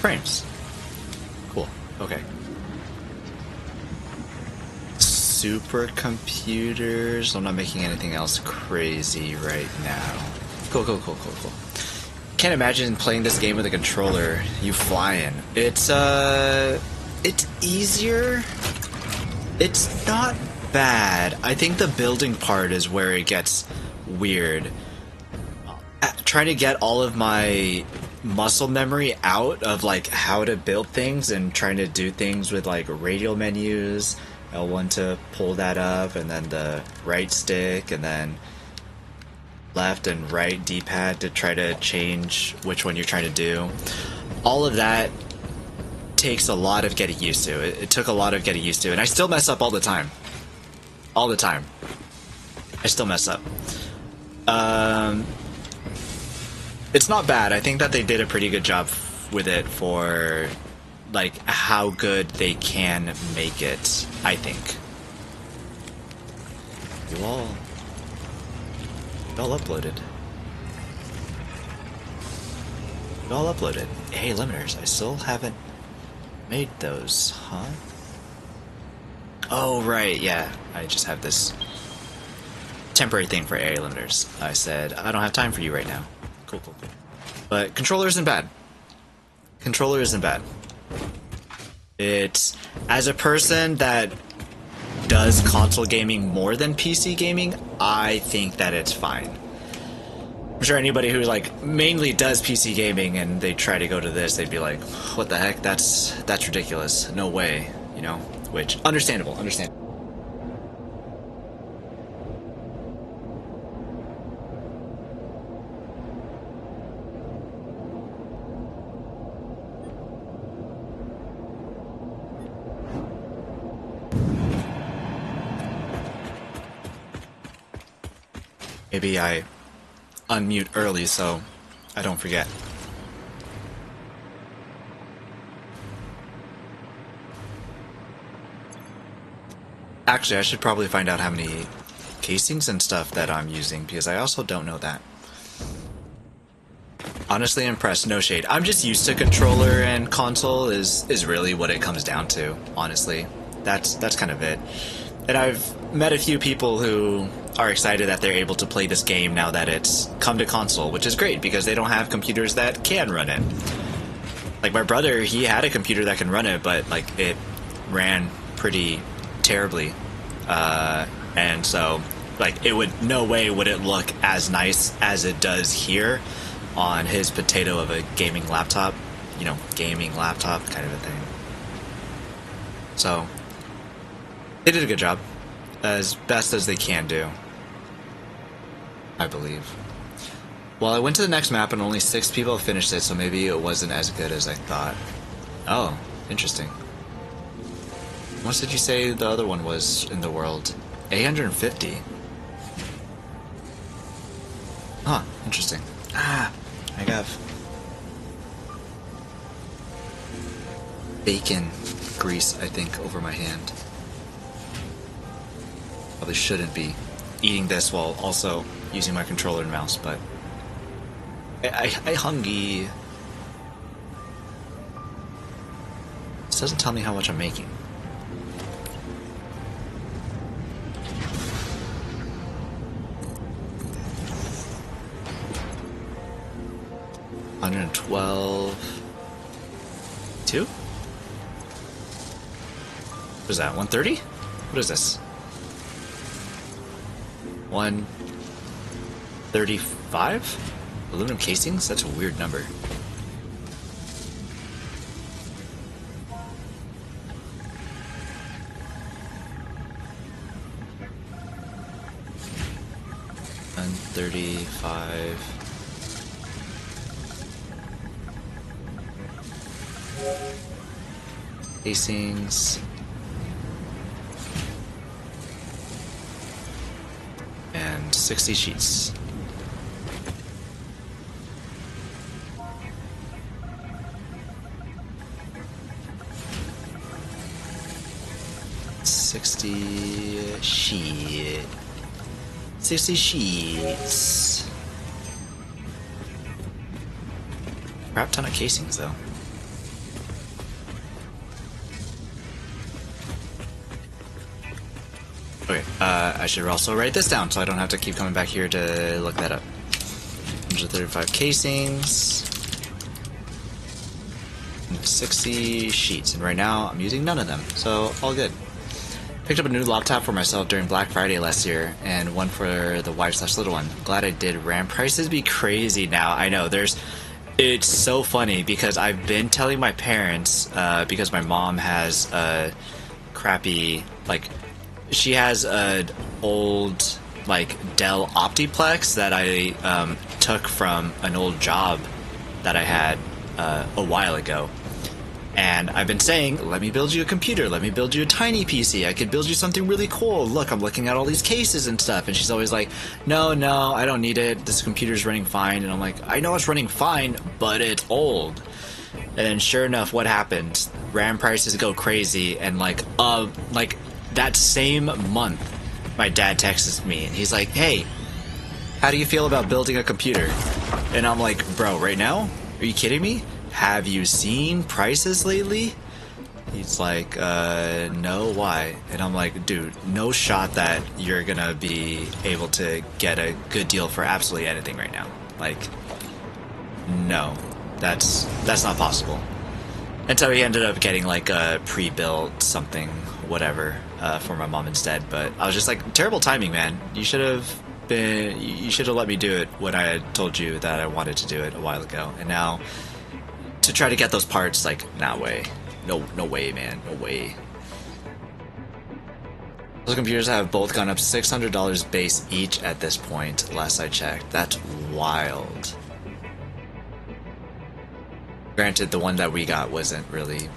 frames. Cool. Okay. Supercomputers. I'm not making anything else crazy right now. Cool. Can't imagine playing this game with a controller. You flying. It's easier. It's not bad. I think the building part is where it gets weird. Trying to get all of my muscle memory out of like how to build things and trying to do things with like radial menus. L1 to pull that up, and then the right stick, and then left and right D-pad to try to change which one you're trying to do. All of that takes a lot of getting used to. It took a lot of getting used to, and I still mess up all the time. All the time. I still mess up. It's not bad. I think that they did a pretty good job with it for like how good they can make it, I think. You all uploaded. You all uploaded. Hey, limiters, I still haven't made those, huh? Oh, right, yeah. I just have this temporary thing for area limiters. I said, I don't have time for you right now. Cool. But controller isn't bad. Controller isn't bad. It's, as a person that does console gaming more than PC gaming, I think that it's fine. I'm sure anybody who like mainly does PC gaming and they try to go to this, they'd be like, what the heck, that's ridiculous, no way, you know, which, understandable. Maybe I unmute early so I don't forget. Actually, I should probably find out how many casings and stuff that I'm using, because I also don't know that. Honestly impressed, no shade. I'm just used to controller and console is really what it comes down to, honestly. That's kind of it. And I've met a few people who are excited that they're able to play this game now that it's come to console, which is great because they don't have computers that can run it. Like my brother, he had a computer that can run it, but like it ran pretty terribly. And so like it would, no way would it look as nice as it does here on his potato of a gaming laptop, you know, gaming laptop kind of a thing. So they did a good job, as best as they can do, I believe. Well, I went to the next map and only 6 people finished it, so maybe it wasn't as good as I thought. Oh, interesting. How much did you say the other one was in the world? 850. Huh, interesting. I have bacon grease, I think, over my hand. Probably shouldn't be eating this while also using my controller and mouse, but I hungry. doesn't tell me how much I'm making. $112. 2? What is that? 130? What is this? 135? Aluminum casings? That's a weird number. And 35. Casings. And 60 sheets. Sheet. 60 sheets. Crap ton of casings though. Okay, I should also write this down so I don't have to keep coming back here to look that up. 135 casings. 60 sheets, and right now I'm using none of them, so all good. Picked up a new laptop for myself during Black Friday last year, and one for the wife/little one. Glad I did. RAM prices be crazy now. I know, it's so funny because I've been telling my parents, because my mom has a crappy, like, she has an old, like, Dell Optiplex that I took from an old job that I had a while ago. And I've been saying, let me build you a computer, let me build you a tiny PC, I could build you something really cool, look, I'm looking at all these cases and stuff, and she's always like, no, I don't need it, this computer's running fine, and I'm like, I know it's running fine, but it's old. And then sure enough, what happened? RAM prices go crazy, and like that same month, my dad texts me, and he's like, hey, how do you feel about building a computer? And I'm like, bro, right now? Are you kidding me? Have you seen prices lately? He's like, no, why? And I'm like, dude, no shot that you're gonna be able to get a good deal for absolutely anything right now. Like, no, that's not possible. And so he ended up getting like a pre-built something, whatever, for my mom instead. But I was just like, terrible timing, man. You should have let me do it when I had told you that I wanted to do it a while ago. And now, to try to get those parts, like, nah way. No way, man. No way. Those computers have both gone up $600 base each at this point, last I checked. That's wild. Granted, the one that we got wasn't really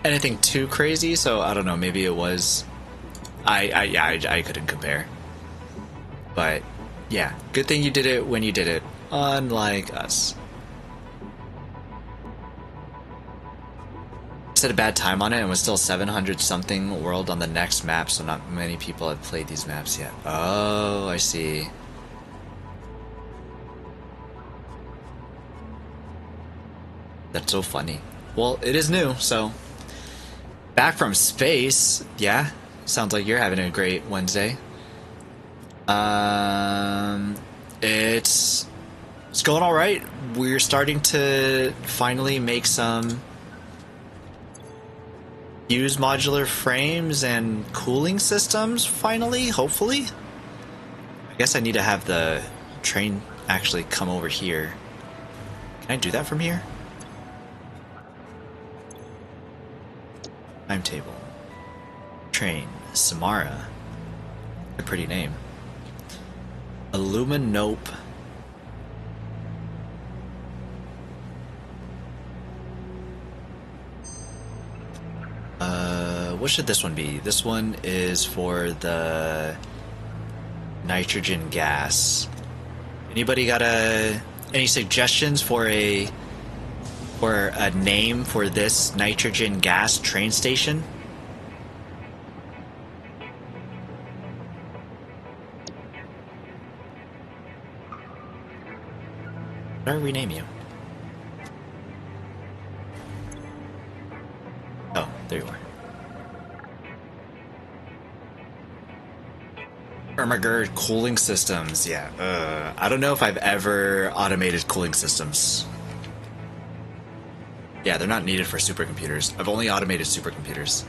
anything too crazy, so I don't know, maybe it was... I couldn't compare. But, yeah, good thing you did it when you did it, unlike us. Set a bad time on it and was still 700 something world on the next map, so not many people have played these maps yet. Oh, I see. That's so funny. Well, it is new, so back from space. Yeah, sounds like you're having a great Wednesday. It's going all right. We're starting to finally make some use modular frames and cooling systems, finally, hopefully. I guess I need to have the train actually come over here. Can I do that from here? Timetable. Train. Samara. A pretty name. Illuminope. What should this one be? This one is for the nitrogen gas. Anybody got any suggestions for a name for this nitrogen gas train station? How do I rename you? Oh. There you are. Ermagerd cooling systems, yeah. I don't know if I've ever automated cooling systems. Yeah, they're not needed for supercomputers. I've only automated supercomputers.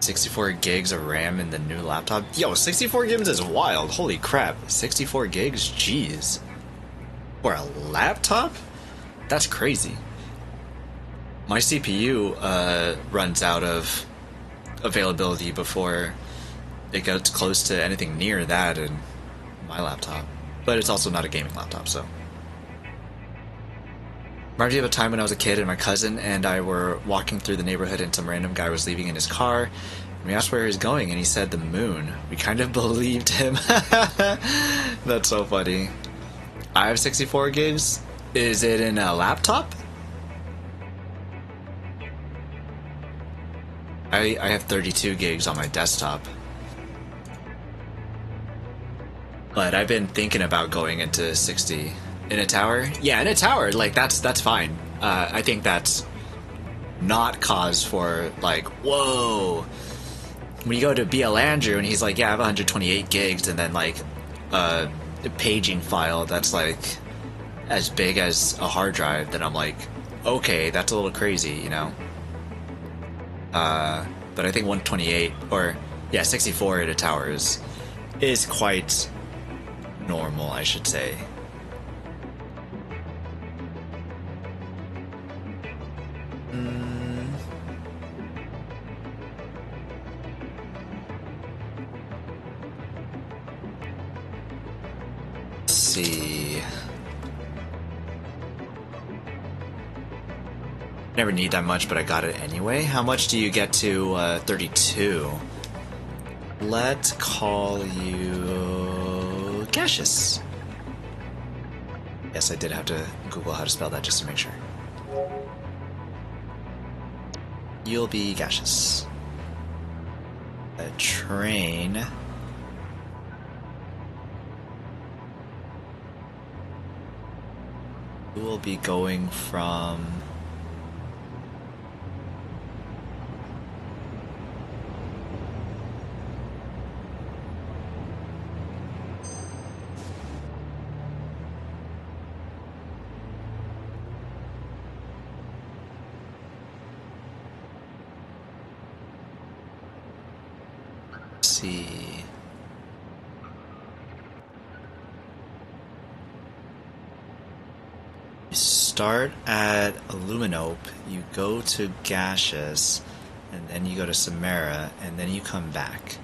64 gigs of RAM in the new laptop. Yo, 64 gigs is wild. Holy crap. 64 gigs? Jeez. For a laptop? That's crazy. My CPU runs out of availability before it gets close to anything near that in my laptop. But it's also not a gaming laptop, so. Reminds me of a time when I was a kid and my cousin and I were walking through the neighborhood and some random guy was leaving in his car. And we asked where he was going and he said the moon. We kind of believed him. That's so funny. I have 64 gigs. Is it in a laptop? I have 32 gigs on my desktop. But I've been thinking about going into 60. In a tower? Yeah, in a tower, like, that's fine. I think that's not cause for, like, whoa. When you go to BL Andrew and he's like, yeah, I have 128 gigs, and then, like, a paging file that's, like, as big as a hard drive, then I'm like, okay, that's a little crazy, you know? But I think 128, or, yeah, 64 in a tower is quite normal, I should say. See. Never need that much, but I got it anyway. How much do you get to 32? Let's call you gaseous. Yes, I did have to Google how to spell that just to make sure. You'll be gaseous. A train. We'll be going from see. You start at Illuminope, you go to Gaseous, and then you go to Samara, and then you come back.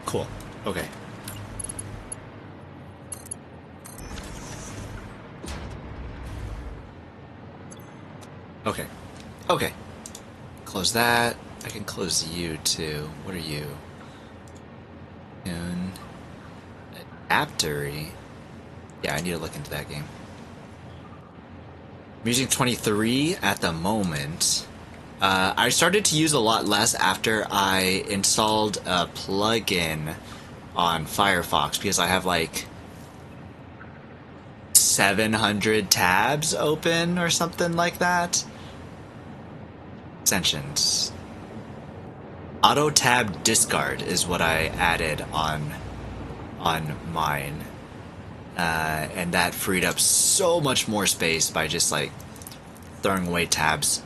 Cool. Okay. Okay. Okay. Close that. I can close you too. What are you? Adaptory. Yeah, I need to look into that game. I'm using 23 at the moment. I started to use a lot less after I installed a plugin on Firefox because I have like 700 tabs open or something like that. Extensions. Auto tab discard is what I added on mine. And that freed up so much more space by just like throwing away tabs.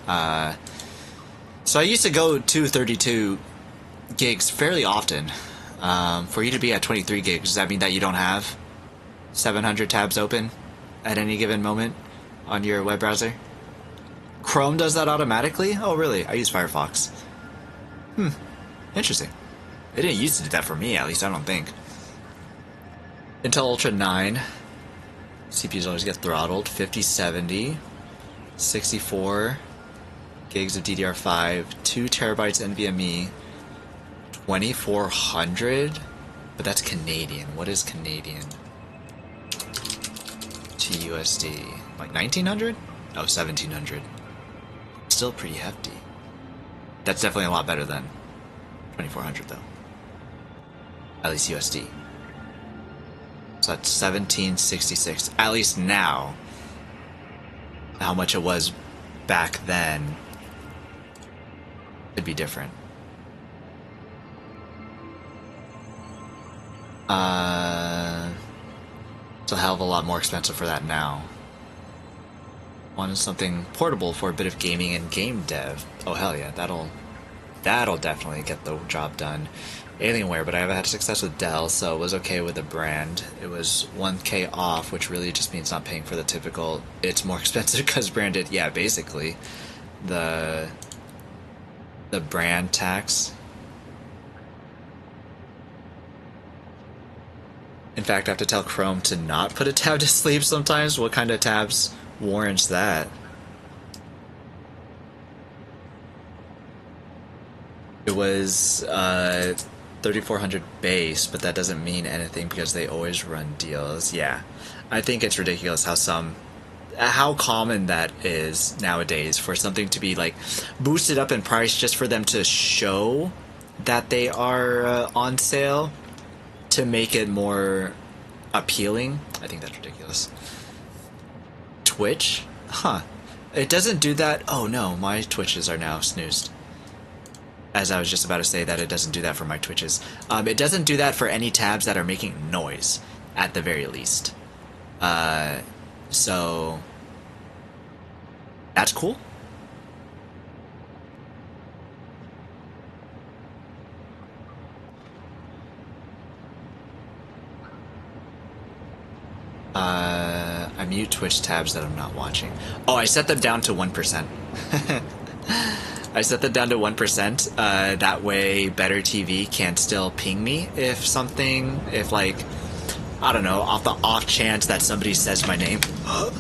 So I used to go to 32 gigs fairly often. For you to be at 23 gigs, does that mean that you don't have 700 tabs open at any given moment on your web browser? Chrome does that automatically? Oh, really? I use Firefox. Interesting. It didn't used to do that for me, at least I don't think. Intel Ultra 9. CPUs always get throttled. 5070. 64 gigs of DDR5. 2 terabytes NVMe. 2400? But that's Canadian. What is Canadian? To USD. Like 1900? Oh, 1700. still pretty hefty. That's definitely a lot better than 2400 though. At least USD. So that's 1766. At least now. How much it was back then could be different. It's a hell of a lot more expensive for that now. Wanted something portable for a bit of gaming and game dev. Oh hell yeah, that'll definitely get the job done. Alienware, but I haven't had success with Dell, so it was okay with the brand. It was 1K off, which really just means not paying for the typical, it's more expensive because branded. Yeah, basically. The brand tax. In fact, I have to tell Chrome to not put a tab to sleep sometimes. What kind of tabs warrants that? It was 3400 base, but that doesn't mean anything because they always run deals. Yeah, I think it's ridiculous how common that is nowadays for something to be like boosted up in price just for them to show that they are on sale to make it more appealing. I think that's ridiculous. Twitch? Huh. It doesn't do that. Oh no, my Twitches are now snoozed. As I was just about to say that it doesn't do that for my Twitches. It doesn't do that for any tabs that are making noise, at the very least. So that's cool. I mute Twitch tabs that I'm not watching. Oh, I set them down to 1%. I set them down to 1%. That way, Better TV can still ping me if like, I don't know, off the off chance that somebody says my name. Oh,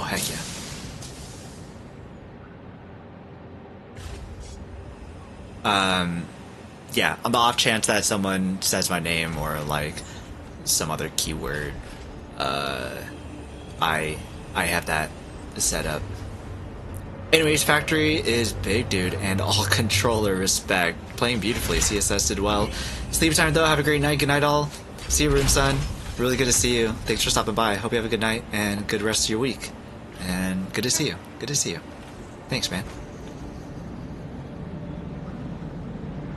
heck yeah. Yeah, on the off chance that someone says my name or like some other keyword, I have that set up. Anyways, Factory is big, dude, and all controller respect. Playing beautifully. CSS did well. Sleep time though. Have a great night. Good night, all. See you, Rune Son. Really good to see you. Thanks for stopping by. Hope you have a good night and good rest of your week. And good to see you. Good to see you. Thanks, man.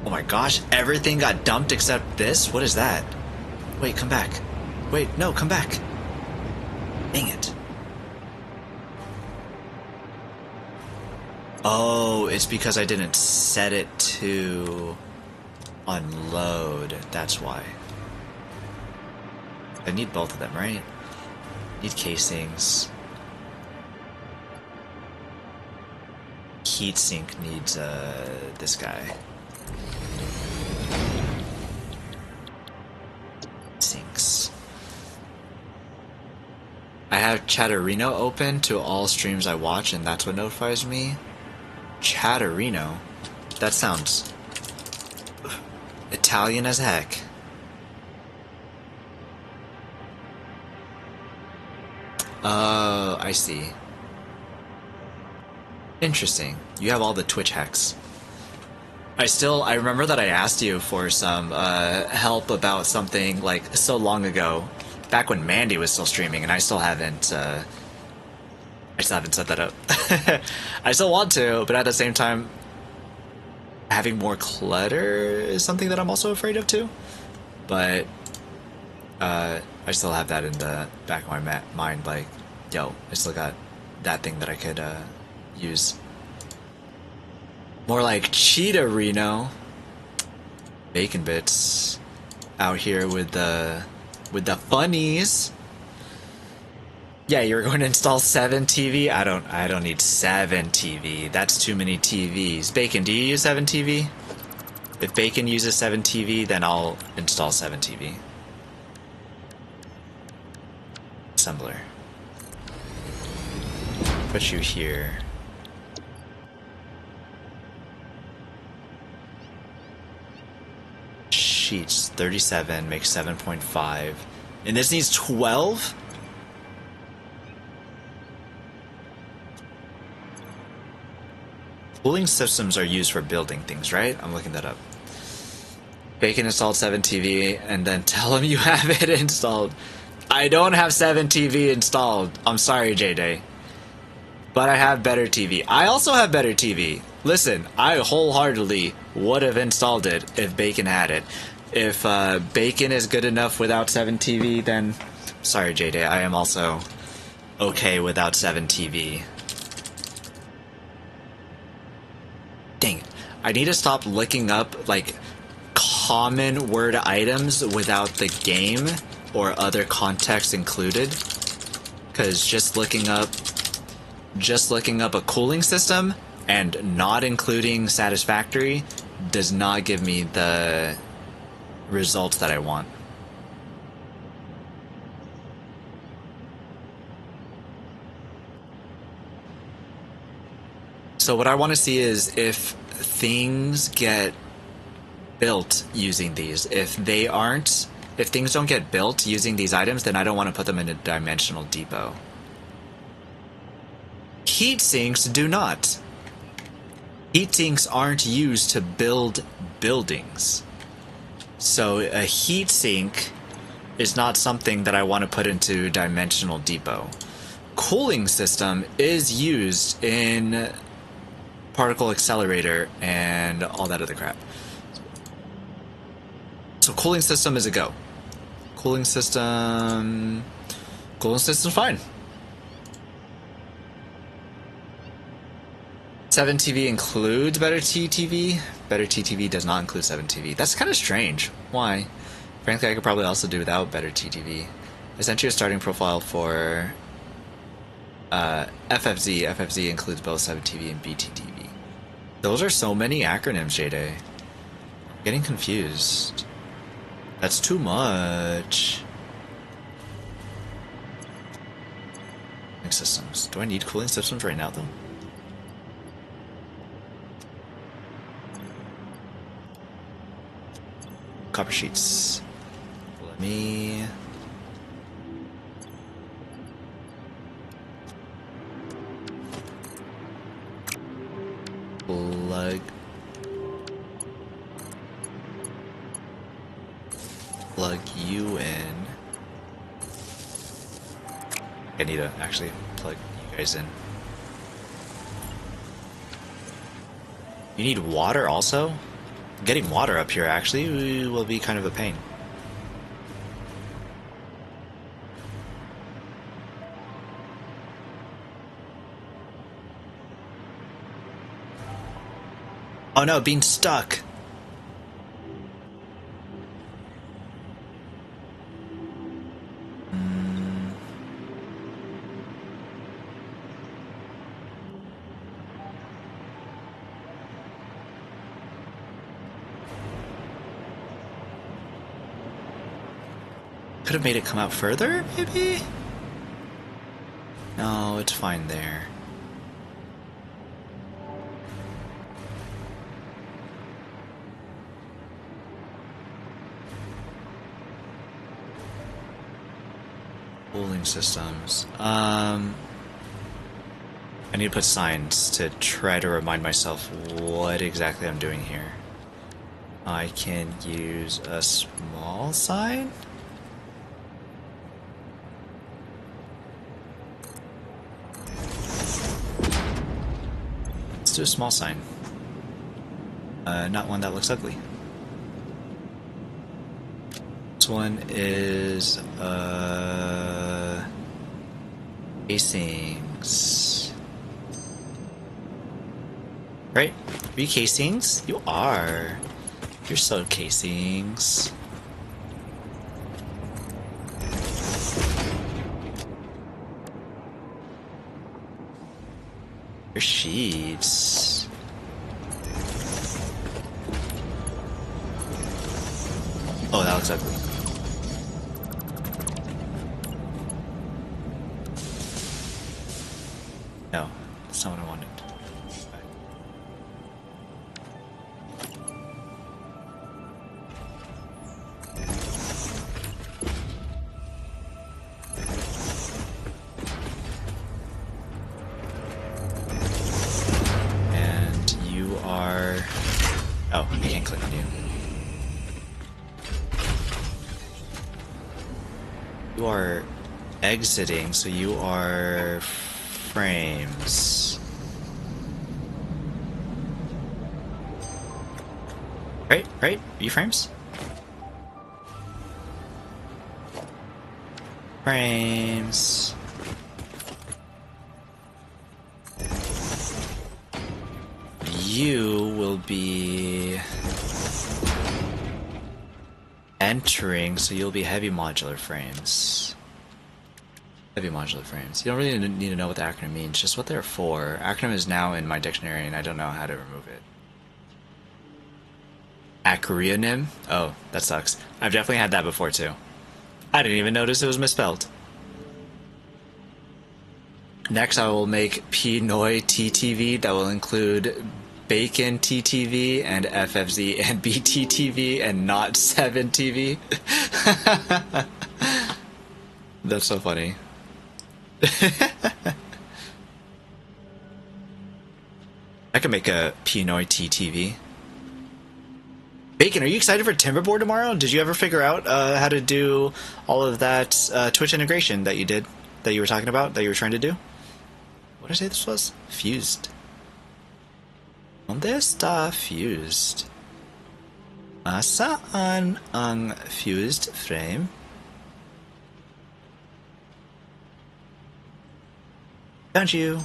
Oh my gosh, everything got dumped except this? What is that? Wait, come back. Wait, no, come back. Dang it. Oh, it's because I didn't set it to unload. That's why. I need both of them, right? Need casings. Heatsink needs this guy. Sinks. I have Chatterino open to all streams I watch, and that's what notifies me. Chatterino? That sounds Italian as heck. Oh, I see. Interesting. You have all the Twitch hacks. I remember that I asked you for some help about something like so long ago, back when Mandy was still streaming, and I still haven't set that up. I still want to, but at the same time, having more clutter is something that I'm also afraid of too. But I still have that in the back of my mind, like, yo, I still got that thing that I could use. More like Cheetah Reno. Bacon Bits out here with the funnies. Yeah, you're going to install 7 TV? I don't need 7 TV. That's too many TVs. Bacon, do you use 7 TV? If Bacon uses 7 TV, then I'll install 7 TV. Assembler. Put you here. Sheets 37 makes 7.5, and this needs 12. Cooling systems are used for building things, right? I'm looking that up. Bacon installed 7TV, and then tell him you have it installed. I don't have 7TV installed. I'm sorry, J-Day. But I have better TV. I also have better TV. Listen, I wholeheartedly would have installed it if Bacon had it. If Bacon is good enough without 7TV, then sorry, J-Day. I am also okay without 7TV. Dang it. I need to stop looking up, like, common word items without the game or other context included. Because just looking up a cooling system and not including Satisfactory does not give me the results that I want. So what I want to see is if things get built using these. If things don't get built using these items, then I don't want to put them in a dimensional depot. Heat sinks do not. Heat sinks aren't used to build buildings. So a heat sink is not something that I want to put into dimensional depot. Cooling system is used in particle accelerator and all that other crap. So cooling system is a go. Cooling system's fine. 7TV includes better TTV. Better TTV does not include 7TV. That's kind of strange. Why? Frankly, I could probably also do without better TTV. I sent you a starting profile for FFZ. FFZ includes both 7TV and BTTV. Those are so many acronyms, J-Day. I'm getting confused. That's too much. Cooling systems. Do I need cooling systems right now, though? Copper sheets. Let me... plug you in. I need to actually plug you guys in. You need water also? Getting water up here actually will be kind of a pain. Oh no, being stuck. Could have made it come out further, maybe? No, it's fine there. Cooling systems. I need to put signs to try to remind myself what exactly I'm doing here. I can use a small sign? Let's do a small sign. Not one that looks ugly. This one is casings. Right? Are you casings? You are. You're so casings. Your sheets. Oh, that looks ugly. No, that's not what I wanted. And Oh, I can't click on you. You are exiting, so you are frames. Right? You frames? Frames. You will be entering, so you'll be heavy modular frames. Heavy modular frames. You don't really need to know what the acronym means, just what they're for. Acronym is now in my dictionary and I don't know how to remove it. Acronym? Oh, that sucks. I've definitely had that before too. I didn't even notice it was misspelled. Next I will make P-Noy TTV that will include Bacon TTV and FFZ and BTTV and not 7 TV. That's so funny. I could make a P-Noy TTV. Bacon, are you excited for Timberboard tomorrow? Did you ever figure out how to do all of that Twitch integration that you did, that you were talking about, that you were trying to do? What did I say this was? Fused. ¿Dónde está fused? Saan ang fused frame? Don't you?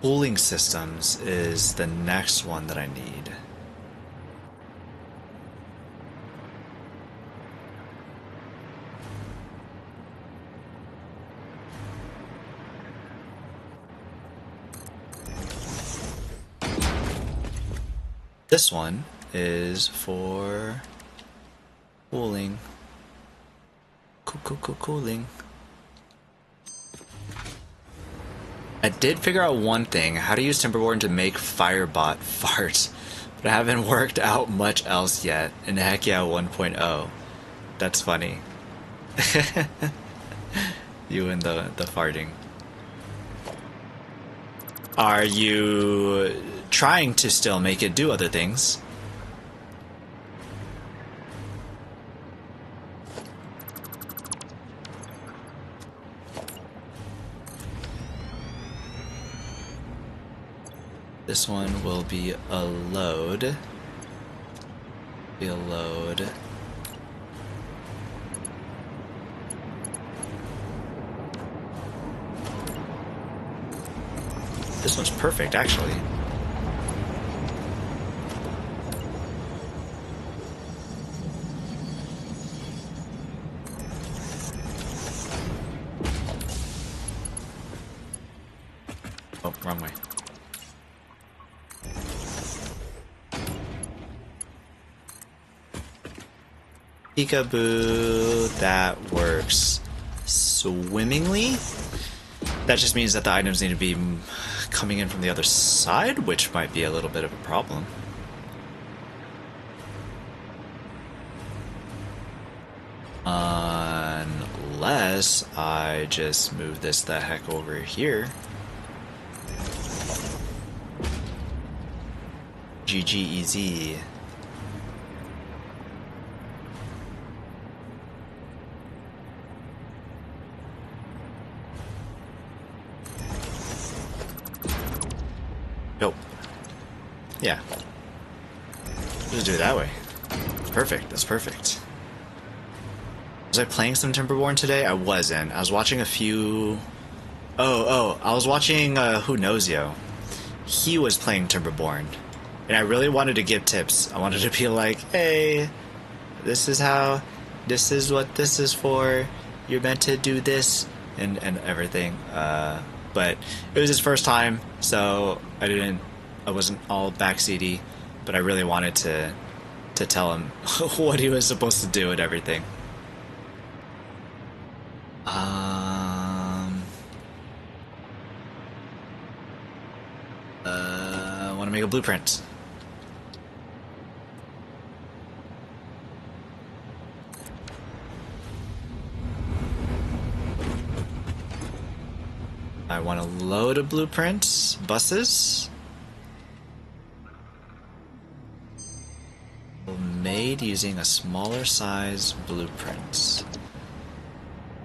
Cooling systems is the next one that I need. This one is for cooling. Cooling. I did figure out one thing, how to use Timberborn to make Firebot fart, but I haven't worked out much else yet in Heck Yeah 1.0. That's funny. You and the farting. Are you trying to still make it do other things? This one will be a load. Be a load. This one's perfect, actually. Oh, wrong way. Peekaboo, that works swimmingly. That just means that the items need to be coming in from the other side, which might be a little bit of a problem. Unless I just move this the heck over here. GGEZ. Nope. Yeah. Just do it that way. Perfect. That's perfect. Was I playing some Timberborn today? I wasn't. I was watching a few... Oh, I was watching Who Knows Yo. He was playing Timberborn. And I really wanted to give tips. I wanted to be like, hey, this is what this is for. You're meant to do this and everything. But it was his first time, so I wasn't all backseaty, but I really wanted to tell him what he was supposed to do and everything. I want to make a blueprint. want a load of blueprints, buses. Made using a smaller size blueprints.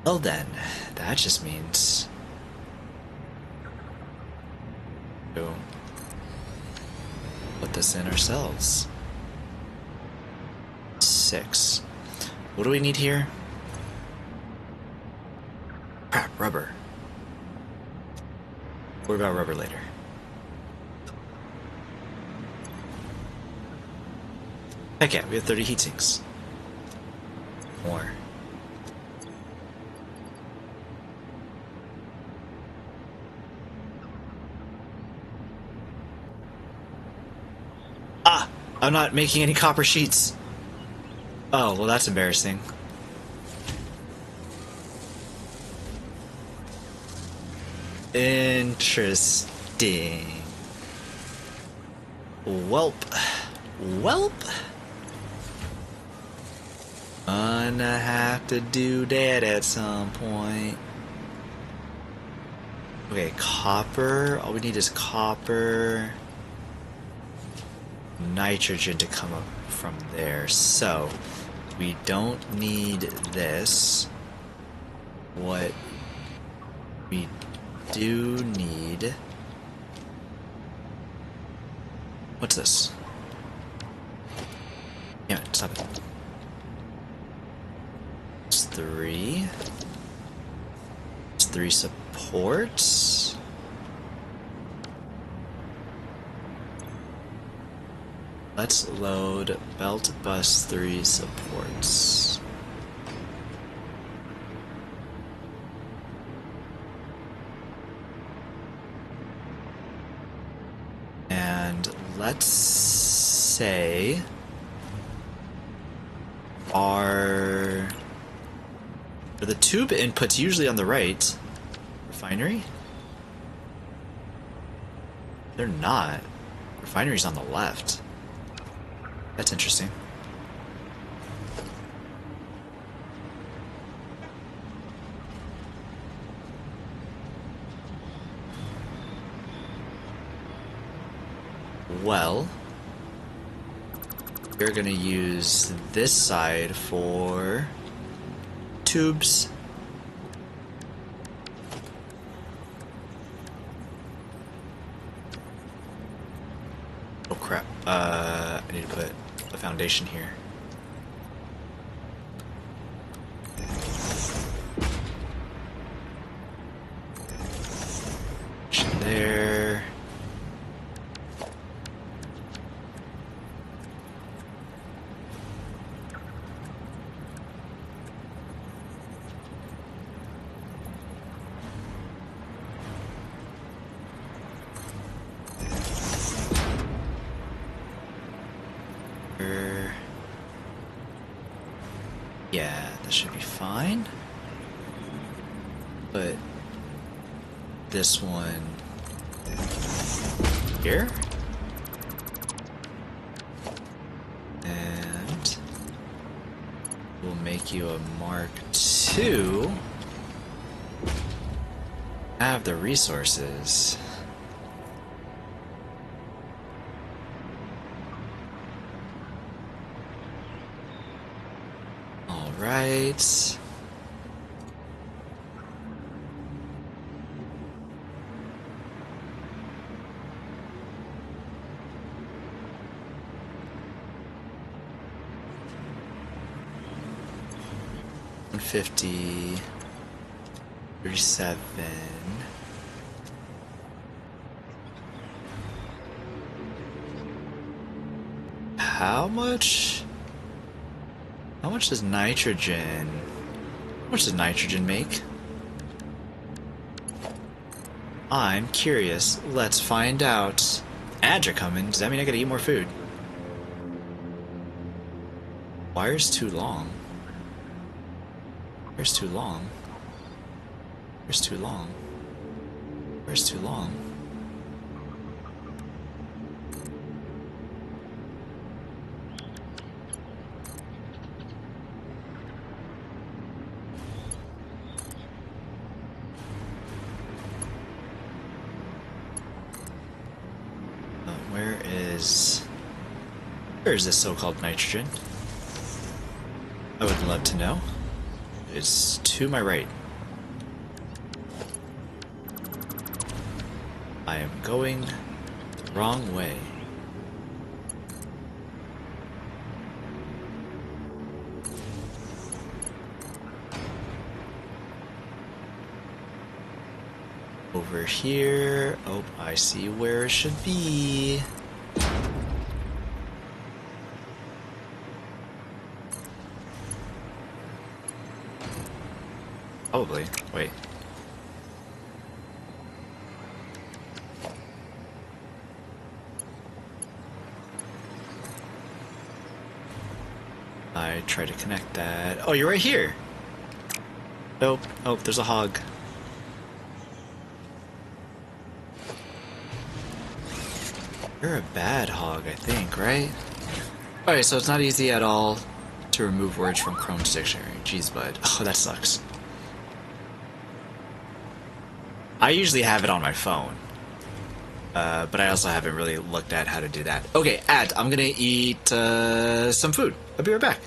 Well then, that just means we'll put this in ourselves. 6. What do we need here? Crap, rubber. What about rubber later? Heck yeah, we have 30 heat sinks. More. Ah! I'm not making any copper sheets. Oh, well that's embarrassing. Interesting. Welp. Welp. Gonna have to do that at some point. Okay, copper. All we need is copper. Nitrogen to come up from there. So, we don't need this. What we do need... What's this? Damn it, stop it. It's 3. It's 3 supports. Let's load belt bus 3 supports. And let's say are the tube inputs usually on the right? Refinery? They're not. Refinery's on the left. That's interesting. Well, we're gonna use this side for tubes. Oh crap, I need to put a foundation here. There. Yeah, that should be fine. But this one here. And we'll make you a Mark II. Have the resources. Right. $150, 37. How much? How much does nitrogen... How much does nitrogen make? I'm curious. Let's find out. Ads are coming. Does that mean I gotta eat more food? Wire's too long. Wire's too long. Wire's too long. Wire's too long. Where is this so-called nitrogen? I would love to know. It's to my right. I am going the wrong way. Over here. Oh, I see where it should be. Probably. Wait. I try to connect that. Oh, you're right here. Nope. Oh, there's a hog. You're a bad hog, I think, right? Alright, so it's not easy at all to remove words from Chrome's dictionary. Jeez, bud. Oh, that sucks. I usually have it on my phone. But I also haven't really looked at how to do that. Okay, I'm gonna eat some food. I'll be right back.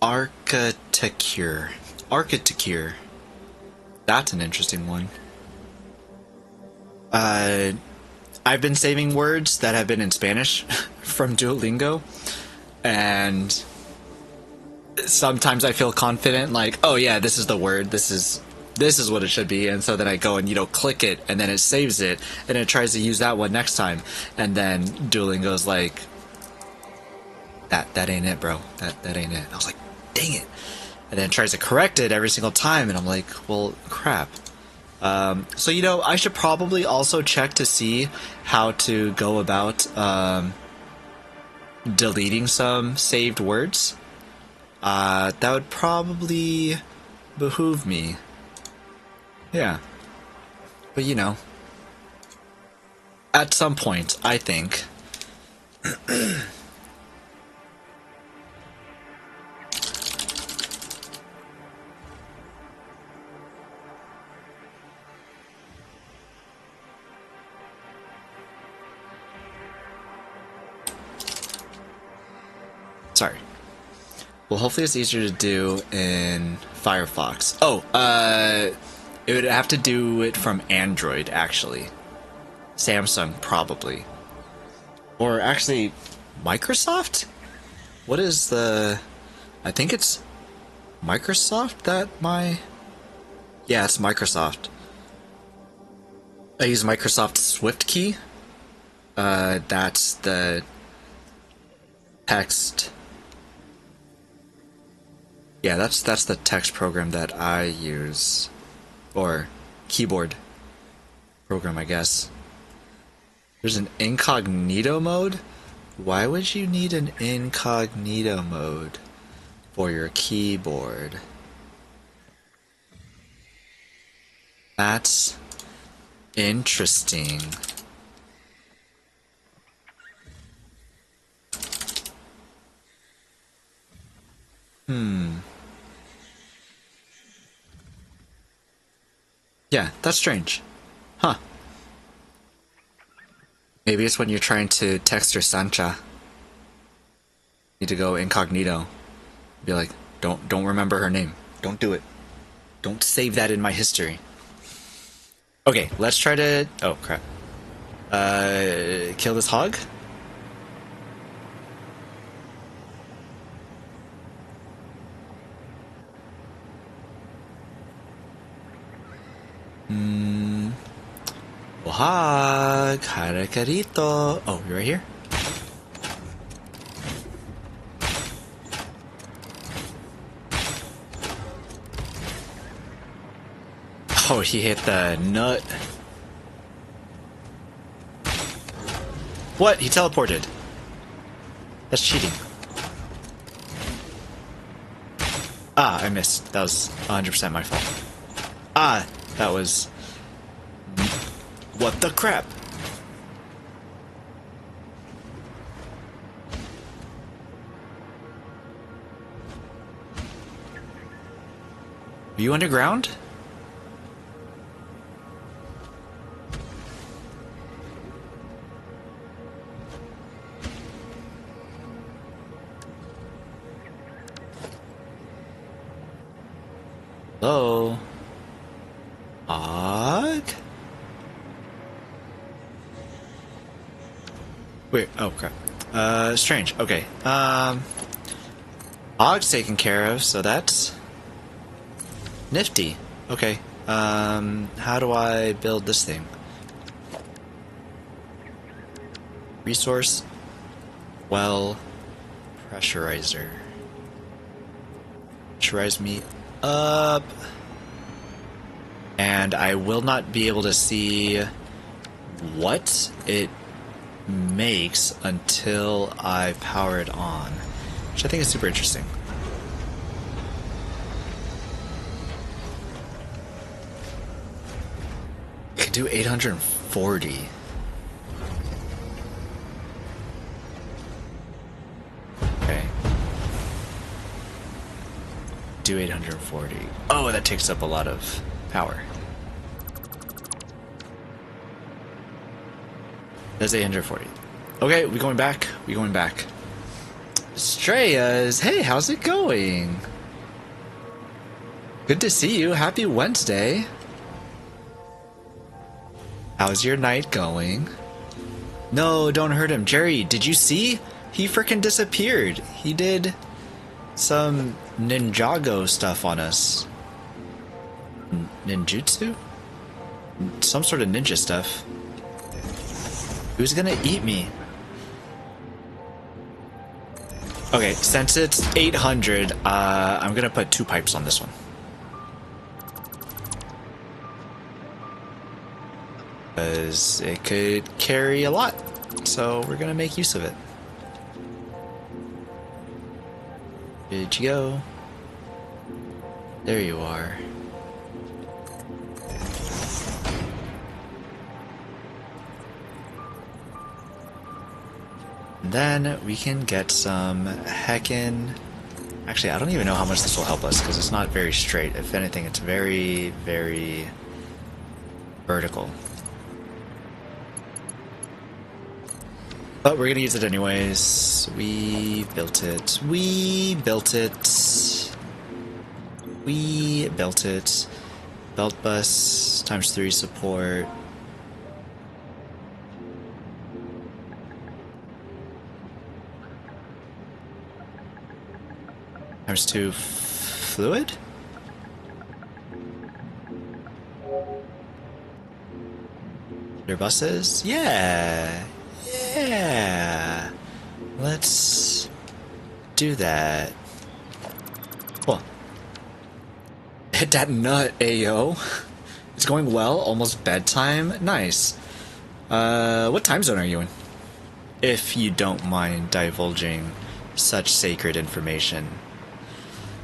Architecture. Architecture. That's an interesting one. I've been saving words that have been in Spanish from Duolingo, and sometimes I feel confident, like, oh yeah, this is the word, this is what it should be, and so then I go and, you know, click it, and then it saves it, and it tries to use that one next time, and then Duolingo's like, that ain't it, bro. That ain't it. I was like, dang it. And then it tries to correct it every single time, and I'm like, well, crap. So, you know, I should probably also check to see how to go about deleting some saved words. That would probably behoove me. Yeah. But, you know, at some point, I think. Sorry. Well, hopefully it's easier to do in Firefox. Oh, it would have to do it from Android, actually. Samsung, probably. Or actually, Microsoft? What is the... I think it's Microsoft that my... Yeah, it's Microsoft. I use Microsoft Swift Key. That's the text... Yeah, that's the text program that I use. Or keyboard program, I guess. There's an incognito mode? Why would you need an incognito mode for your keyboard? That's interesting. Yeah, that's strange. Huh. Maybe it's when you're trying to text your Sancha. Need to go incognito. Be like, don't remember her name. Don't do it. Don't save that in my history. Okay, let's try to... Oh, crap. Kill this hog? Oh, hog. Harakarito. Oh, you're right here? Oh, he hit the nut. What? He teleported. That's cheating. Ah, I missed. That was 100% my fault. Ah, that was... What the crap? Are you underground? Hello? Og? Wait, oh crap. Strange. Okay. Og's taken care of, so that's nifty. Okay. How do I build this thing? Resource. Well, pressurizer. Pressurize me up. And I will not be able to see what it makes until I power it on, which I think is super interesting. I could do 840. Okay. Do 840. Oh, that takes up a lot of power. That's 840. Okay, we going back? We going back. Strayas, hey, how's it going? Good to see you. Happy Wednesday. How's your night going? No, don't hurt him. Jerry, did you see? He frickin' disappeared. He did some Ninjago stuff on us. Ninjutsu? Some sort of ninja stuff. Who's gonna eat me? Okay, since it's 800, I'm gonna put 2 pipes on this one. Because it could carry a lot, so we're gonna make use of it. Where'd you go? There you are. And then we can get some heckin'... Actually, I don't even know how much this will help us, because it's not very straight. If anything, it's very, very vertical. But we're gonna use it anyways. We built it. We built it. We built it. Belt bus ×3 support. ×2 fluid? Their buses? Yeah. Yeah. Let's do that. Cool. Hit that nut, Ayo. It's going well. Almost bedtime. Nice. What time zone are you in? If you don't mind divulging such sacred information.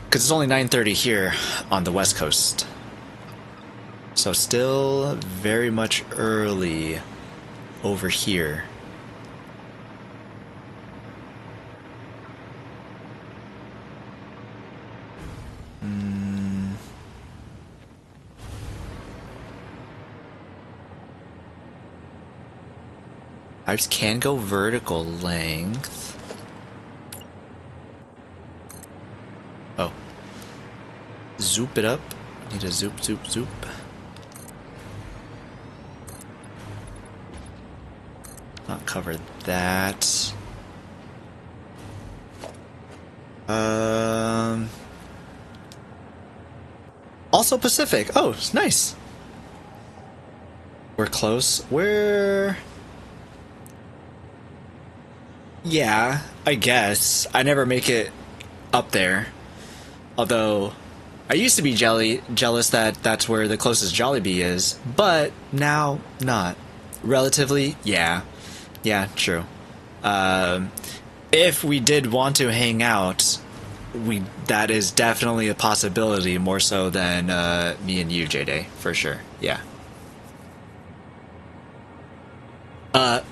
Because it's only 9:30 here on the West Coast. So still very much early over here. Pipes can go vertical length. Oh. Zoop it up. Need a zoop, zoop, zoop. Not cover that. Also Pacific. Oh, it's nice. We're close. We're... Yeah, I guess. I never make it up there. Although, I used to be jealous that that's where the closest Jollibee is, but now not. Relatively, yeah. Yeah, true. If we did want to hang out, that is definitely a possibility, more so than me and you, J-Day, for sure. Yeah.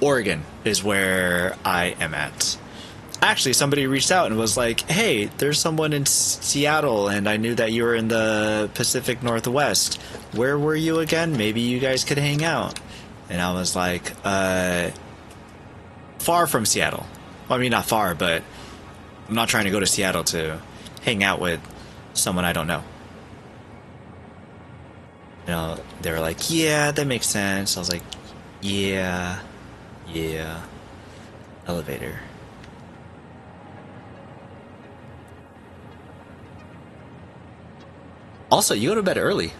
Oregon is where I am at. Actually, somebody reached out and was like, hey, there's someone in Seattle, and I knew that you were in the Pacific Northwest. Where were you again? Maybe you guys could hang out. And I was like, far from Seattle. Well, I mean, not far, but I'm not trying to go to Seattle to hang out with someone I don't know. You know, they were like, yeah, that makes sense. I was like, yeah. Elevator. Also, you go to bed early.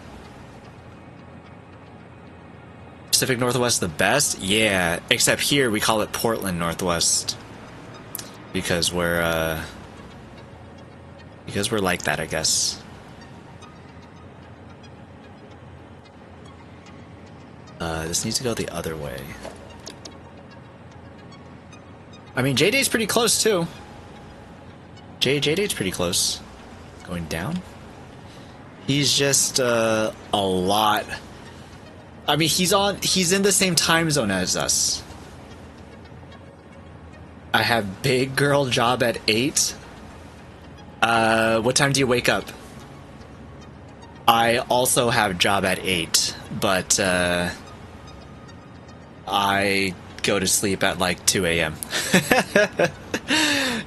Pacific Northwest the best? Yeah, except here we call it Portland Northwest. Because we're like that, I guess. This needs to go the other way. I mean, J-Day's pretty close, too. J-Day's pretty close. Going down? He's just, a lot... I mean, he's in the same time zone as us. I have big girl job at 8. What time do you wake up? I also have job at 8, but, I go to sleep at like 2 a.m.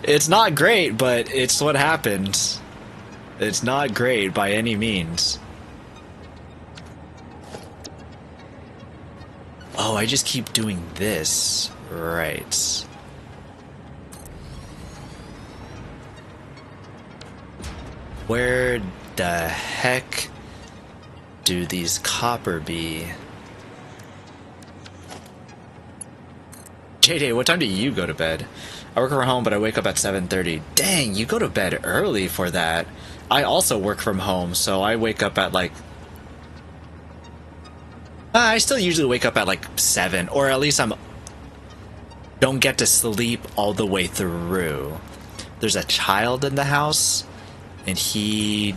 It's not great, but it's what happened. It's not great by any means. Oh, I just keep doing this. Right. Where the heck do these copper be? JJ, what time do you go to bed? I work from home, but I wake up at 7:30. Dang, you go to bed early for that. I also work from home, so I wake up at like... I still usually wake up at like 7, or at least don't get to sleep all the way through. There's a child in the house, and he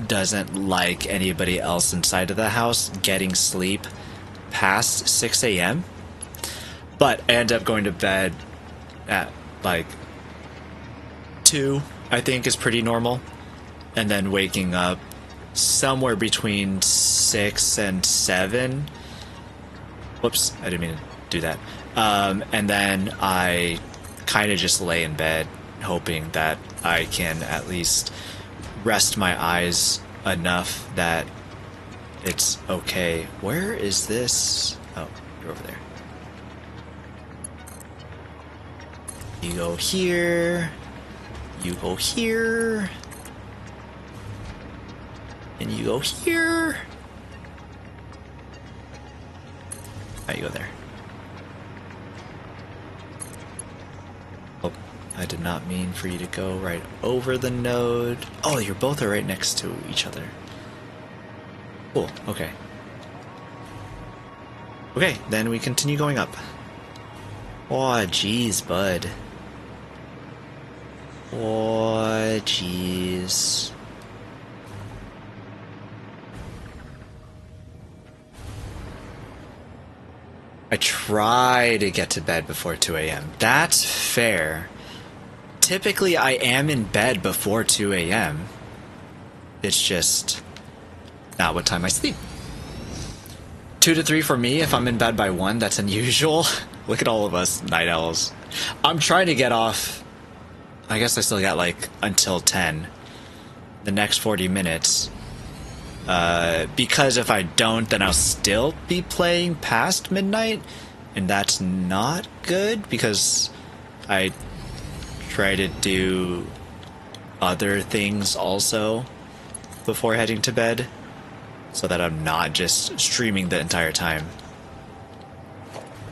doesn't like anybody else inside of the house getting sleep past 6 a.m. But I end up going to bed at like 2, I think is pretty normal. And then waking up somewhere between 6 and 7. Whoops, I didn't mean to do that. And then I kind of just lay in bed hoping that I can at least rest my eyes enough that it's okay. Where is this? Oh, you're over there. You go here. You go here. And you go here. Now you go there. Oh, I did not mean for you to go right over the node. Oh, you're both are right next to each other. Cool, okay. Okay, then we continue going up. Oh, jeez, bud. Oh, jeez. I try to get to bed before 2 a.m. That's fair. Typically, I am in bed before 2 a.m. It's just not what time I sleep. 2 to 3 for me. If I'm in bed by 1, that's unusual. Look at all of us night owls. I'm trying to get off. I guess I still got like until 10. The next 40 minutes. Because if I don't, then I'll still be playing past midnight, and that's not good because I try to do other things also before heading to bed, so that I'm not just streaming the entire time.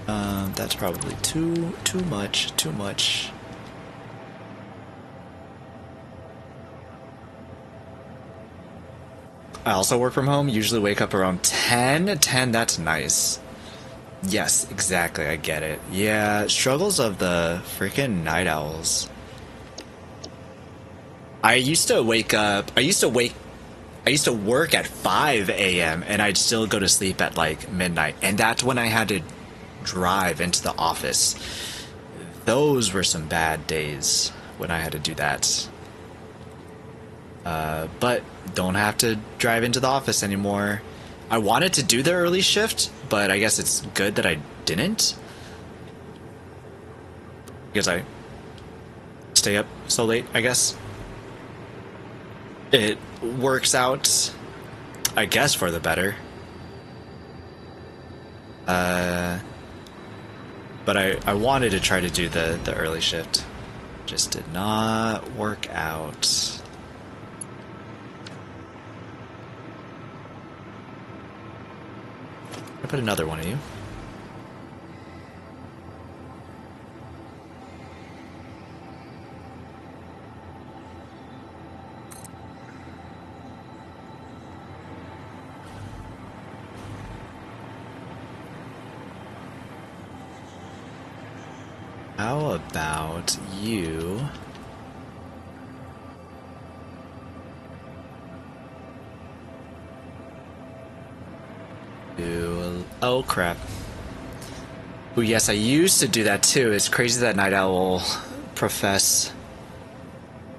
That's probably too much. I also work from home, usually wake up around 10. 10, that's nice. Yes, exactly, I get it. Yeah, struggles of the freaking night owls. I used to work at 5 a.m. and I'd still go to sleep at like midnight, and that's when I had to drive into the office. Those were some bad days when I had to do that. But don't have to drive into the office anymore. I wanted to do the early shift, but I guess it's good that I didn't, because I stay up so late, I guess. It works out, I guess, for the better. But I wanted to try to do the early shift. Just did not work out. I put another one of you. How about you? Oh crap. Oh yes, I used to do that too. It's crazy that Night Owl profess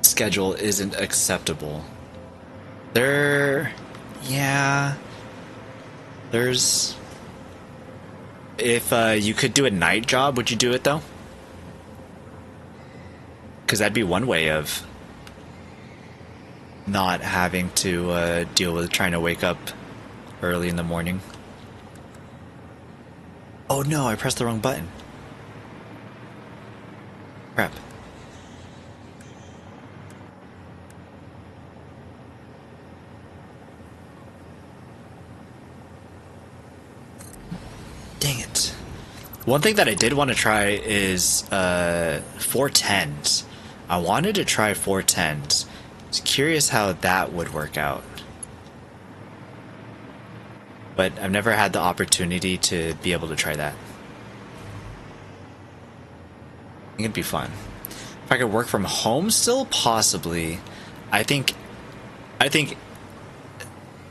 schedule isn't acceptable. Yeah. There's... If you could do a night job, would you do it though? because that'd be one way of not having to deal with trying to wake up early in the morning. Oh no, I pressed the wrong button. Crap. Dang it. One thing that I did want to try is 410s. I wanted to try 410s. I was curious how that would work out. But I've never had the opportunity to be able to try that. I think it'd be fun. If I could work from home still, possibly. I think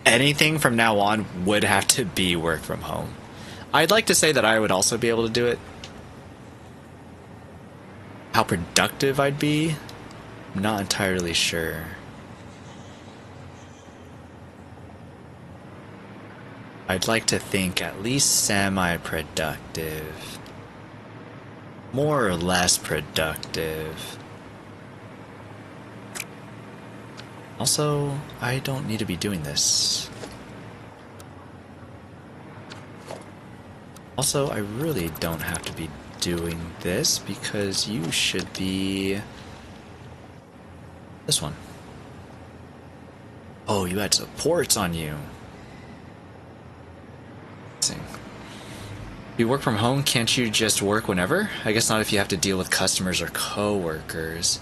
anything from now on would have to be work from home. I'd like to say that I would also be able to do it. How productive I'd be, I'm not entirely sure. I'd like to think at least semi-productive. More or less productive. Also, I don't need to be doing this. Also, I really don't have to be doing this because you should be this one. Oh, you had supports on you. If you work from home, can't you just work whenever? I guess not if you have to deal with customers or co-workers.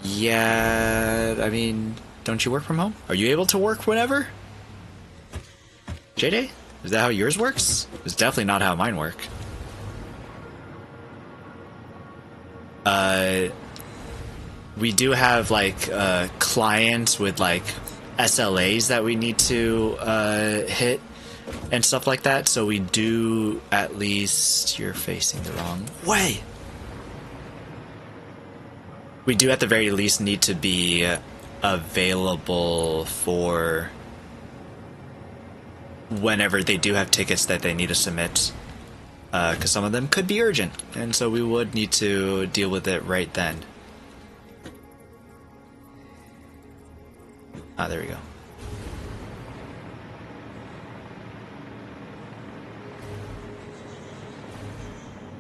Yeah, I mean, don't you work from home? Are you able to work whenever? JJ? Is that how yours works? It's definitely not how mine work. We do have like clients with like SLAs that we need to hit and stuff like that, so we do at least... You're facing the wrong way. We do at the very least need to be available for whenever they do have tickets that they need to submit, because some of them could be urgent, and so we would need to deal with it right then. Ah, there we go.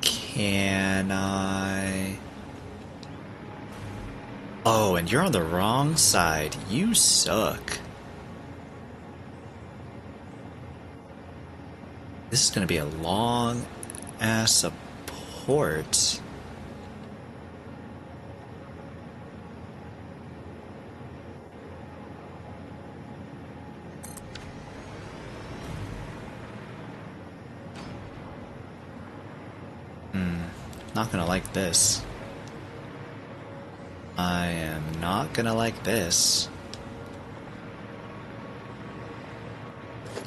Can I... Oh, and you're on the wrong side. You suck. This is gonna be a long ass support. Not gonna like this. I am not gonna like this.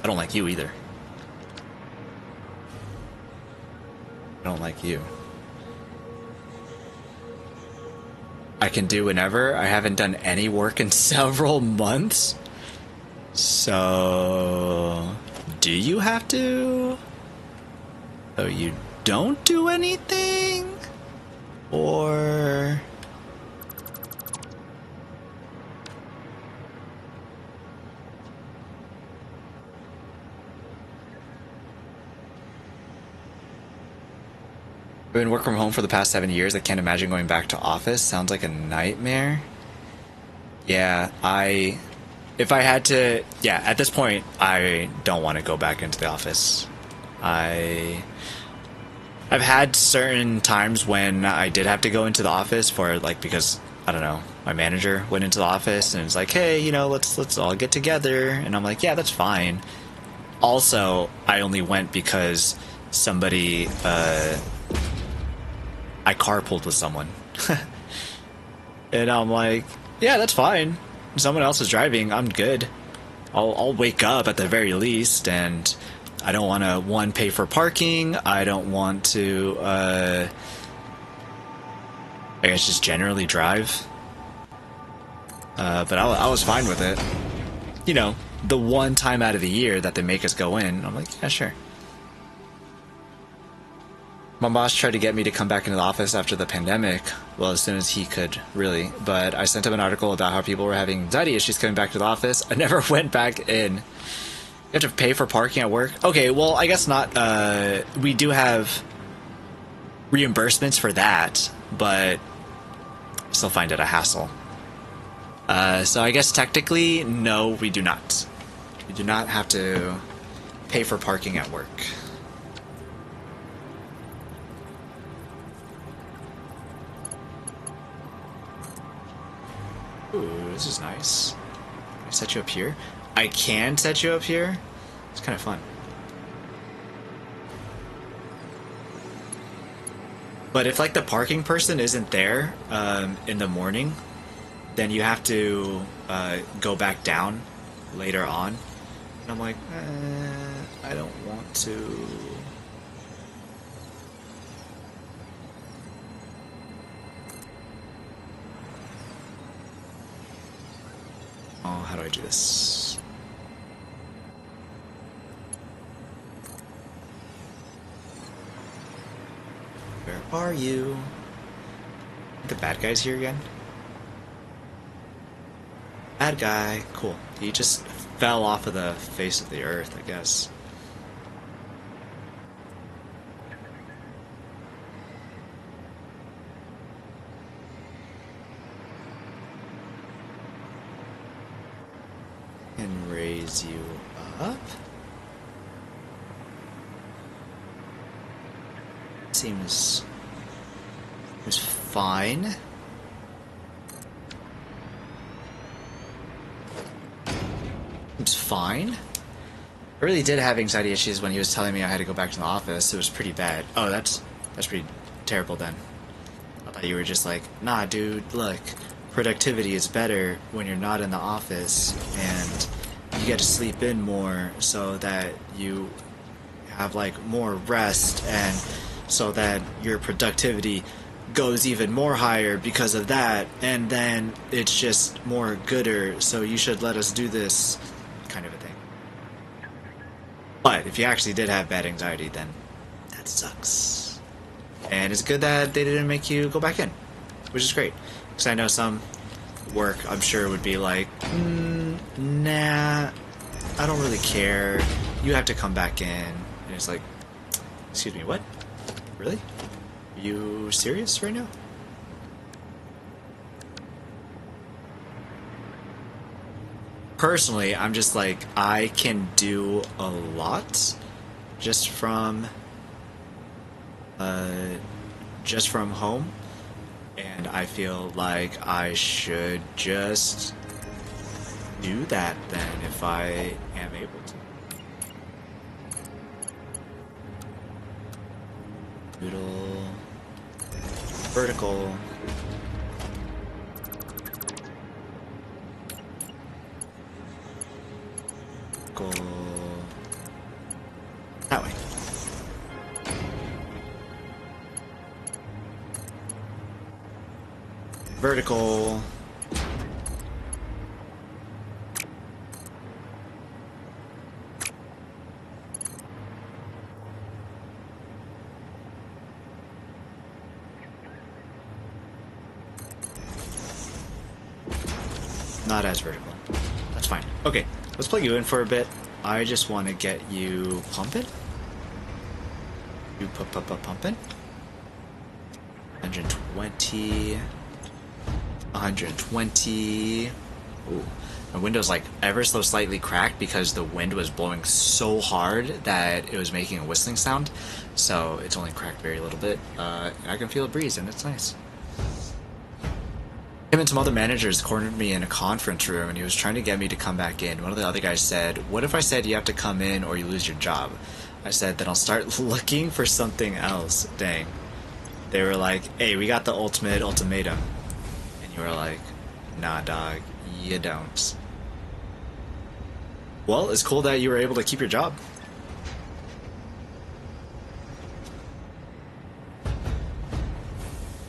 I don't like you either. I don't like you. I can do whenever. I haven't done any work in several months. So... do you have to? So you don't do anything? Or... I've been working from home for the past 7 years. I can't imagine going back to office. Sounds like a nightmare. Yeah, if I had to, yeah, at this point, I don't want to go back into the office. I've had certain times when I did have to go into the office for, like, because, I don't know, my manager went into the office and it's like, hey, you know, let's all get together. And I'm like, yeah, that's fine. Also, I only went because somebody, I carpooled with someone. And I'm like, yeah, that's fine. Someone else is driving, I'm good. I'll wake up at the very least, and I don't want to, one, pay for parking. I don't want to, I guess just generally drive. But I was fine with it. You know, the one time out of the year that they make us go in, I'm like, yeah, sure. My boss tried to get me to come back into the office after the pandemic, well, as soon as he could, really. But I sent him an article about how people were having anxiety issues coming back to the office. I never went back in. You have to pay for parking at work? Okay, well, I guess not. We do have reimbursements for that, but I still find it a hassle. So I guess technically, no, we do not. We do not have to pay for parking at work. Ooh, this is nice. Can I set you up here? I can set you up here? It's kind of fun. But if, like, the parking person isn't there in the morning, then you have to go back down later on. And I'm like, I don't want to. Oh, how do I do this? Where are you? The bad guy's here again? Bad guy. Cool. He just fell off of the face of the earth, I guess. And raise you up. Seems fine. Seems fine. I really did have anxiety issues when he was telling me I had to go back to the office. It was pretty bad. Oh, that's pretty terrible then. I thought you were just like, nah, dude, look, productivity is better when you're not in the office, and you get to sleep in more so that you have, like, more rest, and so that your productivity goes even more higher because of that, and then it's just more gooder, so you should let us do this, kind of a thing. But if you actually did have bad anxiety, then that sucks. And it's good that they didn't make you go back in, which is great. Because I know some work, I'm sure, would be like, nah, I don't really care. You have to come back in. And it's like, excuse me, what? Really? Are you serious right now? Personally, I'm just like, I can do a lot just from home, and I feel like I should just do that then if I am able to. Doodle, vertical. Go that way. Vertical. Not as vertical. That's fine. Okay, let's plug you in for a bit. I just want to get you pumping. You pumping. 120. 120. Ooh. My window's like ever so slightly cracked because the wind was blowing so hard that it was making a whistling sound. So it's only cracked very little bit. And I can feel a breeze and it's nice. Him and some other managers cornered me in a conference room and he was trying to get me to come back in. One of the other guys said, what if I said you have to come in or you lose your job? I said, then I'll start looking for something else. Dang. They were like, hey, we got the ultimate ultimatum. And you were like, nah, dog, you don't. Well, it's cool that you were able to keep your job.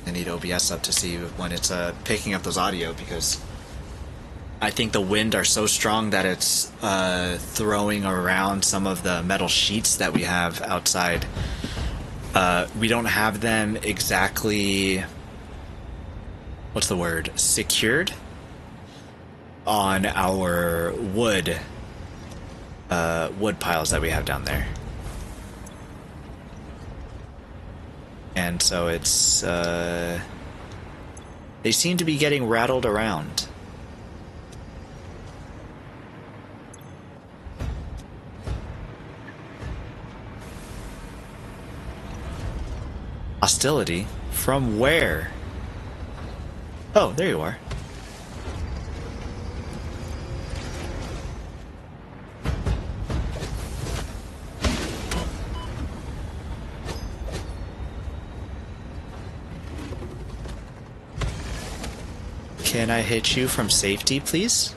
I need OBS up to see when it's picking up those audio because I think the wind are so strong that it's throwing around some of the metal sheets that we have outside. We don't have them exactly, what's the word, secured on our wood piles that we have down there. And so it's, they seem to be getting rattled around. Hostility? From where? Oh, there you are. Can I hit you from safety, please?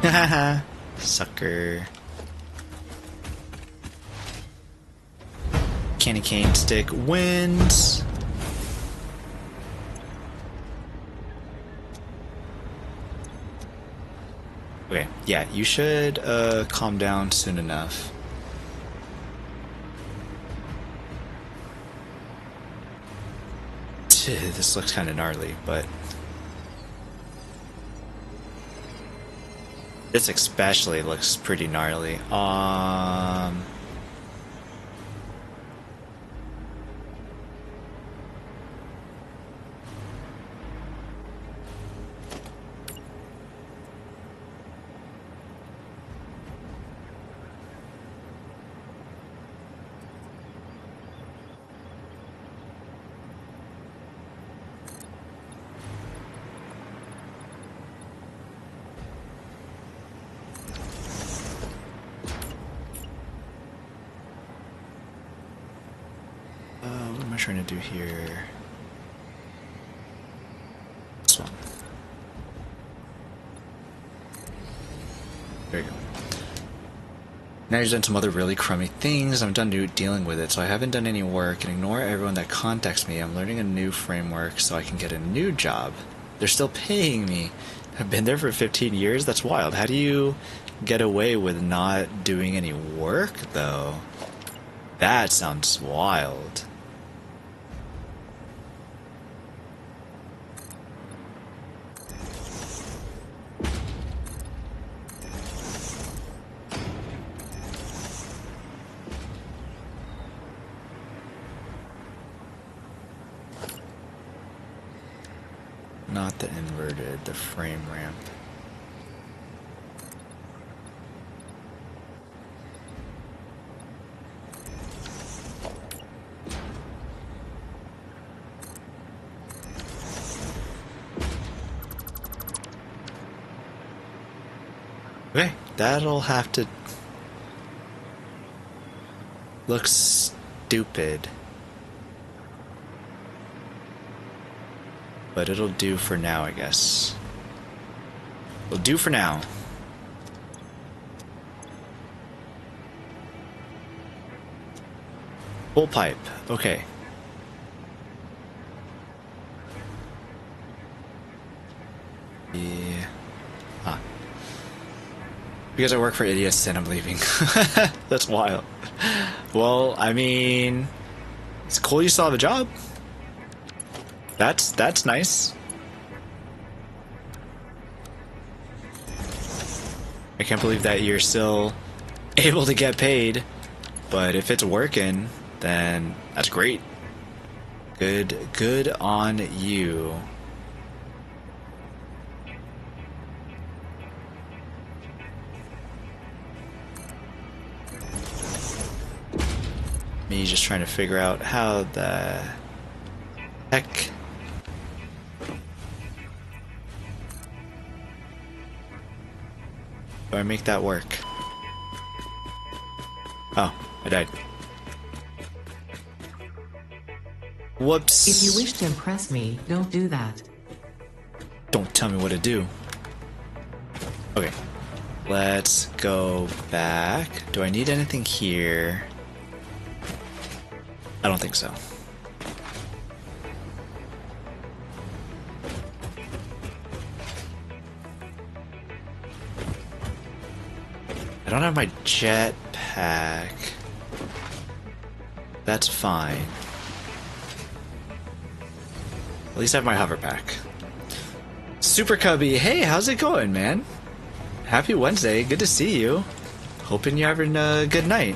Haha, sucker. Candy cane stick wins. Okay, yeah, you should calm down soon enough. This looks kind of gnarly, but this especially looks pretty gnarly. What am I trying to do here? This one. There you go. Now you've done some other really crummy things. I'm done dealing with it, so I haven't done any work and ignore everyone that contacts me. I'm learning a new framework so I can get a new job. They're still paying me. I've been there for 15 years? That's wild. How do you get away with not doing any work, though? That sounds wild. Not the inverted, the frame ramp. Okay, that'll have to look stupid. But it'll do for now, I guess. It'll do for now. Full pipe. Okay. Yeah. Ah. Because I work for idiots and I'm leaving. That's wild. Well, I mean, it's cool you still have a job. That's nice. I can't believe that you're still able to get paid, but if it's working, then that's great. Good on you. Me just trying to figure out how the heck do I make that work? Oh, I died. Whoops. If you wish to impress me, don't do that. Don't tell me what to do. Okay. Let's go back. Do I need anything here? I don't think so. I don't have my jetpack. That's fine. At least I have my hover pack. Super Cubby, hey, how's it going, man? Happy Wednesday, good to see you. Hoping you're having a good night.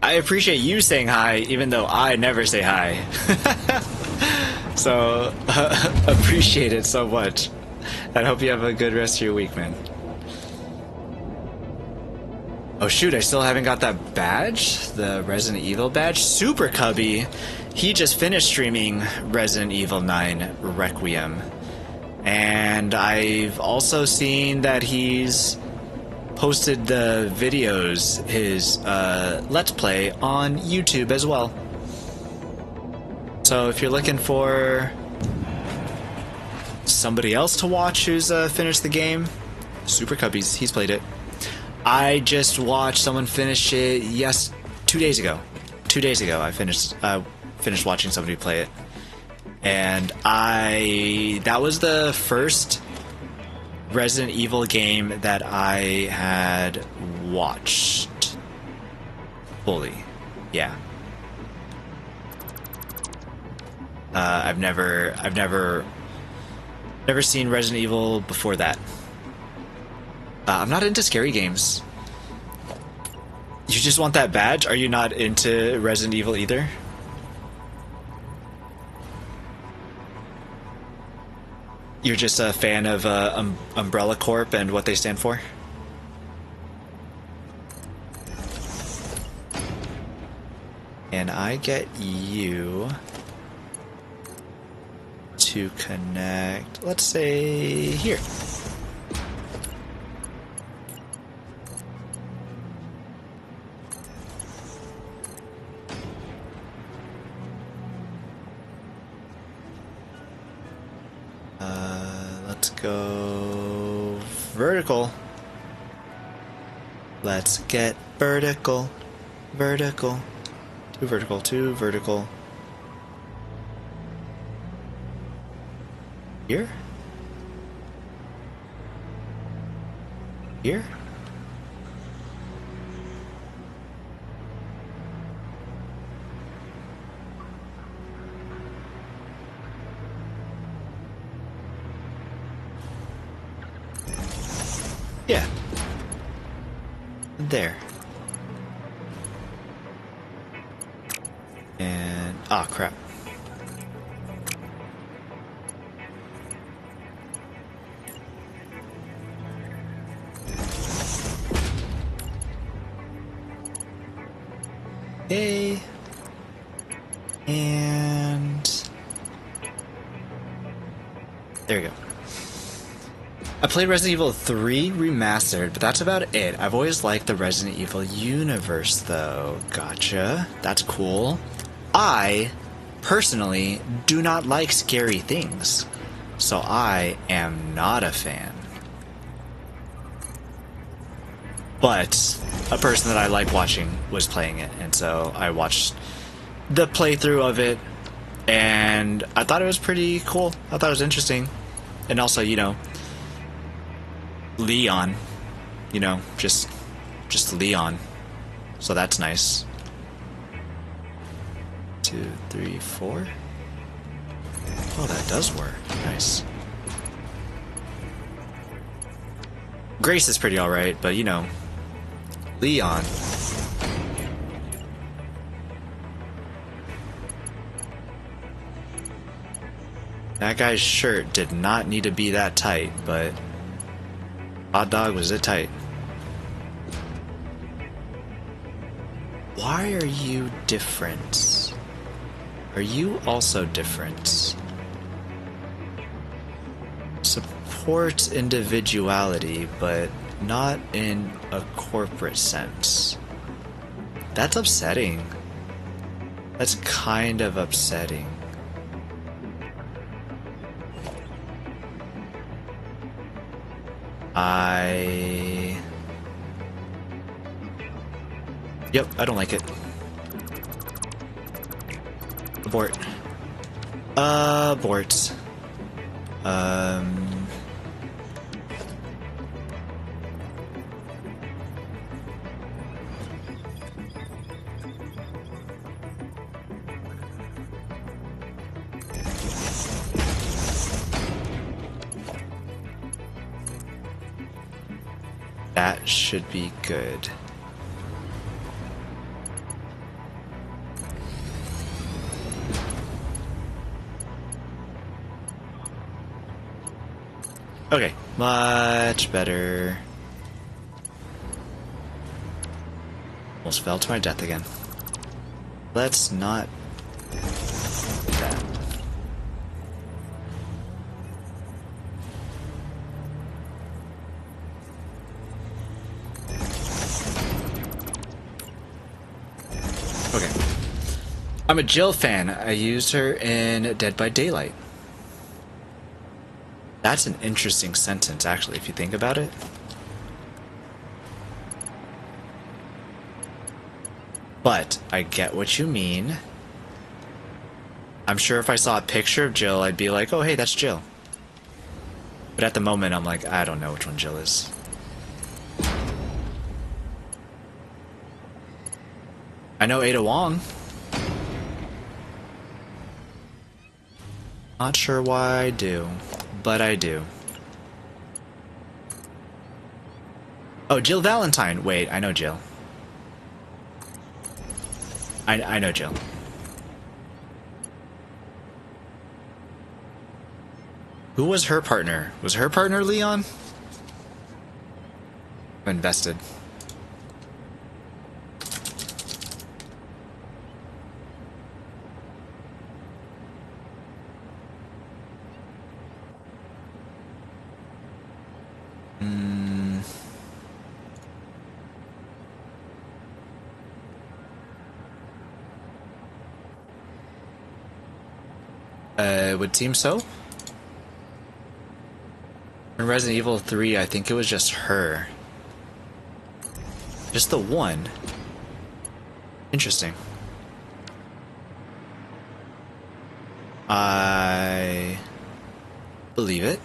I appreciate you saying hi, even though I never say hi. So, appreciate it so much. I hope you have a good rest of your week, man. Oh shoot, I still haven't got that badge? The Resident Evil badge? Super Cubby! He just finished streaming Resident Evil 9 Requiem. And I've also seen that he's posted the videos, his Let's Play, on YouTube as well. So if you're looking for somebody else to watch who's finished the game, Super Cubbies, he's played it. I just watched someone finish it 2 days ago. 2 days ago I finished watching somebody play it. And that was the first Resident Evil game that I had watched fully. Yeah. I've never seen Resident Evil before that. I'm not into scary games. You just want that badge? Are you not into Resident Evil either? You're just a fan of Umbrella Corp and what they stand for? And I get you to connect, let's say, here. Let's go vertical. Let's get vertical. Vertical. Two vertical, two vertical. Here? Here? Yeah. There. And ah, crap. Okay. And there we go. I played Resident Evil 3 Remastered, but that's about it. I've always liked the Resident Evil universe, though. Gotcha. That's cool. I, personally, do not like scary things, so I am not a fan. But a person that I like watching was playing it, and so I watched the playthrough of it, and I thought it was pretty cool. I thought it was interesting. And also, you know, Leon, you know, just Leon, so that's nice. 2, 3, 4. Oh, that does work. Nice. Grace is pretty alright, but you know, Leon. That guy's shirt did not need to be that tight, but hot dog, was it tight? Why are you different? Are you also different? Support individuality, but not in a corporate sense. That's upsetting. That's kind of upsetting. Yep, I don't like it. Abort. Abort. That should be good. Okay, much better. Almost fell to my death again. Let's not do that. Okay. I'm a Jill fan. I used her in Dead by Daylight. That's an interesting sentence, actually, if you think about it. But I get what you mean. I'm sure if I saw a picture of Jill, I'd be like, oh, hey, that's Jill. But at the moment, I'm like, I don't know which one Jill is. I know Ada Wong. Not sure why I do, but I do. Oh, Jill Valentine. Wait, I know Jill. I know Jill. Who was her partner? Was her partner Leon? I'm invested. It would seem so. In Resident Evil 3, I think it was just her. Just the one. Interesting. I believe it.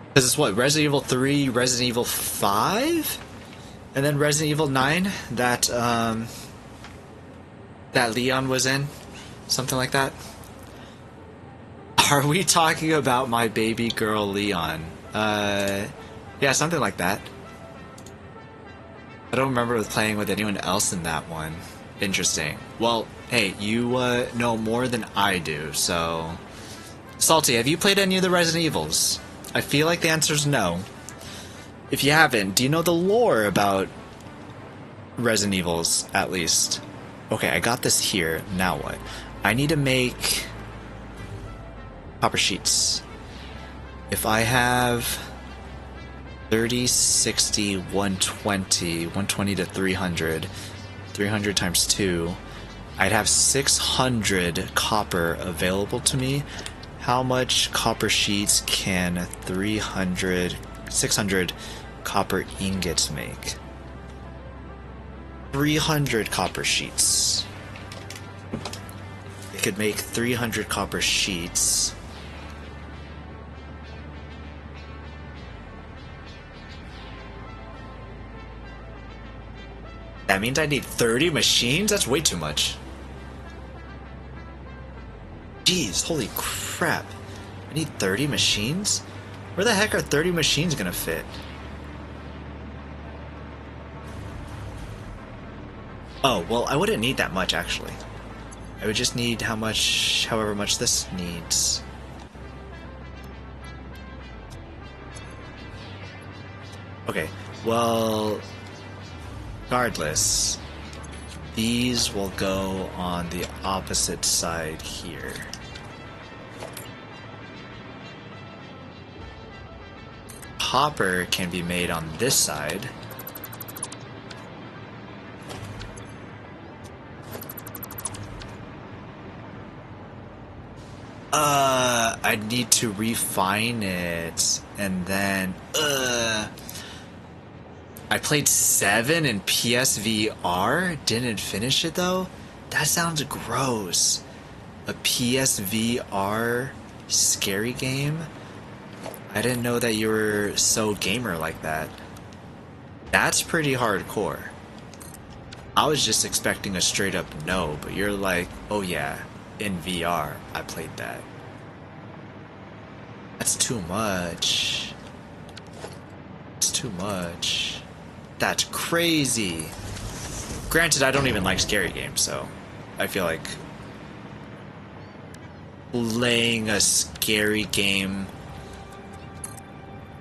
Because it's what? Resident Evil 3, Resident Evil 5? And then Resident Evil 9 that Leon was in? Something like that? Are we talking about my baby girl Leon? Yeah, something like that. I don't remember playing with anyone else in that one. Interesting. Well, hey, you know more than I do, so... Salty, have you played any of the Resident Evils? I feel like the answer's no. If you haven't, do you know the lore about Resident Evils, at least? Okay, I got this here. Now what? I need to make copper sheets. If I have 30, 60, 120, 120 to 300, 300 times 2, I'd have 600 copper available to me. How much copper sheets can 600 copper ingots make? 300 copper sheets. I could make 300 copper sheets. That means I need 30 machines? That's way too much. Jeez, holy crap. I need 30 machines? Where the heck are 30 machines gonna fit? Oh, well, I wouldn't need that much, actually. I would just need however much this needs. Okay, well, regardless, these will go on the opposite side here. Copper can be made on this side. I need to refine it, and then, I played 7 in PSVR, didn't finish it though? That sounds gross. A PSVR scary game? I didn't know that you were so gamer like that. That's pretty hardcore. I was just expecting a straight up no, but you're like, oh yeah, in VR, I played that. That's too much. It's too much. That's crazy. Granted, I don't even like scary games, so I feel like playing a scary game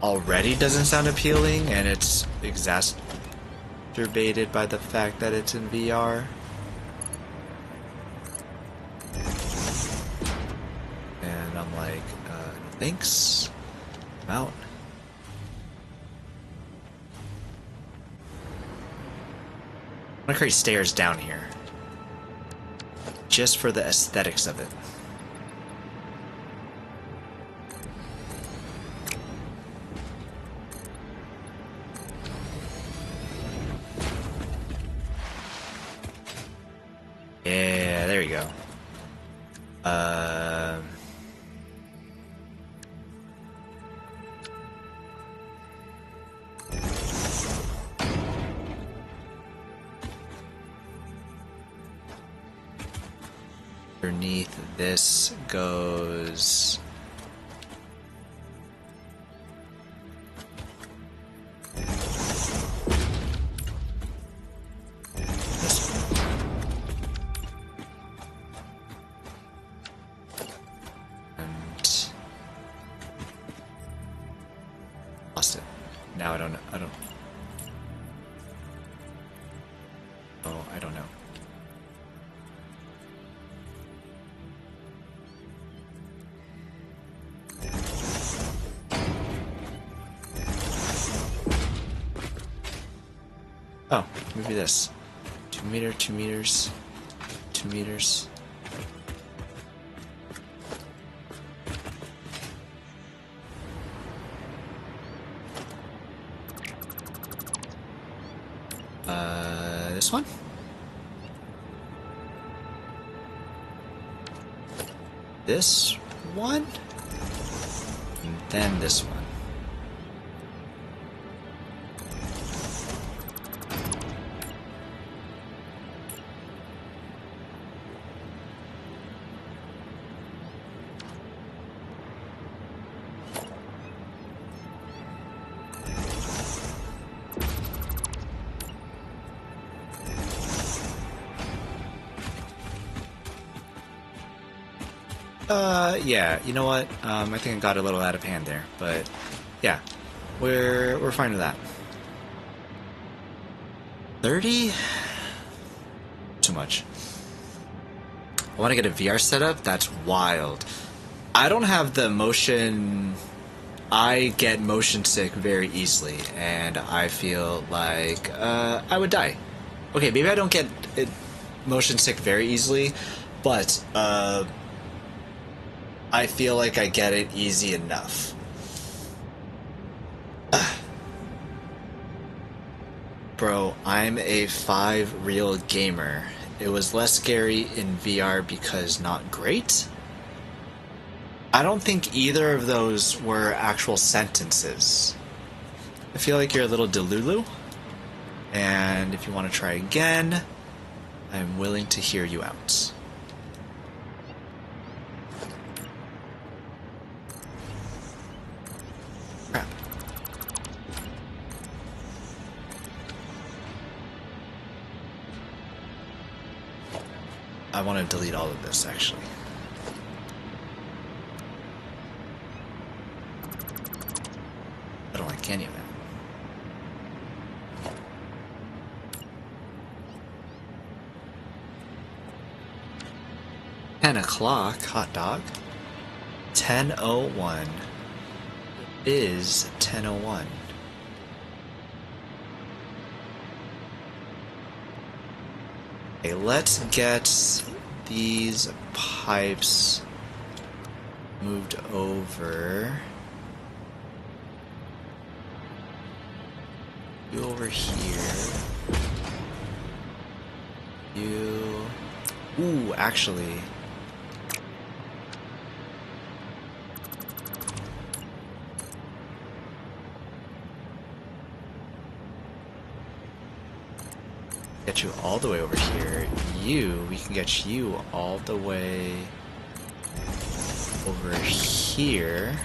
already doesn't sound appealing, and it's exacerbated by the fact that it's in VR. And I'm like, no thanks. I'm out. I'm gonna create stairs down here. Just for the aesthetics of it. Yeah, there you go. Underneath this goes... lost it. Now I don't know. Oh, I don't know. Oh, maybe this. 2 meter, 2 meters, 2 meters. This one? This one? And then this one. Yeah, you know what? I think I got a little out of hand there, but yeah, we're fine with that. 30? Too much. I want to get a VR setup? That's wild. I don't have the motion... I get motion sick very easily, and I feel like I would die. Okay, maybe I don't get motion sick very easily, but I feel like I get it easy enough. Bro, I'm a 5 real gamer. It was less scary in VR because not great? I don't think either of those were actual sentences. I feel like you're a little delulu. And if you want to try again, I'm willing to hear you out. Crap. I want to delete all of this, actually. I don't like any of it. 10 o'clock, hot dog. 10:01 is 10:01. Okay, let's get these pipes moved over. You over here. You... Ooh, actually... Get you all the way over here. We can get you all the way over here.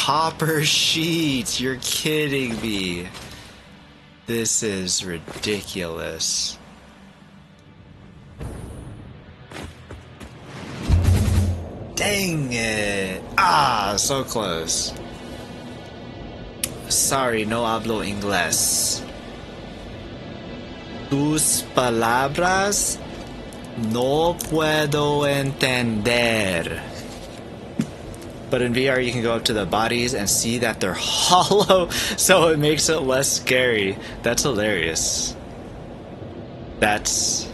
copper sheets. You're kidding me. This is ridiculous. Dang it. Ah, so close. Sorry, no hablo inglés. Tus palabras no puedo entender. But in VR, you can go up to the bodies and see that they're hollow, so it makes it less scary. That's hilarious. That's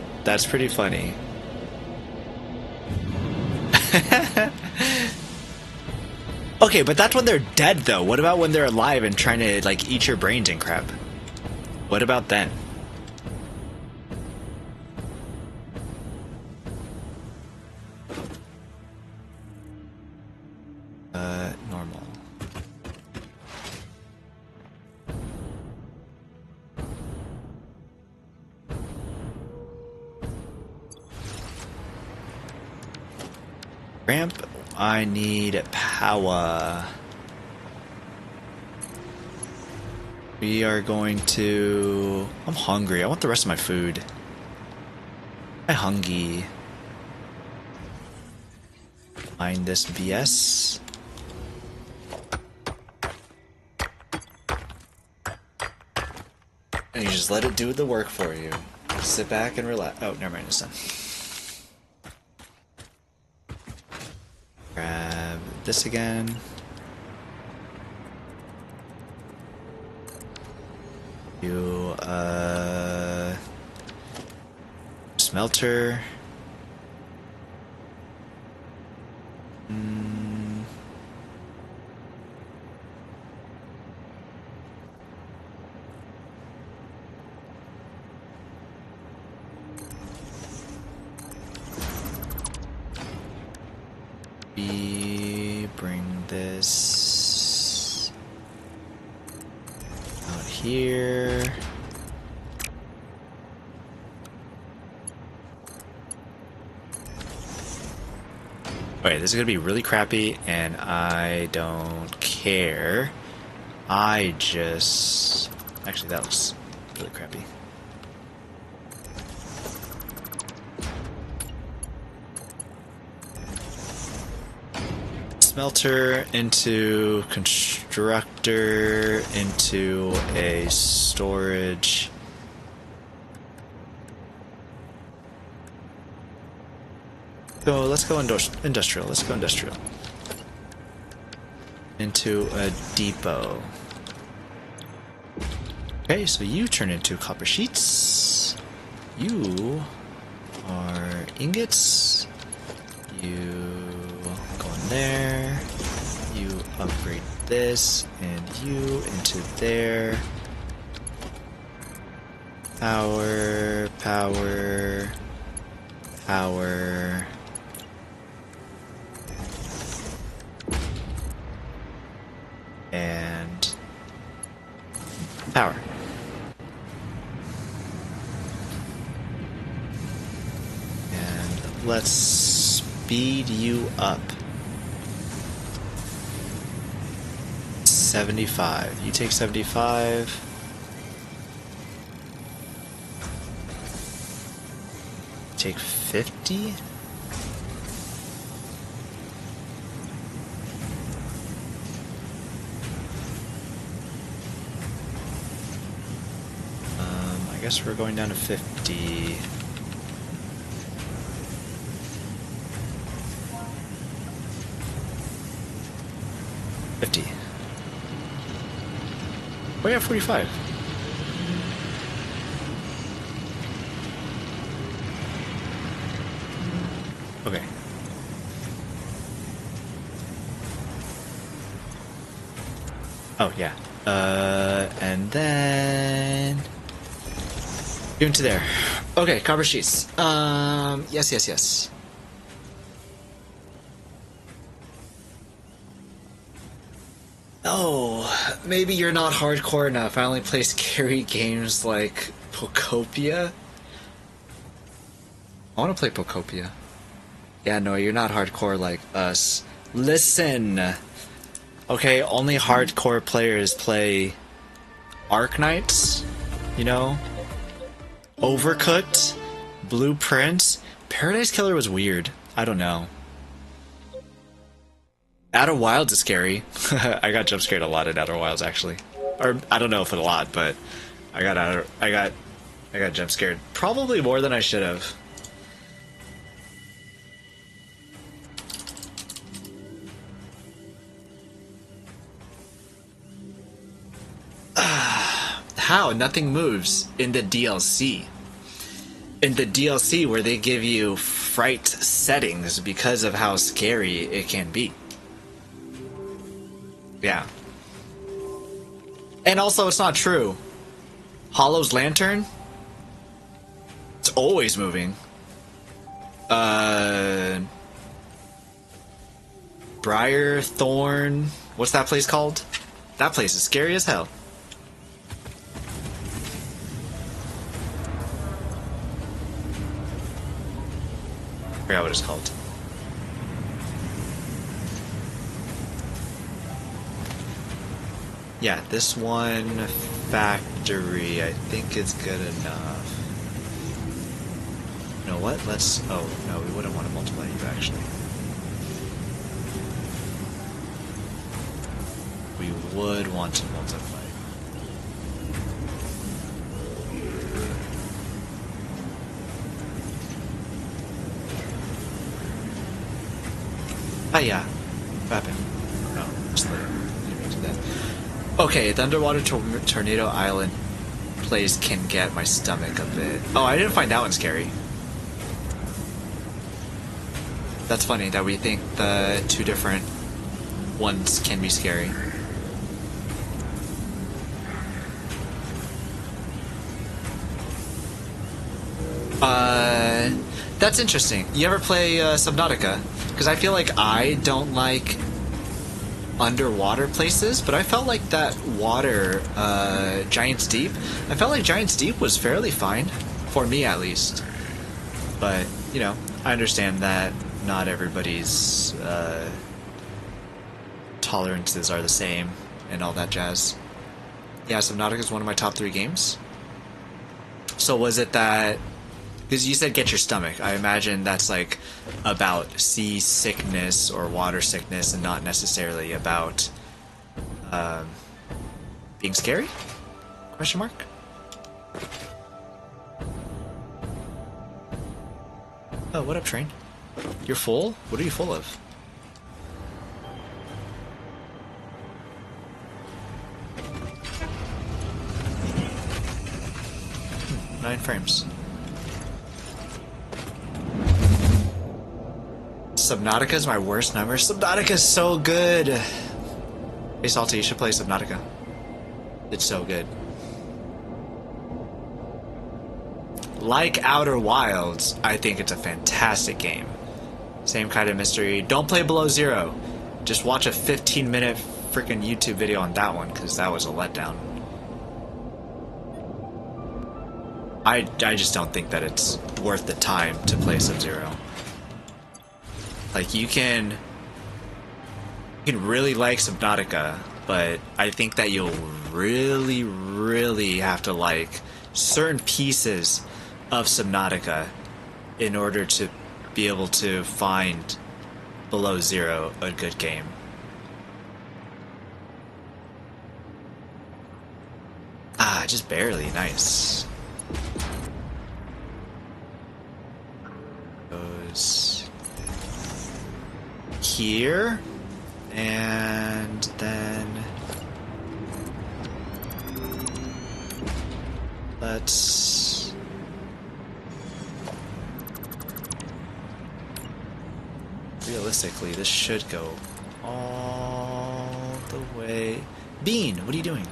pretty funny. Okay, but that's when they're dead, though. What about when they're alive and trying to, like, eat your brains and crap? What about then? Normal. Ramp, I need power. We are going to... I'm hungry. I want the rest of my food. I'm hungry. Find this BS. And you just let it do the work for you. Sit back and relax. Oh, never mind, it's done. Grab this again. You, smelter. We bring this out here. Okay, this is gonna be really crappy, and I don't care. I just... Actually, that looks really crappy. Smelter into constructor into a storage. So let's go industrial. Let's go industrial. Into a depot. Okay, so you turn into copper sheets. You are ingots. You go in there. You upgrade this and you into there. Power, power, power. And power. And let's speed you up. 75. You take 75. Take 50. I guess we're going down to 50. Oh yeah, 45. Okay. Oh yeah. And then into there. Okay, copper sheets. Yes. Oh, maybe you're not hardcore enough. I only play scary games like Pocopia. I want to play Pocopia. Yeah, no, you're not hardcore like us. Listen, Okay, only hardcore players play Arc Knights, you know? Overcooked, Blueprints. Paradise Killer was weird. I don't know. Outer Wilds is scary. I got jump scared a lot in Outer Wilds actually. Or I don't know if a lot, but I got jump scared probably more than I should have. How nothing moves in the DLC. In the DLC where they give you fright settings because of how scary it can be. Yeah. And also, it's not true. Hollow's Lantern? It's always moving. Briar Thorn. What's that place called? That place is scary as hell. I forgot what it's called. Yeah, this one factory, I think it's good enough. You know what? Let's... Oh, no, we wouldn't want to multiply you, actually. We would want to multiply. Ah, yeah. What happened? No, just later. Okay, the underwater tornado island place can get my stomach a bit. Oh, I didn't find that one scary. That's funny that we think the two different ones can be scary. That's interesting. You ever play Subnautica? Because I feel like I don't like underwater places, but I felt like that water, Giant's Deep, I felt like Giant's Deep was fairly fine, for me at least. But, you know, I understand that not everybody's tolerances are the same and all that jazz. Yeah, Subnautica is one of my top 3 games. So was it that... Because you said get your stomach. I imagine that's like about sea sickness or water sickness and not necessarily about being scary? Question mark? Oh, what up, train? You're full? What are you full of? Hmm, 9 frames. Subnautica is my worst nightmare. Subnautica is so good. Hey Salty, you should play Subnautica. It's so good. Like Outer Wilds, I think it's a fantastic game. Same kind of mystery. Don't play Below Zero. Just watch a 15-minute freaking YouTube video on that one, because that was a letdown. I just don't think that it's worth the time to play Sub-Zero. Like, you can really like Subnautica, but I think that you'll really, really have to like certain pieces of Subnautica in order to be able to find Below Zero a good game. Ah, just barely. Nice. Goes here, and then let's realistically this should go all the way. Bean, what are you doing?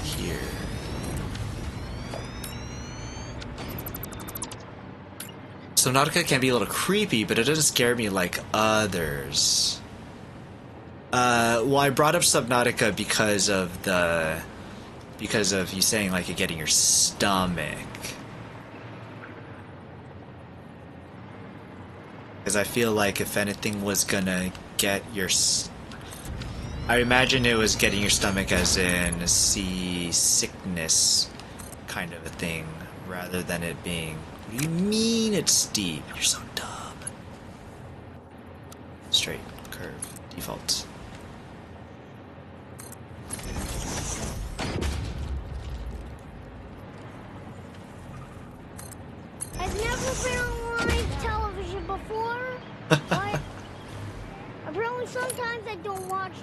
Here. Subnautica can be a little creepy, but it doesn't scare me like others. Well, I brought up Subnautica because of you saying like it getting your stomach. Because I feel like if anything was gonna get your stomach, I imagine it was getting your stomach as in sea sickness kind of a thing, rather than it being, what do you mean it's steep? You're so dumb. Straight, curve, default. I've never been on live television before, but apparently sometimes I don't watch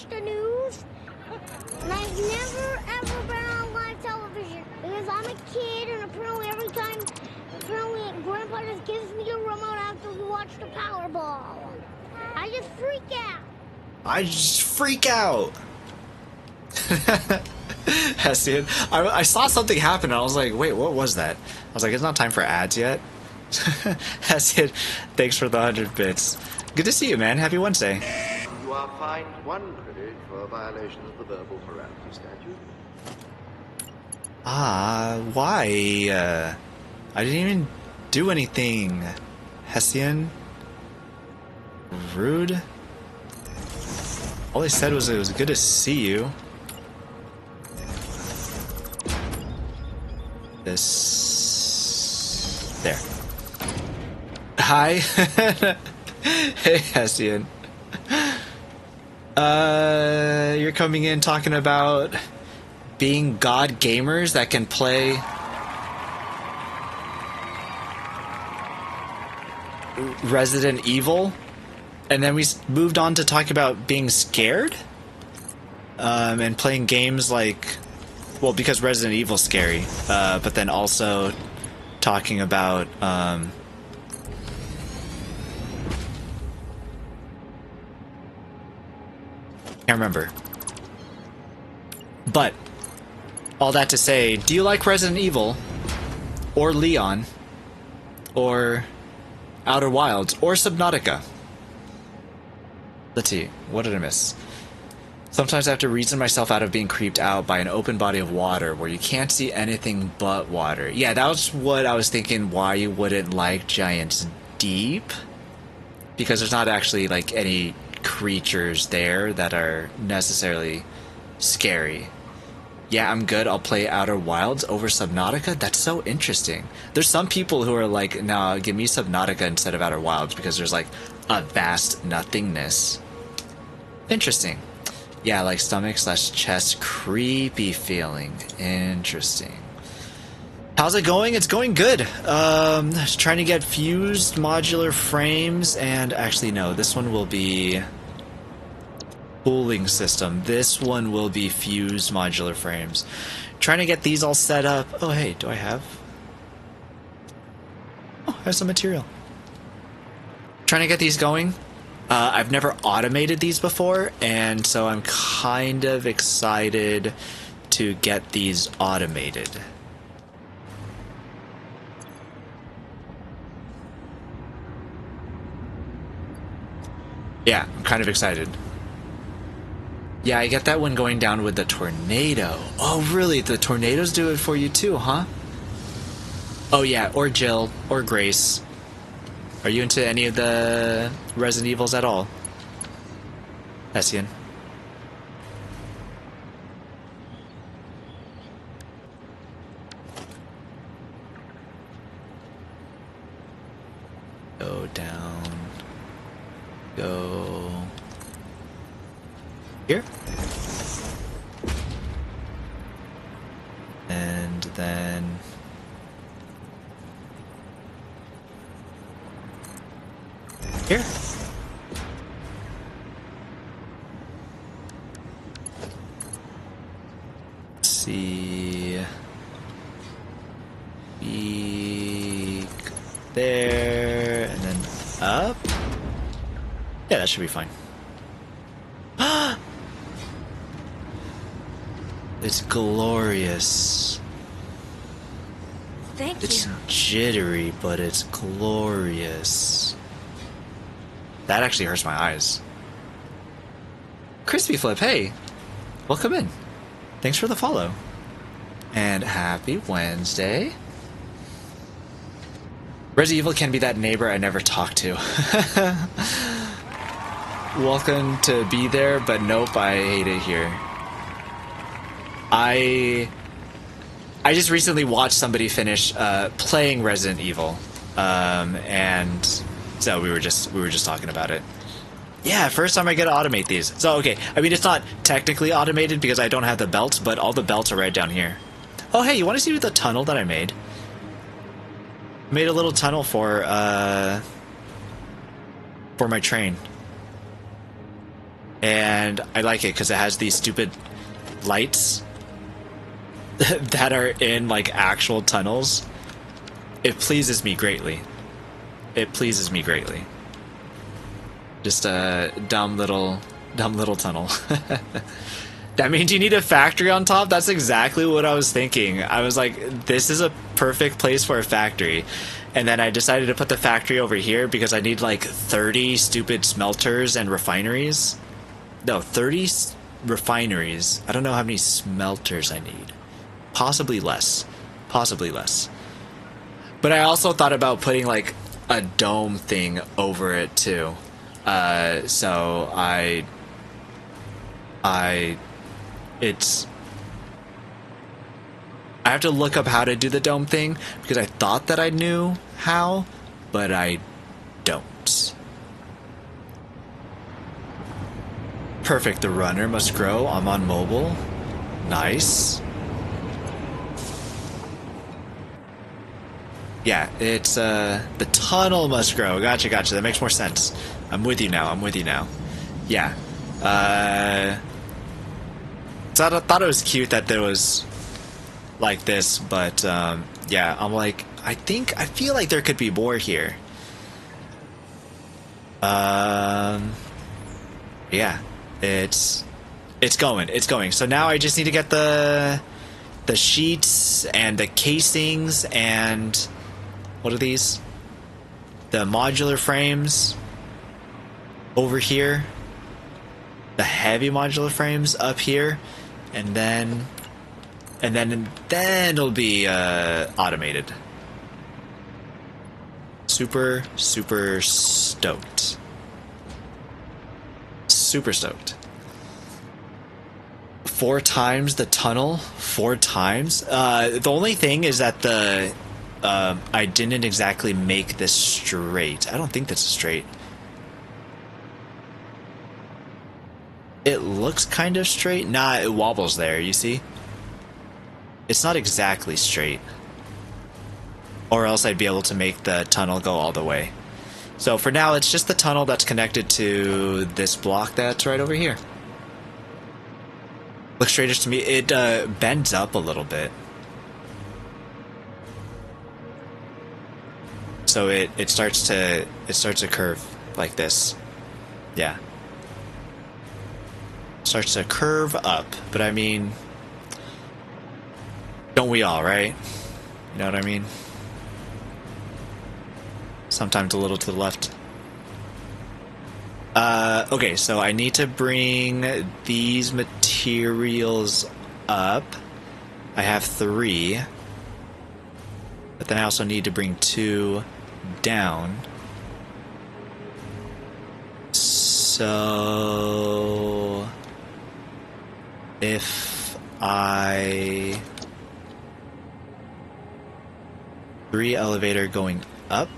the news, and I've never ever been on live television because I'm a kid, and apparently Grandpa just gives me a remote after we watch the Powerball. I just freak out. I just freak out. Hessian, I saw something happen and I was like, wait, what was that? I was like, it's not time for ads yet. Hessian, thanks for the 100 bits. Good to see you, man. Happy Wednesday. You are fined 1 credit for a violation of the verbal morality statute. Why? I didn't even do anything. Hessian. Rude. All they said was it was good to see you. This... There. Hi. Hey, Hessian. You're coming in talking about being god gamers that can play Resident Evil, and then we moved on to talk about being scared, and playing games like, well, because Resident Evil's scary, but then also talking about can't remember. But all that to say, do you like Resident Evil or Leon or Outer Wilds or Subnautica? Let's see, what did I miss? Sometimes I have to reason myself out of being creeped out by an open body of water where you can't see anything but water. Yeah, that was what I was thinking, why you wouldn't like Giants Deep. Because there's not actually like any creatures there that are necessarily scary. Yeah, I'm good. I'll play Outer Wilds over Subnautica. That's so interesting. There's some people who are like, no, give me Subnautica instead of Outer Wilds because there's like a vast nothingness. Interesting. Yeah, like stomach/chest creepy feeling. Interesting. How's it going? It's going good. Just trying to get fused modular frames, and actually no, this one will be cooling system. This one will be fused modular frames. Trying to get these all set up. Oh hey, do I have? Oh, I have some material. Trying to get these going. I've never automated these before, and so I'm kind of excited to get these automated. Yeah, I'm kind of excited. Yeah, I get that one going down with the tornado. Oh, really? The tornadoes do it for you too, huh? Oh yeah, or Jill, or Grace. Are you into any of the Resident Evils at all? Hessian. Go down. Go here. And then here. Let's see. Peek there, and then up. Yeah, that should be fine. It's glorious. Thank It's you. jittery, but it's glorious. That actually hurts my eyes. Crispy Flip, hey! Welcome in. Thanks for the follow. And happy Wednesday. Resident Evil can be that neighbor I never talk to. welcome to be there, but nope, I hate it here. I just recently watched somebody finish playing Resident Evil, and so we were just talking about it. Yeah, first time I get to automate these. So okay, I mean it's not technically automated because I don't have the belts, but all the belts are right down here. Oh hey, you want to see the tunnel that I made? Made a little tunnel for my train. And I like it because it has these stupid lights that are in like actual tunnels. It pleases me greatly. It pleases me greatly. Just a dumb little tunnel. That means you need a factory on top? That's exactly what I was thinking. I was like, this is a perfect place for a factory. And then I decided to put the factory over here because I need like 30 stupid smelters and refineries. No, 30 refineries. I don't know how many smelters I need. Possibly less. Possibly less. But I also thought about putting like a dome thing over it too. So I have to look up how to do the dome thing because I thought that I knew how, but I don't. Perfect, the runner must grow. I'm on mobile. Nice. Yeah, it's the tunnel must grow. Gotcha. That makes more sense. I'm with you now. Yeah. So I thought it was cute that there was like this, but yeah, I'm like, I feel like there could be more here. Yeah, it's going. So now I just need to get the sheets and the casings and what are these? The modular frames over here. The heavy modular frames up here, and then it'll be automated. Super stoked. Super stoked. 4 times the tunnel. 4 times. The only thing is that I didn't exactly make this straight. I don't think that's straight. It looks kind of straight. Nah, it wobbles there, you see? It's not exactly straight. Or else I'd be able to make the tunnel go all the way. So for now, it's just the tunnel that's connected to this block that's right over here. Looks straightish to me. It bends up a little bit. So it starts to curve like this. Yeah. Starts to curve up, but I mean, don't we all, right? You know what I mean? Sometimes a little to the left. Okay, so I need to bring these materials up. I have 3. But then I also need to bring 2 down. So if I 3 elevator going up.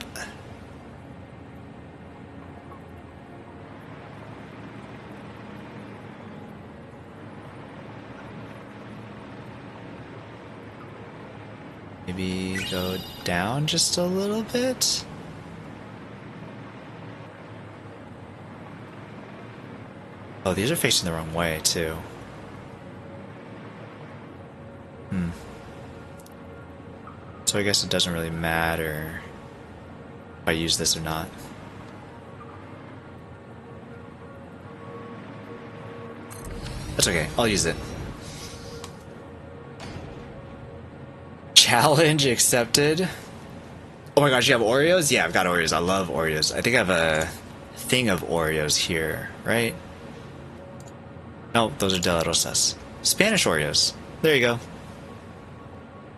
Maybe go down just a little bit. Oh, these are facing the wrong way too. So I guess it doesn't really matter if I use this or not. That's okay, I'll use it. Challenge accepted. Oh my gosh, you have Oreos? Yeah, I've got Oreos. I love Oreos. I think I have a thing of Oreos here, right? No, those are De La Rosas. Spanish Oreos. There you go.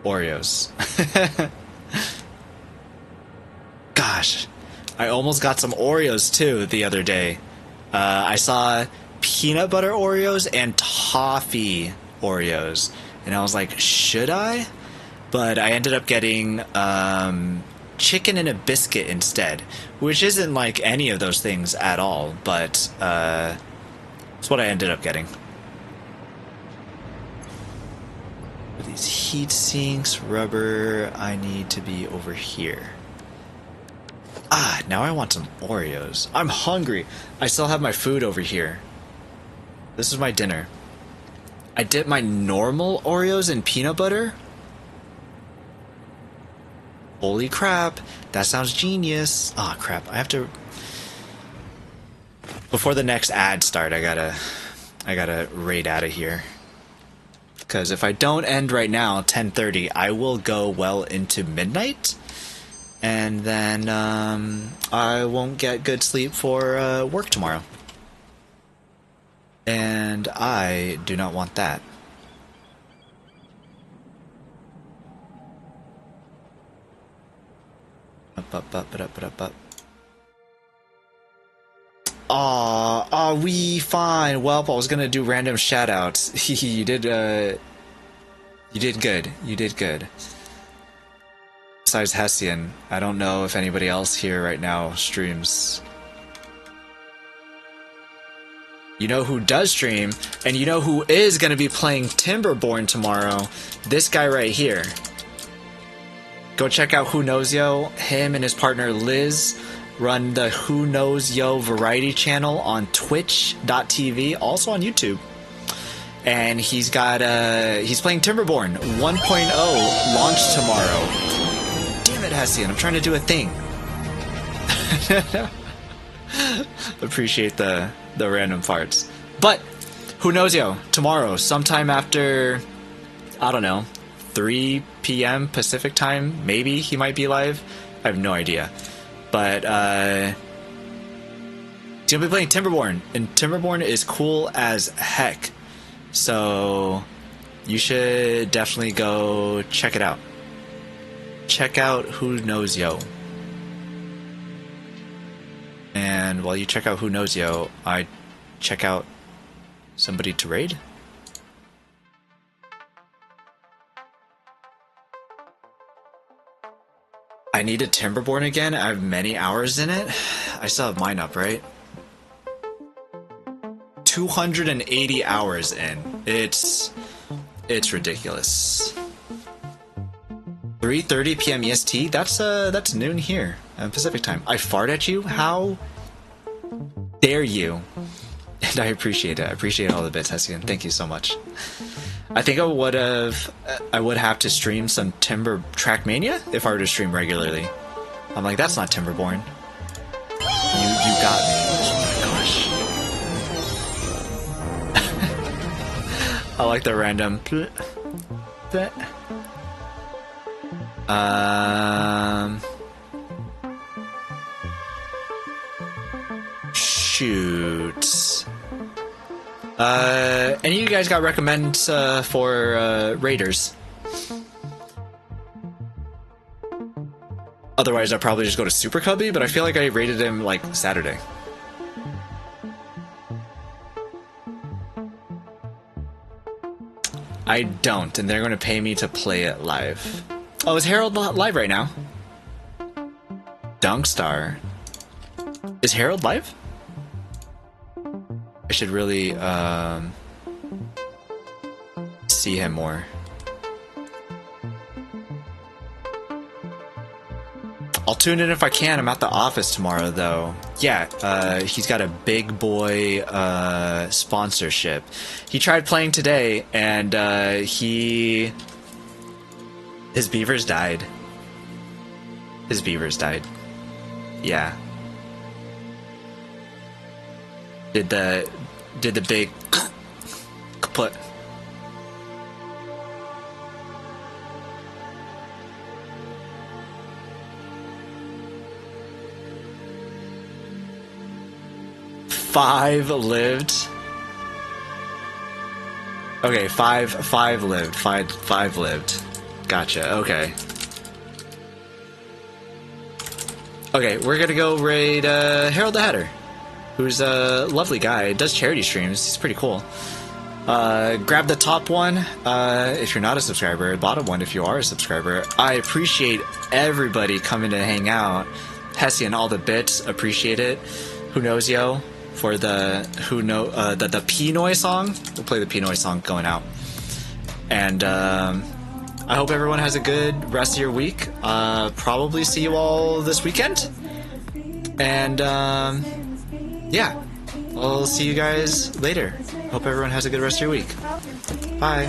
Oreos. Gosh, I almost got some Oreos too the other day. I saw peanut butter Oreos and toffee Oreos, and I was like, should I? But I ended up getting chicken and a biscuit instead, which isn't like any of those things at all, but it's what I ended up getting. These heat sinks, rubber, I need to be over here. Ah, now I want some Oreos. I'm hungry. I still have my food over here. This is my dinner. I dip my normal Oreos in peanut butter. Holy crap, that sounds genius. Ah, crap, I have to... Before the next ad start, I gotta raid out of here. Because if I don't end right now, 10:30, I will go well into midnight. And then I won't get good sleep for work tomorrow. And I do not want that. Up. Aw, we fine. Welp, I was gonna do random shoutouts. You did good. You did good. Besides Hessian, I don't know if anybody else here right now streams. You know who does stream, and you know who is gonna be playing Timberborn tomorrow? This guy right here. Go check out Who Knows Yo. Him and his partner Liz run the Who Knows Yo variety channel on twitch.tv, also on YouTube. And he's got he's playing Timberborn 1.0 launch tomorrow. Damn it, Hessian, I'm trying to do a thing. Appreciate the random farts. But Who Knows Yo, tomorrow, sometime after, I don't know, 3 p.m. Pacific time, maybe he might be live. I have no idea. But he's gonna be playing Timberborn, and Timberborn is cool as heck. So you should definitely go check it out. Check out Who Knows Yo. And while you check out Who Knows Yo, I check out somebody to raid. I need a Timberborn again. I have many hours in it. I still have mine up, right? 280 hours in. It's ridiculous. 3:30 p.m. EST. That's noon here, Pacific time. I fart at you? How dare you? And I appreciate it. I appreciate all the bits, Hessian. Thank you so much. I think I would have to stream some Timber Trackmania if I were to stream regularly. I'm like, that's not Timberborn. You got me. Oh my gosh. I like the random. Shoot. Any of you guys got recommends for raiders? Otherwise, I'd probably just go to Super Cubby, but I feel like I raided him like Saturday. I don't, and they're going to pay me to play it live. Oh, is Harold live right now? Dunkstar. Is Harold live? I should really see him more. I'll tune in if I can. I'm at the office tomorrow, though. Yeah, he's got a big boy sponsorship. He tried playing today, and his beavers died. His beavers died. Yeah. Did the big kaput. Five lived. Okay, five lived. Five lived. Gotcha. Okay. Okay, we're gonna go raid Harold the Hatter. who's a lovely guy, does charity streams. He's pretty cool. Grab the top one if you're not a subscriber, bottom one if you are a subscriber. I appreciate everybody coming to hang out. Hessie and all the bits, appreciate it. Who knows, yo? For the the P-Noy song. We'll play the P-Noy song going out. And I hope everyone has a good rest of your week. Probably see you all this weekend. And yeah, I'll see you guys later. Hope everyone has a good rest of your week. Bye.